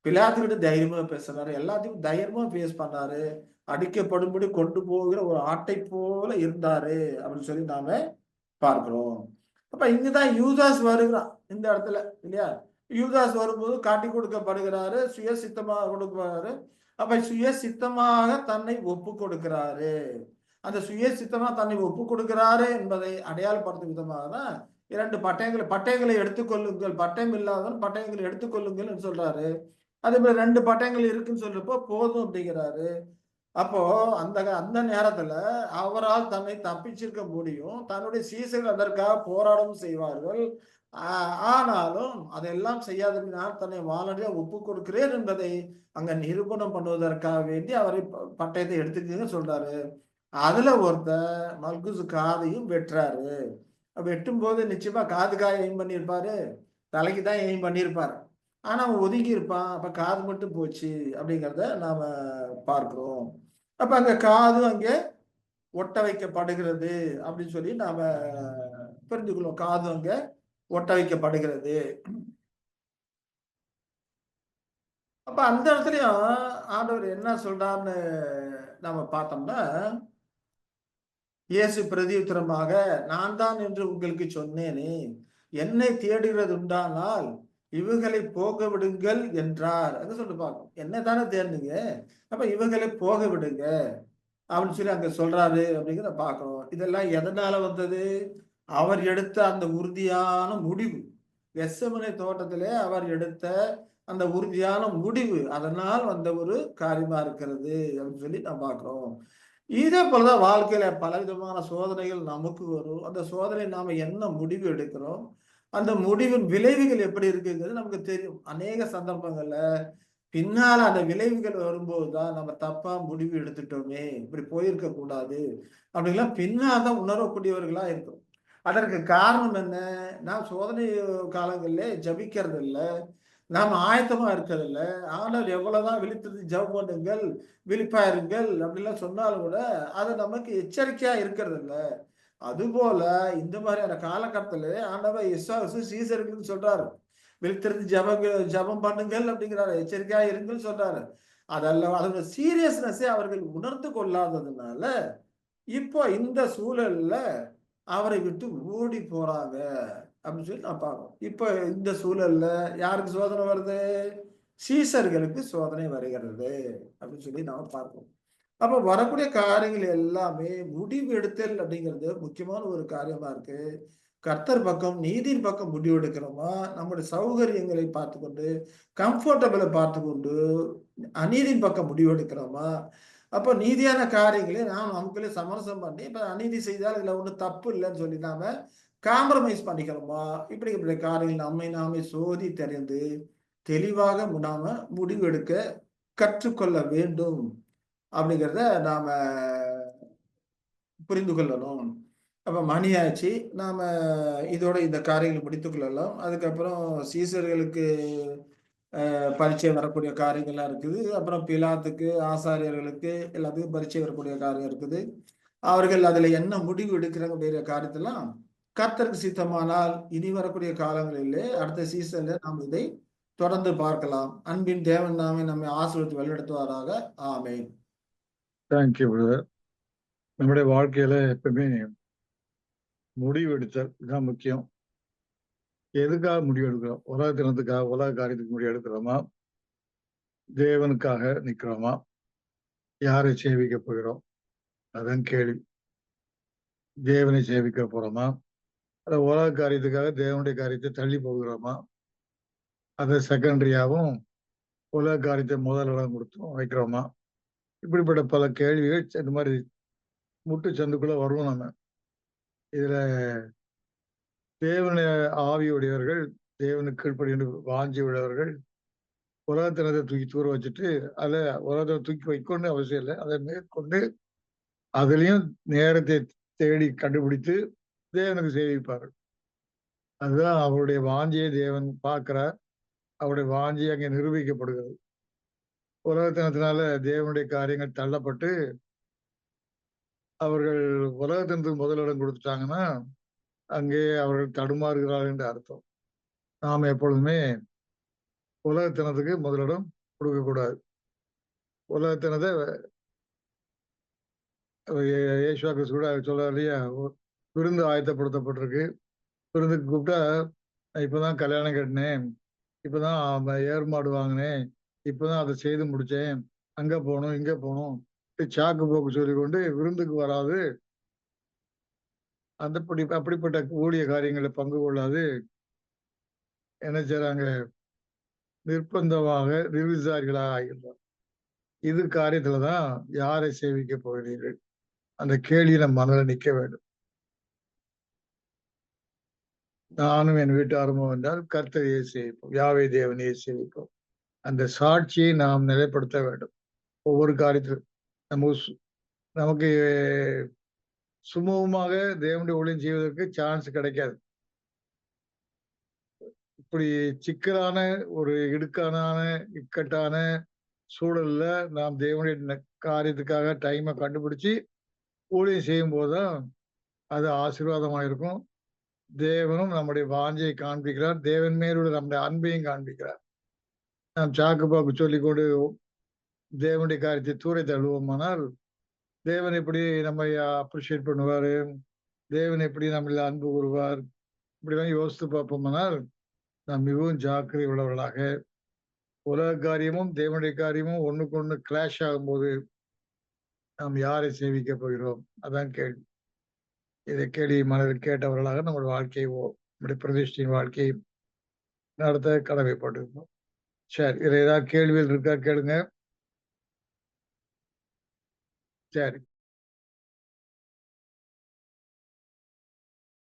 பிலாத்துக்கிட்ட தைரியமா பேசினாரு, எல்லாத்தையும் தைரியமா பேஸ் பண்ணாரு. அடிக்கப்படும்படி கொண்டு போகிற ஒரு ஆட்டை போல இருந்தாரு அப்படின்னு சொல்லி நாம பார்க்கிறோம். அப்ப இங்கதான் யூதாஸ் வருகிறான் இந்த இடத்துல இல்லையா? யூதாஸ் வரும்போது காட்டி கொடுக்கப்படுகிறாரு, சுய சித்தமாக கொடுக்கிறாரு. அப்ப சுய சித்தமாக தன்னை ஒப்பு கொடுக்கிறாரு. அந்த சுய சித்தமா தன்னை ஒப்பு கொடுக்கிறாரு என்பதை அடையாளப்படுத்தும் விதமாக தான் 2 பட்டயங்களை எடுத்துக்கொள்ளுங்கள், பட்டயம் இல்லாதவன் பட்டயங்களை எடுத்துக்கொள்ளுங்கள் சொல்றாரு. அதே மாதிரி 2 பட்டயங்கள் இருக்குன்னு சொல்றப்போ போதும் அப்படிங்கிறாரு. அப்போ அந்த நேரத்துல அவரால் தன்னை தப்பிச்சிருக்க முடியும், தன்னுடைய சீசர்கள் அதற்காக போராடவும் செய்வார்கள். ஆனாலும் அதெல்லாம் செய்யாதனால் தன்னை வாழடியா ஒப்பு கொடுக்கிறேன் என்பதை அங்க நிரூபணம் பண்ணுவதற்காக வேண்டி அவரை பட்டயத்தை எடுத்துக்கங்க சொல்றாரு. அதுல ஒருத்தர் மல்குசு காதையும் வெட்டுறாரு. வெட்டும் போது நிச்சயமா காதுக்காக எய்ம் பண்ணியிருப்பாரு, தலைக்கு தான் எய்ம் பண்ணியிருப்பாரு. ஆனா அவன் ஒதுங்கி இருப்பான். அப்ப காது மட்டும் போச்சு அப்படிங்கிறத நாம பார்க்கிறோம். அப்ப அங்க காதும் அங்கே ஒட்ட வைக்கப்படுகிறது அப்படின்னு சொல்லி நாம புரிஞ்சுக்கணும். காது அங்க ஒட்ட வைக்கப்படுகிறது. அப்ப அந்த இடத்துலயும் ஆண்டவர் என்ன சொல்றான்னு நாம பார்த்தோம்னா, இயேசு பிரதியுத்தரமாக, நான் தான் என்று உங்களுக்கு சொன்னேனே, என்னை தேடுகிறது உண்டானால் இவர்களை போக விடுங்கள் என்றார். அது சொல்லிட்டு பார்க்கணும். என்ன தானே தேடுனீங்க, அப்ப இவர்களை போக விடுங்க அப்படின்னு சொல்லி அங்க சொல்றாரு அப்படிங்கிறத பார்க்கணும். இதெல்லாம் எதனால வந்தது? அவர் எடுத்த அந்த உறுதியான முடிவு, கெத்செமனே தோட்டத்திலே அவர் எடுத்த அந்த உறுதியான முடிவு, அதனால் வந்த ஒரு காரியமா இருக்கிறது அப்படின்னு சொல்லி நான் பார்க்கிறோம். இதே போலதான் வாழ்க்கையில பலவிதமான சோதனைகள் நமக்கு வரும். அந்த சோதனை நாம என்ன முடிவு எடுக்கிறோம், அந்த முடிவின் விளைவுகள் எப்படி இருக்குங்கிறது நமக்கு தெரியும். அநேக சந்தர்ப்பங்கள்ல பின்னால அந்த விளைவுகள் வரும்போதுதான் நம்ம தப்பா முடிவு எடுத்துட்டோமே, இப்படி போயிருக்க கூடாது அப்படின்லாம் பின்னால்தான் உணரக்கூடியவர்களா இருக்கும். அதற்கு காரணம் என்ன? நாம் சோதனை காலங்களிலே ஜபிக்கிறது இல்லை, நாம் ஆயத்தமா இருக்கிறது இல்லை. ஆனால் எவ்வளவுதான் விழித்திருந்து ஜெபம் பண்ணுங்கள், விழிப்பா இருங்கள் அப்படிலாம் சொன்னாலும் கூட அது நமக்கு எச்சரிக்கையா இருக்கிறது இல்லை. அதுபோல இந்த மாதிரியான காலகட்டத்துல ஆண்டவர் இயேசு சீசர்களுக்கு சொல்றாரு, விழித்திருந்து ஜெபம் பண்ணுங்கள் அப்படிங்கிறாரு, எச்சரிக்கையா இருங்கள் சொல்றாரு. அதெல்லாம் அதோட சீரியஸ்னஸே அவர்கள் உணர்ந்து கொள்ளாததுனால இப்போ இந்த சூழல்ல அவரை விட்டு ஓடி போறாங்க அப்படின்னு சொல்லி நான் பார்க்கணும். இப்ப இந்த சூழல்ல யாருக்கு சோதனை வருது? சீசர்களுக்கு சோதனை வருகிறது அப்படின்னு சொல்லி நாம பார்க்கணும். அப்ப வரக்கூடிய காரியங்கள் எல்லாமே முடிவு எடுத்தல் அப்படிங்கிறது முக்கியமான ஒரு காரியமா இருக்கு. கர்த்தர் பக்கம் நீதியின் பக்கம் முடிவு எடுக்கிறோமா, நம்முடைய சௌகரியங்களை பார்த்து கொண்டு கம்ஃபர்டபிளை பார்த்து கொண்டு அநீதியின் பக்கம் முடிவு எடுக்கிறோமா? அப்போ நீதியான காரியங்களை நாம் நமக்குள்ளே சமரசம் பண்ணி இப்ப அநீதி செய்தால் இதுல ஒன்றும் தப்பு இல்லைன்னு சொல்லி நாம காம்ப்ரமைஸ் பண்ணிக்கிறோமா? இப்படிப்பட்ட காரியங்கள் நம்மை நாமே சோதி தெரிந்து தெளிவாக நாம முடிவு எடுக்க கற்றுக்கொள்ள வேண்டும் அப்படிங்கிறத நாம புரிந்து கொள்ளணும். அப்ப மணி ஆச்சு, நாம இதோட இந்த காரியங்களை முடித்துக் கொள்ளலாம். அதுக்கப்புறம் சீசர்களுக்கு பரீட்சை வரக்கூடிய காரியங்கள்லாம் இருக்குது. அப்புறம் பிலாத்துக்கு, ஆசாரியர்களுக்கு எல்லாத்துக்கும் பரீட்சை வரக்கூடிய காரியம் இருக்குது. அவர்கள் அதுல என்ன முடிவு எடுக்கிறாங்க அப்படிங்கிற காரியத்தெல்லாம் கர்த்தருக்கு சித்தமானால் இனி வரக்கூடிய காலங்களிலே அடுத்த சீசன்ல நாம் இதை தொடர்ந்து பார்க்கலாம். அன்பின் தேவன் நாமே நம்மை ஆசீர்வதித்து வழிநடத்துவாராக. ஆமென். Thank you brother. நம்முடைய வாழ்க்கையில எப்பவுமே முடிவு எடுத்தல் இதுதான் முக்கியம். எதுக்காக முடிவு எடுக்கிறோம்? உலகத்தினத்துக்காக, உலக காரியத்துக்கு முடிவு எடுக்கிறோமா, தேவனுக்காக நிக்கிறோமா, யாரை சேவிக்க போகிறோம்? அதான் கேள்வி. தேவனை சேவிக்க போறோமா, அதை உலக காரியத்துக்காக தேவனுடைய காரியத்தை தள்ளி போகிறோமா, அதை செகண்டரியாவும் உலக காரியத்தை முதலிடம் கொடுத்தோம் வைக்கிறோமா? இப்படிப்பட்ட பல கேள்விகள் இந்த மாதிரி முட்டு சந்துக்குள்ள வருவோம். நம்ம இதுல தேவன ஆவியுடையவர்கள், தேவனுக்கு கீழ்ப்படி வாஞ்சி உள்ளவர்கள் உலகத்தினத்தை தூக்கி தூர வச்சுட்டு அதை உலகத்தை தூக்கி வைக்கணும்னு அவசியம் இல்லை, அதை மேற்கொண்டு அதுலயும் நேரத்தை தேடி கண்டுபிடித்து தேவனுக்கு சேவிப்பார்கள். அதுதான் அவருடைய வாஞ்சியை தேவன் பார்க்கிறார். அவருடைய வாஞ்சி அங்கே நிரூபிக்கப்படுகிறது. உலகத்தினத்தினால தேவனுடைய காரியங்கள் தள்ளப்பட்டு அவர்கள் உலகத்தினத்துக்கு முதலிடம் கொடுத்துட்டாங்கன்னா அங்கே அவர்கள் தடுமாறுகிறார்கள் என்று அர்த்தம். நாம் எப்பொழுதுமே உலகத்தினத்துக்கு முதலிடம் கொடுக்கக்கூடாது. உலகத்தினத்தை இயேசுவா கிறிஸ்து கூட சொல்றாரு இல்லையா, விருந்து ஆயத்தப்படுத்தப்பட்டிருக்கு, விருந்துக்கு கூப்பிட்டா இப்பதான் கல்யாணம் கட்டினேன், இப்பதான் ஏர்மாடு வாங்கினேன், இப்பதான் அதை செய்து முடிச்சேன், அங்க போகணும் இங்க போகணும் சாக்கு போக்கு சொல்லி கொண்டு விருந்துக்கு வராது, அப்படிப்பட்ட ஊழிய காரியங்களை பங்கு கொள்ளாது என்ன செய்றாங்க, நிர்பந்தமாக நிர்விசாரிகளாக ஆகின்றார். இது காரியத்துலதான் யாரை சேவிக்க போகிறீர்கள் அந்த கேள்வி நம் மனதில் நிற்க வேண்டும். நானும் என் வீட்டாருமோ என்றால் கர்த்தரையே சேவிப்போம், யாவே தேவனையே சேவிப்போம். அந்த சாட்சியை நாம் நிலைப்படுத்த வேண்டும். ஒவ்வொரு காரியத்திலும் நமக்கு சுமூகமாக தேவனுடைய ஊழியம் செய்வதற்கு சான்ஸ் கிடைக்காது. இப்படி சிக்கலான ஒரு இக்கட்டான சூழல்ல நாம் தேவனுடைய காரியத்துக்காக டைமை கண்டுபிடிச்சு ஊழியம் செய்யும் போதுதான் அது ஆசீர்வாதமா இருக்கும். தேவனும் நம்முடைய வாஞ்சையை காண்பிக்கிறார். தேவன் மேலுள்ள நம்முடைய அன்பையும் காண்பிக்கிறார். நாம் சாக்கு பாக்கு சொல்லிக்கொண்டு தேவனுடைய காரியத்தை தூர தள்ளுவோமானால் தேவன் எப்படி நம்மை அப்ரிஷியேட் பண்ணுவாரு, தேவன் எப்படி நம்மள அன்பு கூறுவார், இப்படிலாம் யோசித்து பார்ப்போமானால் நாம் மிகவும் ஜாக்கிரதை உள்ளவர்களாக, உலக காரியமும் தேவனுடைய காரியமும் ஒண்ணுக்கு ஒண்ணு கிளாஷ் ஆகும்போது நாம் யாரை சேவிக்க போகிறோம்? அதான் கேள்வி. இதை கேள்வி மனதில் கேட்டவர்களாக நம்முடைய வாழ்க்கையை நம்முடைய பிரதிஷ்டையின் வாழ்க்கையை நடத்த கடமைப்பட்டிருக்கோம். சரி, இதுல ஏதாவது கேள்விகள் இருக்கா கேளுங்க. சரி.